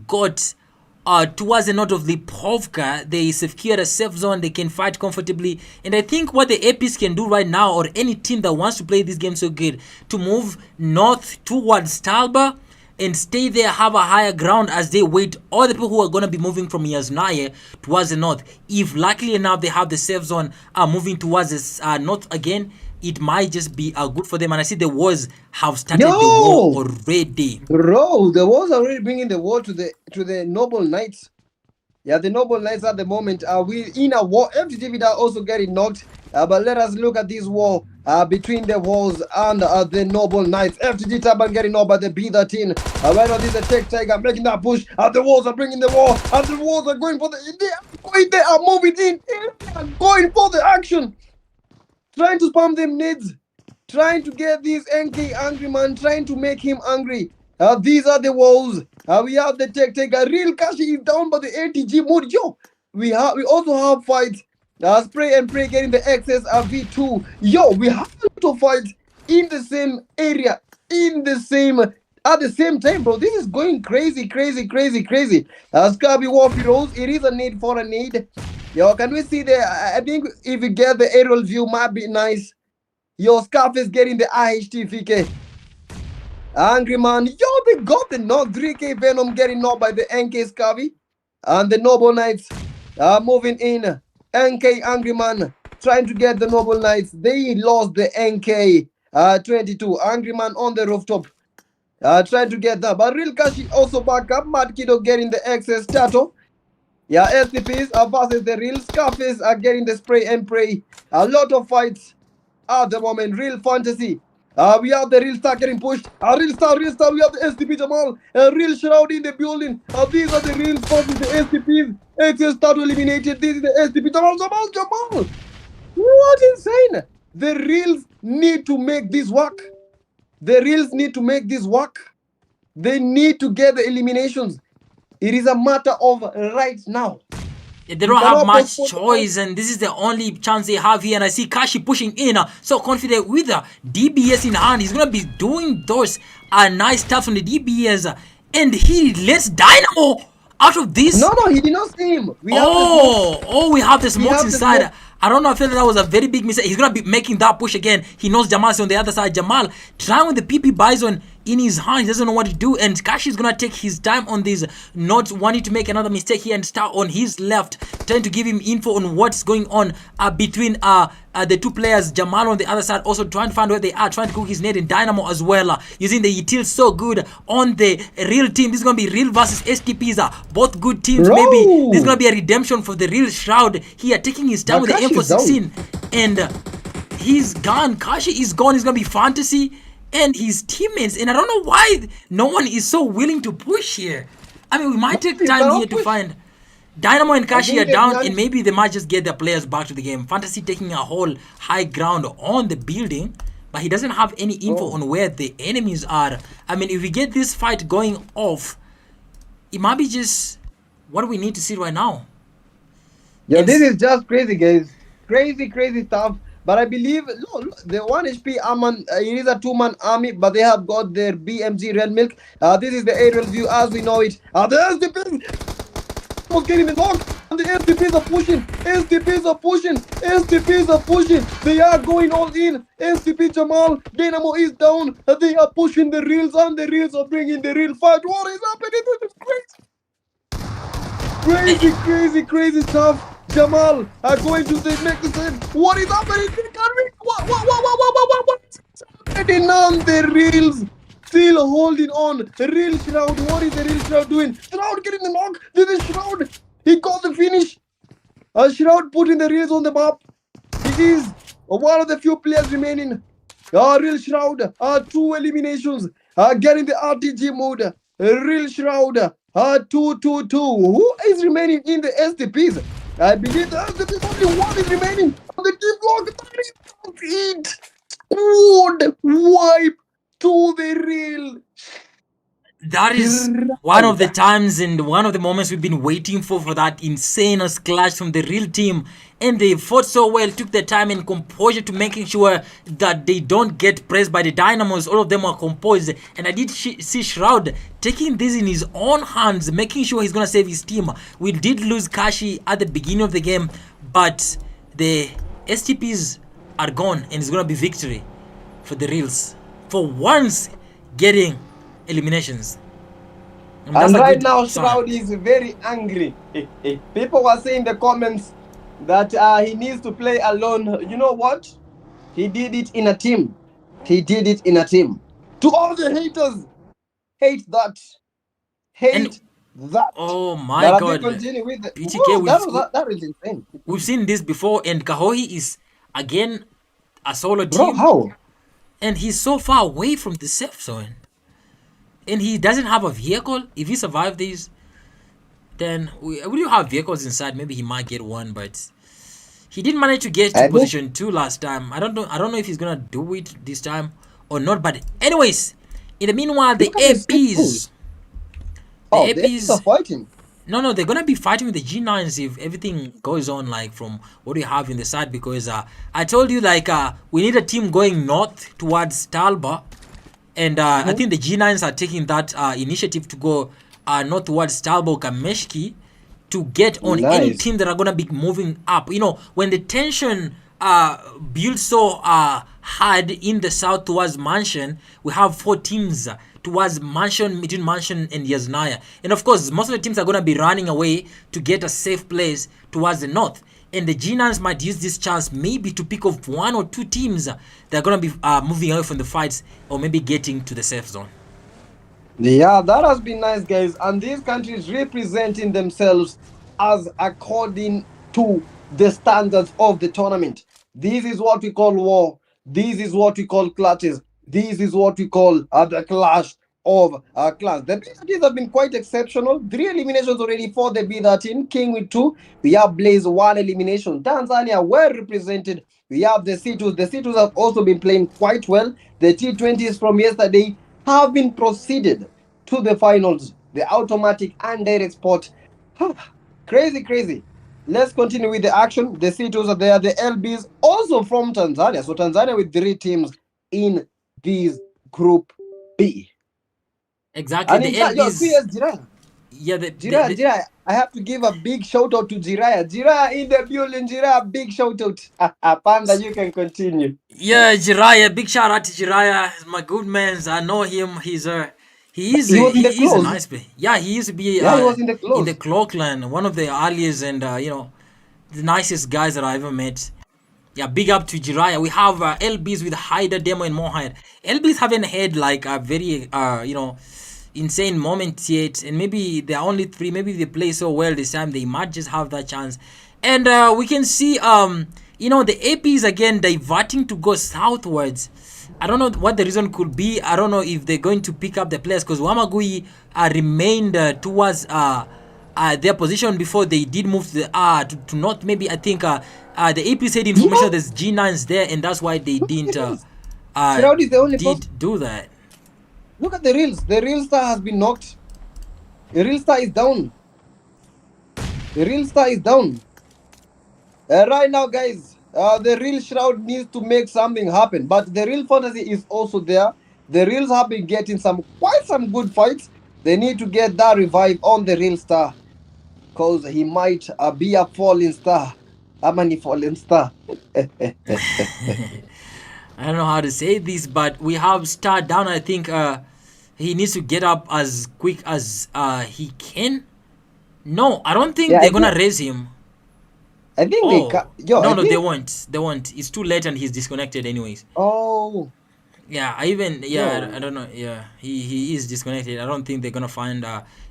B: got towards the north of Lipovka. They secured a safe zone. They can fight comfortably. And I think what the APs can do right now, or any team that wants to play this game so good, to move north towards Stalba and stay there, have a higher ground as they wait all the people who are going to be moving from Yasnaya towards the north. If luckily enough they have the safe zone moving towards the north again, it might just be good for them. And I see the wars have started the war already.
C: Bro, the wars are already bringing the war to the noble knights. Yeah, the noble knights at the moment are we in a war. FTTV are also getting knocked. But let us look at this war between the walls and the noble knights. FTG Taban getting knocked by the B13. Right now, this is a Tech Tiger making that push. The walls are bringing the war. And the walls are going for they are moving in. They are going for the action. Trying to spam them nades. Trying to get this NK angry man. Trying to make him angry. These are the walls. We have the Tech Tiger. Real Kashi is down by the ATG mode. Yo, we also have fights. Spray and pray getting the XS V2. Yo, we have a lot of fights in the same area, at the same time, bro. This is going crazy. Scabby War Heroes, it is a need for a need. Yo, can we see there? I think if we get the aerial view, might be nice. Yo, Scarf is getting the IHT VK. Angry man. Yo, they got the knock. 3K Venom getting knocked by the NK Scabby. And the Noble Knights are moving in. NK Angry Man trying to get the Noble Knights. They lost the NK 22. Angry Man on the rooftop. Trying to get that. But Real Kashi also back up. Mad Kiddo getting the XS Tato. Yeah, SCPs versus the Real Scarface are getting the spray and pray. A lot of fights at the moment. Real Fantasy. We have the Real Star getting pushed. Real Star. We have the SDP Jamal. Real Shroud in the building. These are the Real Stars with the SCPs. XS Star eliminated. This is the SDP Jamal. What insane? The Reals need to make this work. They need to get the eliminations. It is a matter of right now.
B: They don't have much choice, and this is the only chance they have here. And I see Kashi pushing in, so confident with DBS in hand. He's gonna be doing those nice stuff on the DBS, and he lets Dynamo out of this.
C: No, he did not see him.
B: We have the smokes inside. I don't know. I feel that was a very big mistake. He's gonna be making that push again. He knows Jamal's on the other side. Jamal trying with the PP Bison in his hand. He doesn't know what to do, and Kashi is gonna take his time on this, not wanting to make another mistake here and start on his left. trying to give him info on what's going on between the two players. Jamal on the other side also trying to find where they are, trying to cook his net in Dynamo as well. Using the util so good on the real team. This is going to be real versus STPs. Both good teams.
C: Bro.
B: Maybe this is going to be a redemption for the real Shroud here, taking his time with the M416. And he's gone. Kashi is gone. He's going to be Fantasy and his teammates. And I don't know why no one is so willing to push here. I mean, we might take time here to find Dynamo and Kashi are down, and maybe they might just get their players back to the game. Fantasy taking a whole high ground on the building, but he doesn't have any info on where the enemies are. I mean, if we get this fight going off, it might be just what we need to see right now.
C: Yeah,
B: And
C: this is just crazy, guys. Crazy stuff. But I believe the 1 HP Arman, it is a 2-man army, but they have got their BMG Red Milk. This is the aerial view as we know it. There's the pin. Was getting the knock, and the STPs are pushing. STPs are pushing. They are going all in. STP Jamal, Dynamo is down. They are pushing the reels, and the reels are bringing the real fight. What is happening? This is crazy stuff. Jamal are going to make the same. What is happening? What is happening on the reels? Still holding on. The real Shroud. What is the real Shroud doing? Shroud getting the knock. This is Shroud. He got the finish. Shroud putting the reels on the map. He is one of the few players remaining. Real Shroud. 2 eliminations. Getting the RTG mode. Real Shroud. 2-2-2. Who is remaining in the STPs? I believe the STPs only one is remaining. On the deep block. That is it. Squad wipe to the real.
B: that is one of the times and one of the moments we've been waiting for that insane clash from the real team. And they fought so well, took their time and composure to making sure that they don't get pressed by the Dynamos. All of them are composed. And I did see Shroud taking this in his own hands, making sure he's going to save his team. We did lose Kashi at the beginning of the game, but the STPs are gone and it's going to be victory for the Reals. For once, getting eliminations.
C: And right now, Shroud is very angry. People were saying in the comments that he needs to play alone. You know what? He did it in a team. To all the haters, hate that.
B: Oh my God.
C: Continue with it.
B: PTK,
C: that is insane.
B: We've seen this before, and Kahohi is again a solo team.
C: Bro, how?
B: And he's so far away from the safe zone. And he doesn't have a vehicle. If he survived these, then we do have vehicles inside. Maybe he might get one, but he did manage to get to position 2 last time. I don't know if he's gonna do it this time or not. But anyways, in the meanwhile, the APs
C: are fighting.
B: No, they're gonna be fighting with the G9s if everything goes on like from what we have in the side, because I told you we need a team going north towards Talba, and I think the G9s are taking that initiative to go north towards Talba or Kameshki to get on any team that are gonna be moving up. You know, when the tension builds so hard in the south towards Mansion, we have 4 teams towards Mansion, between Mansion and Yasnaya. And of course, most of the teams are going to be running away to get a safe place towards the north. And the G9s might use this chance maybe to pick off 1 or 2 teams that are going to be moving away from the fights or maybe getting to the safe zone.
C: Yeah, that has been nice, guys. And these countries representing themselves as according to the standards of the tournament. This is what we call war. This is what we call clutches. This is what we call the clash of clans. The B13s have been quite exceptional. 3 eliminations already for the B13. King with 2. We have Blaze 1 elimination. Tanzania well represented. We have the C2s. The C2s have also been playing quite well. The T20s from yesterday have been proceeded to the finals. The automatic and direct spot. Crazy. Let's continue with the action. The C2s are there. The LBs also from Tanzania. So Tanzania with 3 teams in this group B.
B: Exactly.
C: And
B: the LBs.
C: Jiraya.
B: Yeah,
C: Jiraya. I have to give a big shout out to Jiraya. Jiraya in the building. Jiraya, big shout out. Panda, you can continue.
B: Yeah, Jiraya. Big shout out to Jiraya. My good man. I know him. He's a nice player. Yeah, he used to be
C: he was in the
B: Claw clan, one of the earliest, and the nicest guys that I ever met. Yeah, big up to Jiraiya. We have LBs with Hyder, Demo, and Mohide. LBs haven't had like a very, insane moment yet, and maybe they're only three. Maybe they play so well this time, they might just have that chance. And we can see, the APs again diverting to go southwards. I don't know what the reason could be. I don't know if they're going to pick up the players because Wamagui remained towards their position before they did move to the to not maybe I think the AP said information
C: Yeah,
B: there's G9s there and that's why they
C: look at
B: didn't
C: the reels. Shroud is the only person.
B: did do that.
C: Look at the reels. The real star has been knocked. The real star is down. The real star is down. Right now, guys, the real Shroud needs to make something happen. But the real fantasy is also there. The reals have been getting quite some good fights. They need to get that revive on the real star. Because he might be a falling star. A many falling star.
B: I don't know how to say this, but we have Star down. I think he needs to get up as quick as he can. No, I don't think
C: Yeah,
B: they're gonna raise him.
C: I think they
B: Oh
C: can. Yo,
B: no,
C: I
B: no, they
C: think.
B: won't. They won't. It's too late and he's disconnected anyways.
C: Oh,
B: Yeah, I even I
C: yo.
B: don't know. Yeah, he is disconnected. I don't think they're gonna find.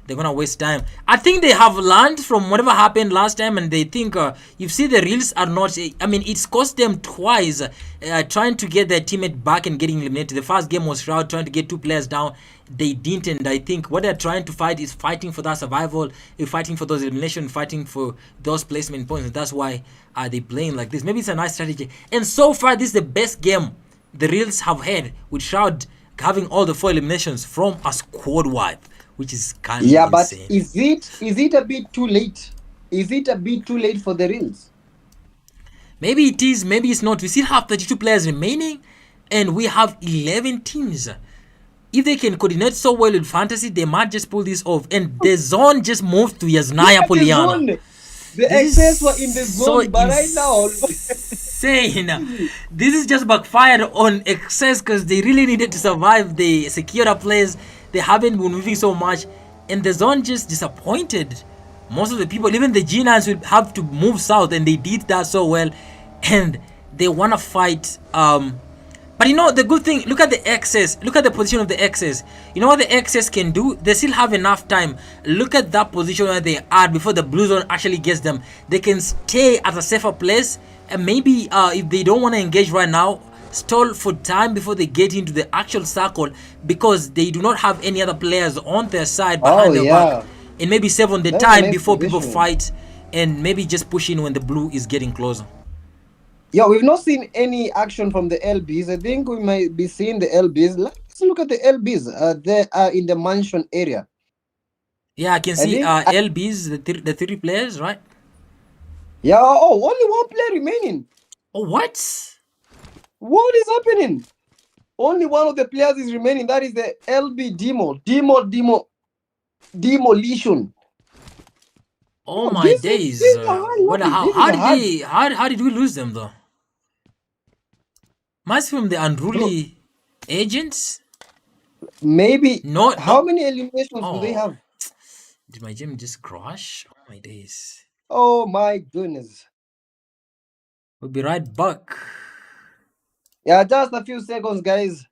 B: They're gonna waste time. I think they have learned from whatever happened last time, and they think you see the reels are not. I mean, it's cost them twice trying to get their teammate back and getting eliminated. The first game was Shroud trying to get two players down. They didn't, and I think what they're trying to fight is fighting for that survival, fighting for those elimination, fighting for those placement points. And that's why they playing like this. Maybe it's a nice strategy. And so far, this is the best game the Reels have had with Shroud having all the four eliminations from a squad wipe, which is kindly
C: Yeah, but
B: insane.
C: is it a bit too late? Is it a bit too late for the reels?
B: Maybe it is, maybe it's not. We still have 32 players remaining, and we have 11 teams. If they can coordinate so well with fantasy, they might just pull this off. And the zone just moved to
C: Look
B: Yasnaya
C: at the
B: Poliana.
C: zone. The
B: This is
C: excess were in the
B: so
C: zone, but right now,
B: insane. This is just backfired on excess because they really needed to survive. They secured a place. They haven't been moving so much, and the zone just disappointed. Most of the people, even the G9s, will have to move south, and they did that so well, and they wanna fight. But you know the good thing, look at the excess, look at the position of the excess. You know what the excess can do? They still have enough time. Look at that position where they are before the blue zone actually gets them. They can stay at a safer place and maybe if they don't want to engage right now, stall for time before they get into the actual circle because they do not have any other players on their side
C: oh
B: behind their back,
C: yeah,
B: and maybe save on the
C: that's a
B: time
C: nice
B: before people
C: positioning.
B: fight and maybe just push in when the blue is getting closer.
C: Yeah, we've not seen any action from the LBs. I think we might be seeing the LBs. Let's look at the LBs. They are in the mansion area.
B: Yeah, I can
C: I
B: see
C: think.
B: LBs, the three players, right?
C: Yeah. Oh, only one player remaining.
B: Oh, what?
C: What is happening? Only one of the players is remaining. That is the LB Demolition.
B: Oh
C: Yo,
B: my
C: this
B: days.
C: is a hard
B: What?
C: lobby. This is
B: How
C: a
B: did
C: hard.
B: they? How did we lose them though? Must be from the
C: Bro,
B: unruly agents.
C: maybe.
B: No,
C: How
B: no.
C: many eliminations do they
B: Oh,
C: have?
B: did my gym just crash? Oh my days.
C: Oh my goodness.
B: We'll be right back.
C: Yeah, just a few seconds, guys.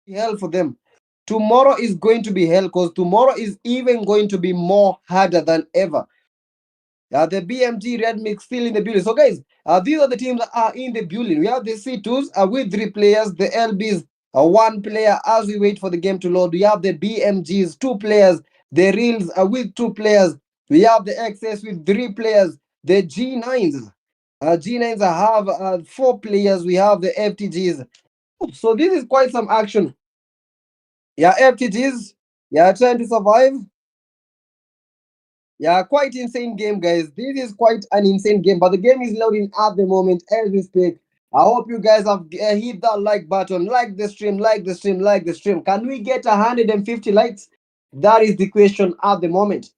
C: Hell for them. Tomorrow is going to be hell because tomorrow is even going to be more harder than ever. The BMG Red Mix still in the building. So, guys, these are the teams that are in the building. We have the C2s with 3 players, the LBs, 1 player as we wait for the game to load. We have the BMGs, 2 players, the Reels with 2 players. We have the XS with 3 players, the G9s. G9s have 4 players. We have the FTGs. So, this is quite some action. Yeah, FTGs. Yeah, trying to survive. Yeah, quite insane game, guys. This is quite an insane game, but the game is loading at the moment as we speak. I hope you guys have hit that like button, like the stream, like the stream, like the stream. Can we get 150 likes? That is the question at the moment.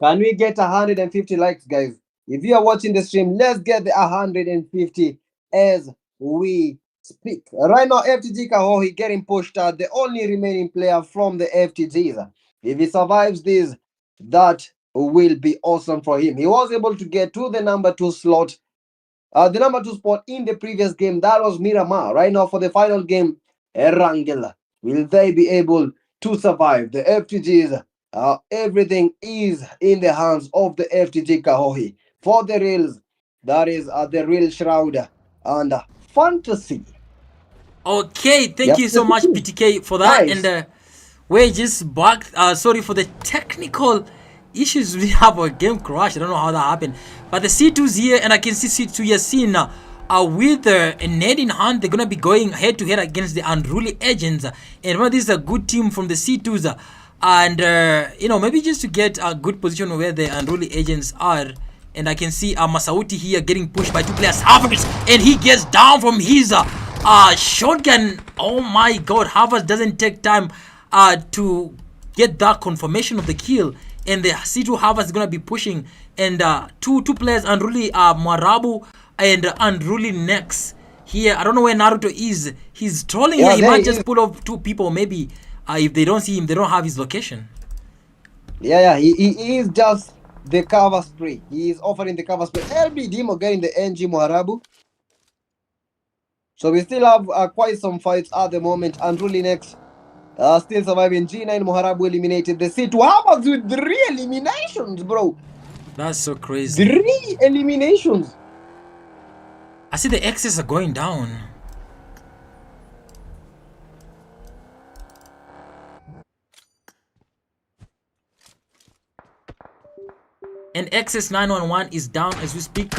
C: Can we get 150 likes, guys? If you are watching the stream, let's get the 150 as we speak. Right now, FTG Kahohi getting pushed out, the only remaining player from the FTGs. If he survives this, that will be awesome for him. He was able to get to the number 2 slot, the number 2 spot in the previous game. That was Miramar. Right now, for the final game, Erangel. Will they be able to survive? The FTGs, everything is in the hands of the FTG Kahohi. For the reals, that is the real Shroud and Fantasy.
B: Okay, thank
C: Yep.
B: you so much, PTK, for that.
C: Nice.
B: And we're just back. Sorry for the technical issues we have. A game crash. I don't know how that happened. But the C2's here, and I can see C2 here seen with a Ned in hand. They're gonna be going head to head against the Unruly Agents. And remember, this is a good team from the C2's. And you know, maybe just to get a good position where the Unruly Agents are. And I can see Masauti here getting pushed by 2 players. Havertz, and he gets down from his shotgun. Oh my god, Havertz doesn't take time to get that confirmation of the kill. And the C2 Havertz is gonna be pushing. And two players, Unruly Marabu and Unruly Nex here. I don't know where Naruto is. He's trolling here. He might just pull off 2 people. Maybe if they don't see him, they don't have his location.
C: Yeah, he is just the cover spray. He is offering the cover spray. LB Demo getting the NG Muharabu. So we still have quite some fights at the moment. Unruly Next still surviving. G9 Muharabu eliminated. The C2 Havertz with 3 eliminations, bro.
B: That's so crazy.
C: 3 eliminations.
B: I see the X's are going down. And XS 911 is down as we speak.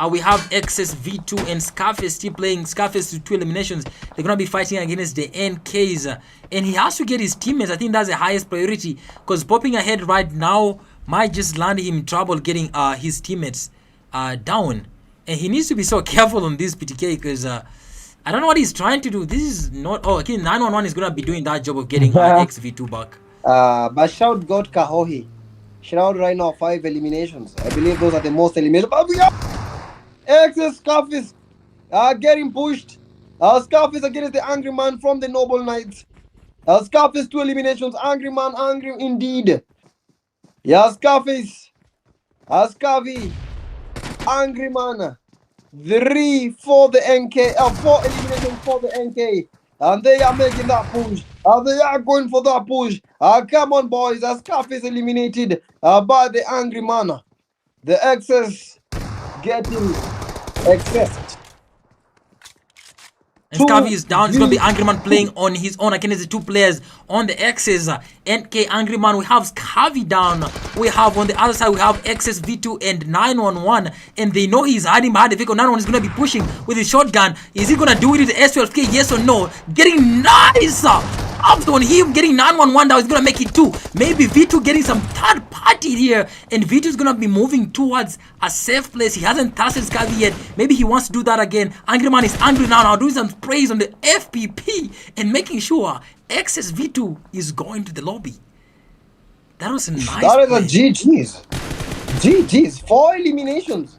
B: We have XS V2 and Scarface still playing. Scarface with 2 eliminations. They're gonna be fighting against the NKs, and he has to get his teammates. I think that's the highest priority, because popping ahead right now might just land him in trouble getting his teammates down. And he needs to be so careful on this PTK, because I don't know what he's trying to do. This is not. Oh, okay, 911 is gonna be doing that job of getting XV2 back.
C: But Shout got Kahohi. Shroud right now 5 eliminations. I believe those are the most eliminations. But we have XS Scarface getting pushed. Scarface against the Angry Man from the Noble Knights. Scarface 2 eliminations. Angry Man, angry indeed. Yeah, Scarface. Scarface. Angry Man. 3 for the NK. 4 eliminations for the NK. And they are making that push. They are going for that push. Come on, boys. Scarface eliminated by the Angry Man. The XS getting accessed.
B: And Scavi is down. It's going to be Angry Man playing on his own against the 2 players on the X's. NK Angry Man. We have Scavi down. We have on the other side, we have XS V2 and 911. And they know he's hiding behind the vehicle. 911 is going to be pushing with his shotgun. Is he going to do it with the S12K? Yes or no? Getting nice. After on him getting 911 down, he's going to make it 2. Maybe V2 getting some third party here. And V2 is going to be moving towards a safe place. He hasn't tasted Scavi yet. Maybe he wants to do that again. Angry Man is angry now doing some sprays on the FPP and making sure XS V2 is going to the lobby. That was a nice
C: That is
B: play.
C: a GG's. GG's. 4 eliminations.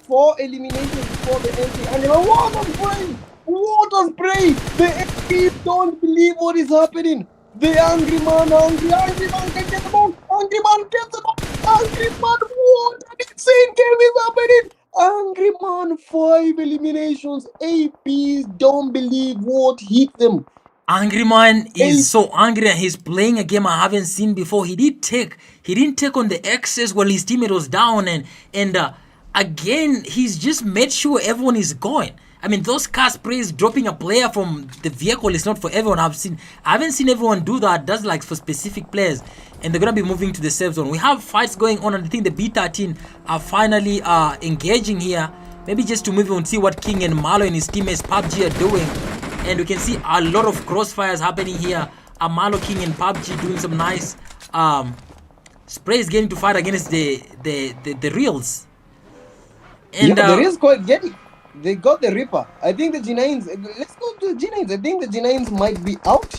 C: 4 eliminations for the NK. And what a spray! What a spray! The NK don't believe what is happening. The Angry Man can get the ball. Angry Man gets the ball. Angry Man, what an insane game is happening. Angry Man, 5 eliminations. APs don't believe what hit them.
B: Angry Man is so angry, and he's playing a game I haven't seen before. He didn't take on the X's while his teammate was down, and again he's just made sure everyone is going. I mean, those car sprays dropping a player from the vehicle is not for everyone. I haven't seen everyone do that. That's like for specific players, and they're gonna be moving to the safe zone. We have fights going on, and I think the B13 are finally engaging here. Maybe just to move on and see what King and Malo and his teammates Pubg are doing. And we can see a lot of crossfires happening here. Malo King and Pubg doing some nice sprays, getting to fight against the reals. And
C: yeah, the reals quite getting. They got the Reaper. I think the G9s. Let's go to the G9s. I think the G9s might be out.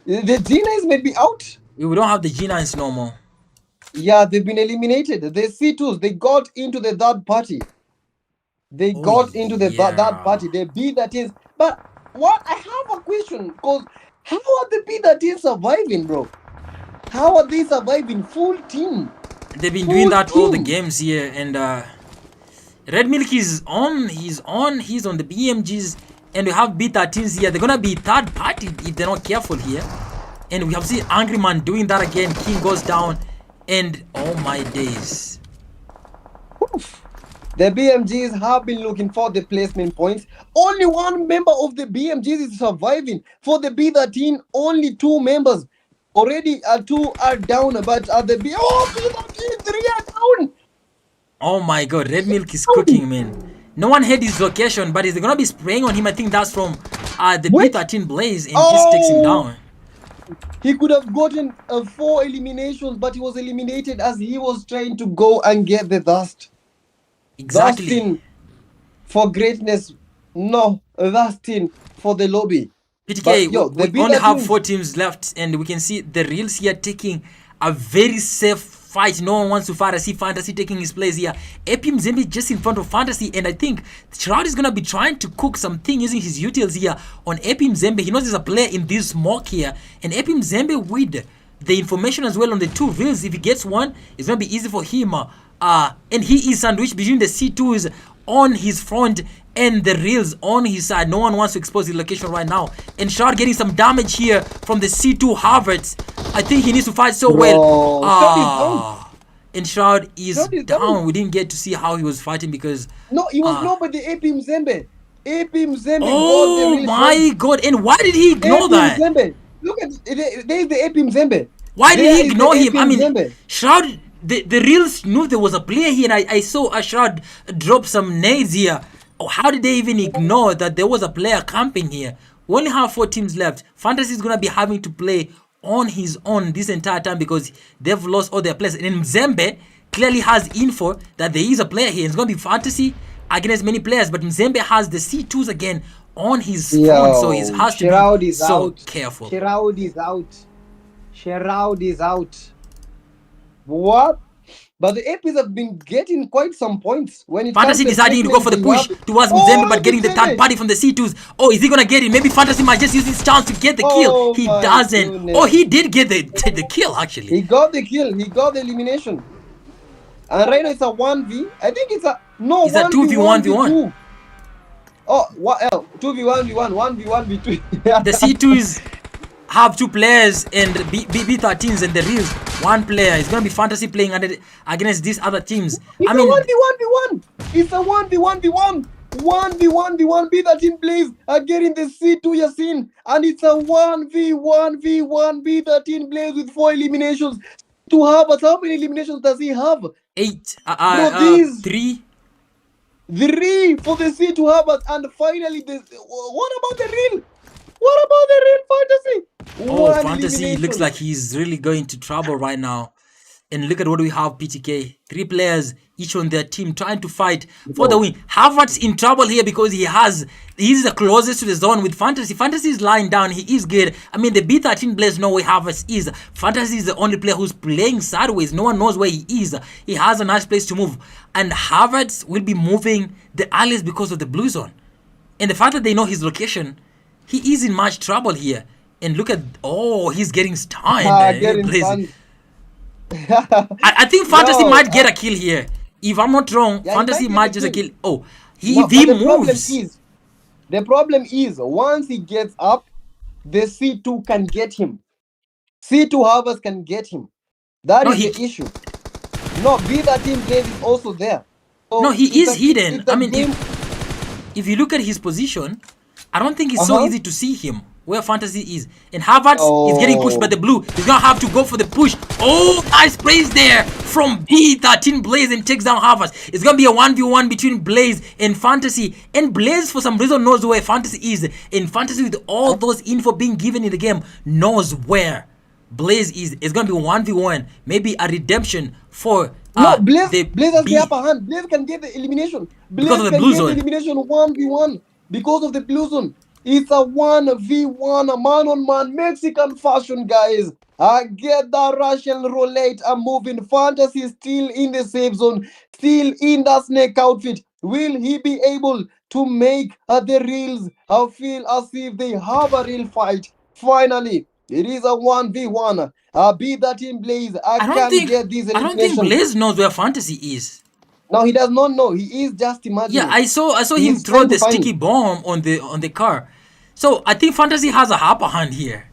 C: The G9s might be out.
B: We don't have the G9s no more.
C: Yeah, they've been eliminated. The C2s, they got into the third party. They got into the third party. The B13s. But what? I have a question. Because how are the B13s surviving, bro? How are they surviving? Full team.
B: They've been doing that all the games here, and Red Milk is on. He's on the BMGs, and we have B13s here. They're gonna be third party if they're not careful here. And we have seen Angry Man doing that again. King goes down, and oh my days.
C: Oof. The BMGs have been looking for the placement points. Only one member of the BMGs is surviving. For the B13, only 2 members. Already 2 are down, but at the B13, 3 are down.
B: Oh my god, Red Milk is cooking, man. No one had his location, but is they gonna be spraying on him? I think that's from the B13 Blaze, and just takes him down.
C: He could have gotten 4 eliminations, but he was eliminated as he was trying to go and get the dust.
B: Exactly.
C: Dustin for greatness. No, Dustin for the lobby.
B: PTK, we only have 4 teams left, and we can see the Reals here taking a very safe fight. No one wants to fight. I see Fantasy taking his place here. AP Mzembe just in front of Fantasy, and I think Shroud is gonna be trying to cook something using his utils here on AP Mzembe. He knows there's a player in this smoke here, and AP Mzembe with the information as well on the 2 Reals. If he gets one, it's gonna be easy for him. And he is sandwiched between the C2s on his front and the Reals on his side. No one wants to expose his location right now. And Shroud getting some damage here from the C2 Harvards. I think he needs to fight so well. And Shroud is down. We didn't get to see how he was fighting because...
C: No, he was not by the AP Mzembe. AP Mzembe
B: oh my god. And why did he ignore that?
C: Mzembe. Look at there's the AP Mzembe.
B: Why did he ignore him? I mean, Shroud... The Reals knew there was a player here, and I saw a Shroud drop some nades here. Oh, how did they even ignore that there was a player camping here? We only have 4 teams left. Fantasy is going to be having to play on his own this entire time because they've lost all their players. And Mzembe clearly has info that there is a player here. It's going to be Fantasy against many players, but Mzembe has the C2s again on his phone, so he has to be so careful.
C: Shroud is out. Shroud is out. What? But the APs have been getting quite some points when it
B: Fantasy deciding to go for the push towards Mzembe, but getting the third party from the C2s. Oh, is he gonna get it? Maybe Fantasy might just use his chance to get the kill. He doesn't. Goodness. Oh, he did get the kill actually.
C: He got the kill. He got the elimination. And right now it's a 1v. I think it's a no.
B: It's a 2v1v1.
C: Oh, what else? 2v1v1, 1v1v2.
B: The C2s have 2 players and B13s and the Reals 1 player. It's gonna be Fantasy playing against these other teams.
C: It's a 1v1v1. It's a 1v1v1. 1v1v1 B13 plays are getting the C2 Yasin, and it's a 1v1v1 B13 plays with 4 eliminations. To have how many eliminations does he have?
B: 8. 3.
C: 3 for the C2 Harvard, and finally this. What about the Real? What about the Real Fantasy?
B: Oh, Fantasy looks like he's really going to trouble right now. And look at what we have, PTK. 3 players, each on their team, trying to fight for the win. Harvard's in trouble here because he's the closest to the zone with Fantasy. Fantasy is lying down. He is good. I mean, the B13 players know where Harvard is. Fantasy is the only player who's playing sideways. No one knows where he is. He has a nice place to move. And Harvard will be moving the earliest because of the blue zone. And the fact that they know his location, he is in much trouble here. And look at, oh, he's getting stunned. I think Fantasy might get a kill here. If I'm not wrong, Fantasy might just a kill. Oh, he moves.
C: The problem is, once he gets up, the C2 can get him. C2 Harvest can get him. That is the issue. No, B13 plays is also there.
B: So no, he is hidden. I mean, if you look at his position, I don't think it's so easy to see him where Fantasy is. And Harvard is getting pushed by the blue. He's gonna have to go for the push. Oh, nice plays there from B13 Blaze and takes down Harvard. It's gonna be a 1v1 between Blaze and Fantasy. And Blaze, for some reason, knows where Fantasy is. And Fantasy, with all those info being given in the game, knows where Blaze is. It's gonna be 1v1, maybe a redemption for
C: No, Blaze,
B: the
C: Blaze has the
B: B
C: upper hand. Blaze can get the elimination.
B: because
C: Blaze
B: of the
C: can
B: blue
C: get the
B: zone.
C: elimination 1v1 because of the blue zone. It's a 1v1, a man on man, Mexican fashion, guys. I get the Russian roulette. I'm moving. Fantasy still in the safe zone, still in the snake outfit. Will he be able to make the reels feel as if they have a real fight? Finally, it is a 1v1. Be that in Blaze. I
B: I don't
C: can
B: think
C: get this
B: I don't think
C: elimination.
B: Blaze knows where fantasy is.
C: Now he does not know. He is just
B: Yeah,
C: imagining.
B: I saw
C: He
B: him
C: is
B: throw
C: trying to
B: the
C: find
B: sticky
C: it.
B: bomb on the car. So I think fantasy has a upper hand here.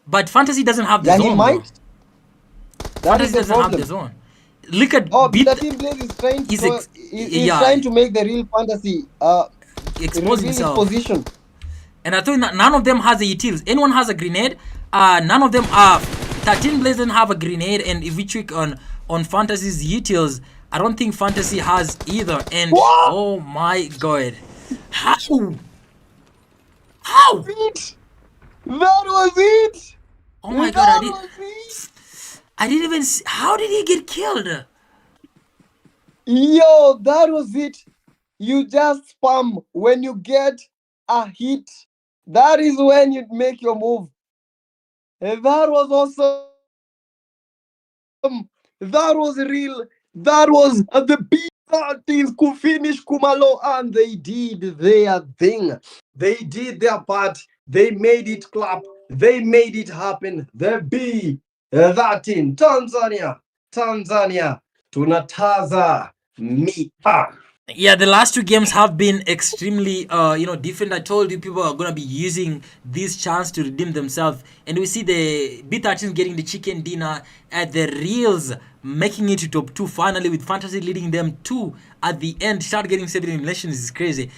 B: But fantasy doesn't have the
C: Yeah, he
B: zone though.
C: might. That is
B: Fantasy
C: the
B: doesn't have the
C: problem.
B: zone. Look at
C: Oh,
B: beat
C: Beta Team Blaze is trying to
B: is
C: go. Is
B: yeah,
C: trying to make the real fantasy
B: expose
C: reveal his
B: himself.
C: position.
B: And I thought that none of them has a utils. Anyone has a grenade? None of them are. 13 Blaze doesn't have a grenade, and if we check on Fantasy's utils, I don't think Fantasy has either. And
C: What?
B: oh my god, how? How?
C: It. That was it.
B: Oh my god,
C: That was it.
B: I didn't even see, how did he get killed?
C: Yo, that was it. You just spam when you get a hit. That is when you make your move. That was awesome. That was real. That was the B13s could finish Kumalo, and they did their thing. They did their part. They made it clap. They made it happen. The B13 Tanzania. Tanzania. Tunataza Mita.
B: Yeah, the last two games have been extremely different. I told you people are gonna be using this chance to redeem themselves, and we see the B13 getting the chicken dinner at the Reals making it to top 2 finally, with Fantasy leading them 2 at the end. Start getting 7 eliminations is crazy.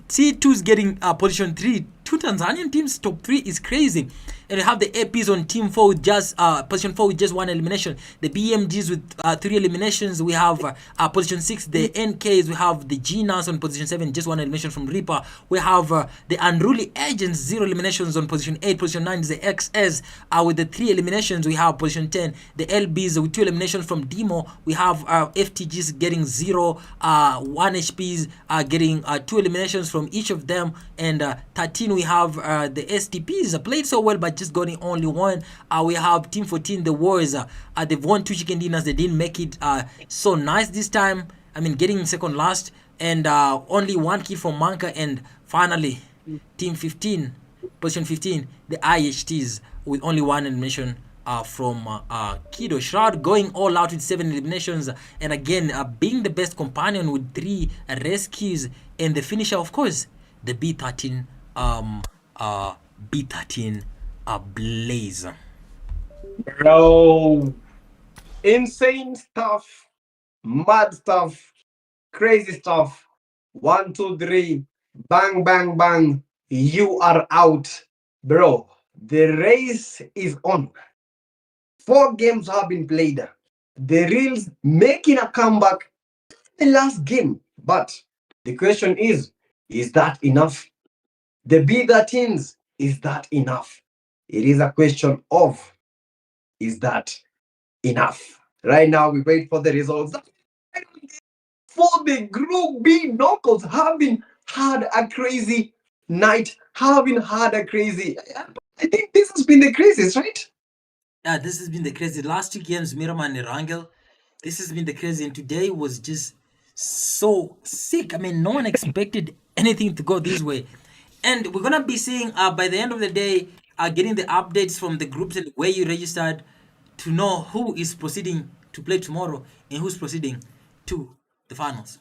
B: C2 is getting position 3. Two Tanzanian teams top 3 is crazy. And we have the APs on team 4 with just position 4 with just 1 elimination. The BMGs with 3 eliminations. We have position 6 the NKs. We have the GNAS on position 7, just 1 elimination from Reaper. We have the Unruly Agents, 0 eliminations on position 8. Position 9 is the XS with the 3 eliminations. We have position 10 the LBs with 2 eliminations from Demo. We have FTGs getting 0, 1 HPs getting 2 eliminations from each of them, and 13 we have the STPs played so well but just getting only 1. We have team 14 the Warriors. They've won 2 chicken dinners. They didn't make it so nice this time. I mean, getting second last, and only 1 kill from Manka. And finally team 15, position 15 the IHTs with only 1 elimination from Kido. Shroud going all out with 7 eliminations, and again being the best companion with 3 rescues, and the finisher, of course, the B13 B13 Blaze.
A: Bro, insane stuff, mad stuff, crazy stuff. One, two, three, bang, bang, bang. You are out, bro. The race is on. 4 games have been played. The Reals making a comeback in the last game. But the question is that enough? The B13s, is that enough? It is a question of, is that enough? Right now, we wait for the results. For the Group B knockouts, having had a crazy night, having had a crazy. I think this has been the craziest, right?
B: Yeah, this has been the crazy. The last 2 games, Miramar and Erangel, this has been the crazy. And today was just so sick. I mean, no one expected anything to go this way. And we're gonna be seeing by the end of the day, getting the updates from the groups and where you registered to know who is proceeding to play tomorrow and who's proceeding to the finals.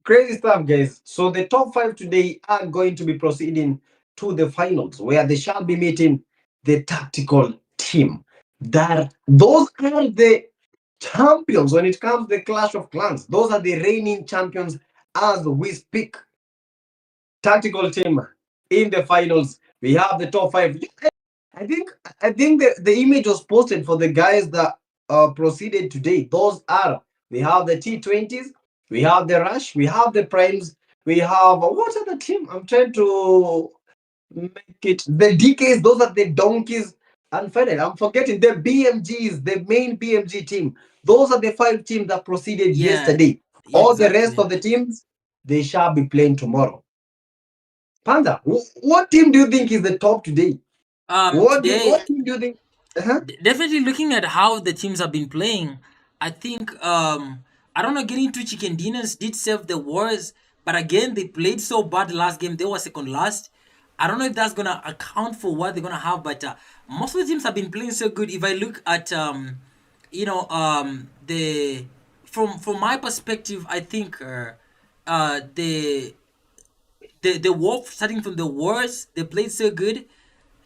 A: Crazy stuff, guys. So the top 5 today are going to be proceeding to the finals, where they shall be meeting the tactical team. That those are the champions when it comes to the Clash of Clans. Those are the reigning champions as we speak. Tactical team in the finals. We have the top 5. I think the image was posted for the guys that proceeded today. Those are, we have the T20s, we have the Rush, we have the Primes, we have what other team? I'm trying to make it the DKs. Those are the donkeys. And finally, I'm forgetting the BMGs, the main BMG team. Those are the 5 teams that proceeded
B: Yeah,
A: yesterday.
B: yeah,
A: All the rest
B: exactly.
A: of the teams, they shall be playing tomorrow. Panda, what team do you think is the top today?
B: Today,
A: What team do you think? Uh-huh.
B: definitely looking at how the teams have been playing, I think I don't know. Getting to Chicken Dinners did save the Warriors, but again they played so bad the last game. They were second last. I don't know if that's gonna account for what they're gonna have, but most of the teams have been playing so good. If I look at the from my perspective, I think the Wolf starting from the Warriors, they played so good.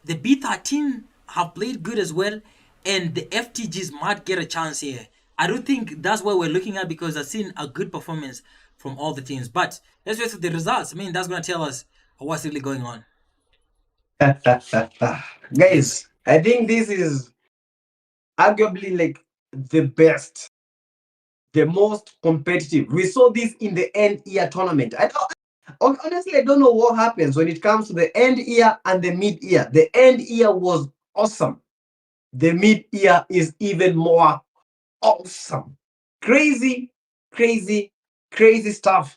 B: The B13 have played good as well, and the FTGs might get a chance here. I don't think that's what we're looking at because I've seen a good performance from all the teams. But let's wait for the results. I mean, that's gonna tell us what's really going on. Yes.
A: Guys, I think this is arguably like the best, the most competitive. We saw this in the end year tournament. Honestly, I don't know what happens when it comes to the end year and the mid year. The end year was awesome. The mid year is even more awesome. Crazy, crazy, crazy stuff.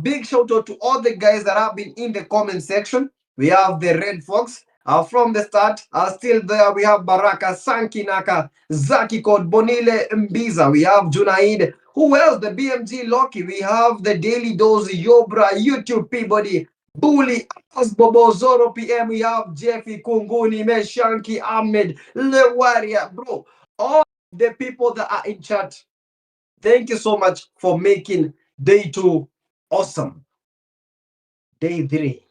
A: Big shout out to all the guys that have been in the comment section. We have the Red Fox from the start, still there. We have Baraka, Sankinaka, Zaki Code, Bonile Mbiza. We have Junaid. Who else? The BMG Loki. We have the Daily Dose, Yobra, YouTube Peabody, Bully, Asbobo, Zoro PM. We have Jeffy, Kunguni, Meshanki, Ahmed, Le Warrior. Bro, all the people that are in chat, thank you so much for making day 2 awesome. Day 3,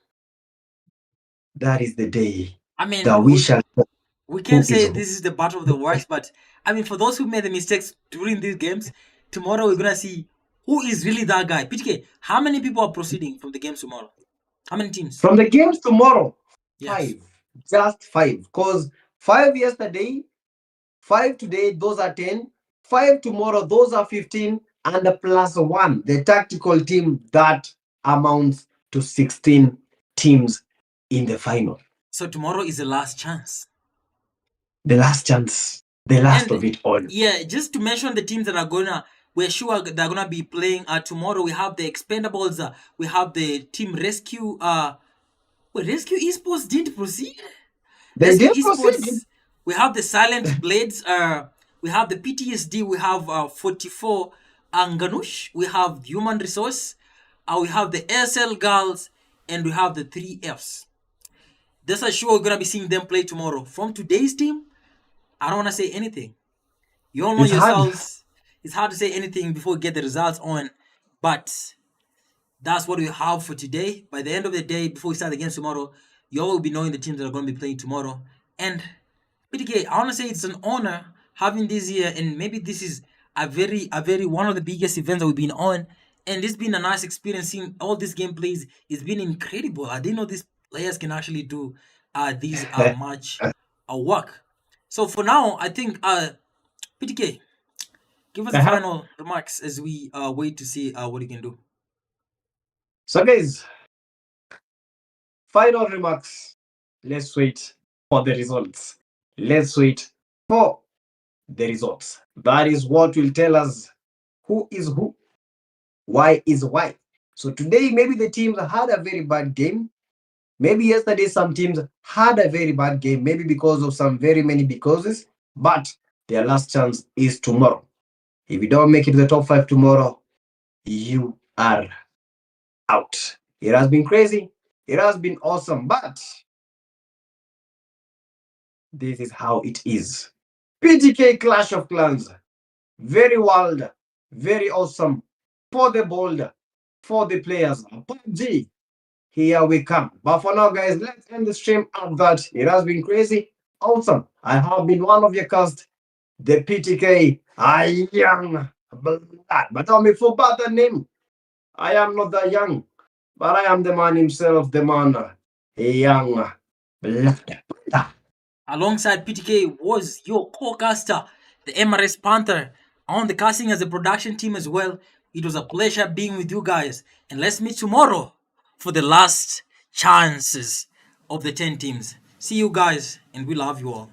A: that is the day
B: I mean,
A: that we shall know
B: we can
A: who is
B: say
A: who.
B: this is the battle of the worst, but I mean, for those who made the mistakes during these games, tomorrow we're gonna see who is really that guy. PTK, how many people are proceeding from the games tomorrow? How many teams?
A: From the games tomorrow,
B: Yes.
A: 5, just 5. Because 5 yesterday, 5 today, those are 10. 5 tomorrow, those are 15. And the plus 1, the tactical team, that amounts to 16 teams in the final.
B: So tomorrow is the last chance.
A: The last chance, the last
B: And
A: of it all.
B: yeah, just to mention the teams that are gonna, we're sure they're gonna be playing tomorrow. We have the Expendables. We have the Team Rescue. Wait, Rescue Esports didn't proceed.
A: They
B: Rescue
A: did proceed.
B: Esports. We have the Silent Blades. We have the PTSD. We have 44 Anganush. We have Human Resource. We have the SL Girls, and we have the 3Fs. That's for sure we're gonna be seeing them play tomorrow. From today's team, I don't wanna say anything. You all know
A: It's hard.
B: yourselves. It's hard to say anything before we get the results on, but that's what we have for today. By the end of the day, before we start the games tomorrow, you all will be knowing the teams that are going to be playing tomorrow. And PTK, I want to say it's an honor having this here, and maybe this is a very one of the biggest events that we've been on, and it's been a nice experience seeing all these gameplays. It's been incredible. I didn't know these players can actually do these much work. So for now, I think PTK, give us the
A: Uh-huh.
B: final remarks as we wait to see what you can do.
A: So, guys, final remarks. Let's wait for the results. Let's wait for the results. That is what will tell us who is who, why is why. So today, maybe the teams had a very bad game. Maybe yesterday, some teams had a very bad game, maybe because of some very many becauses, but their last chance is tomorrow. If you don't make it to the top 5 tomorrow, you are out. It has been crazy. It has been awesome, but this is how it is. PTK Clash of Clans. Very wild, very awesome. For the bold, for the players. PUBG, here we come. But for now, guys, let's end the stream at that. It has been crazy, awesome. I have been one of your cast, the PTK. I young blood. But tell me for better name. I am not that young, but I am the man himself, the man, young blood.
B: Alongside PTK was your co-caster, the MRS Panther, on the casting as a production team as well. It was a pleasure being with you guys. And let's meet tomorrow for the last chances of the 10 teams. See you guys. and we love you all.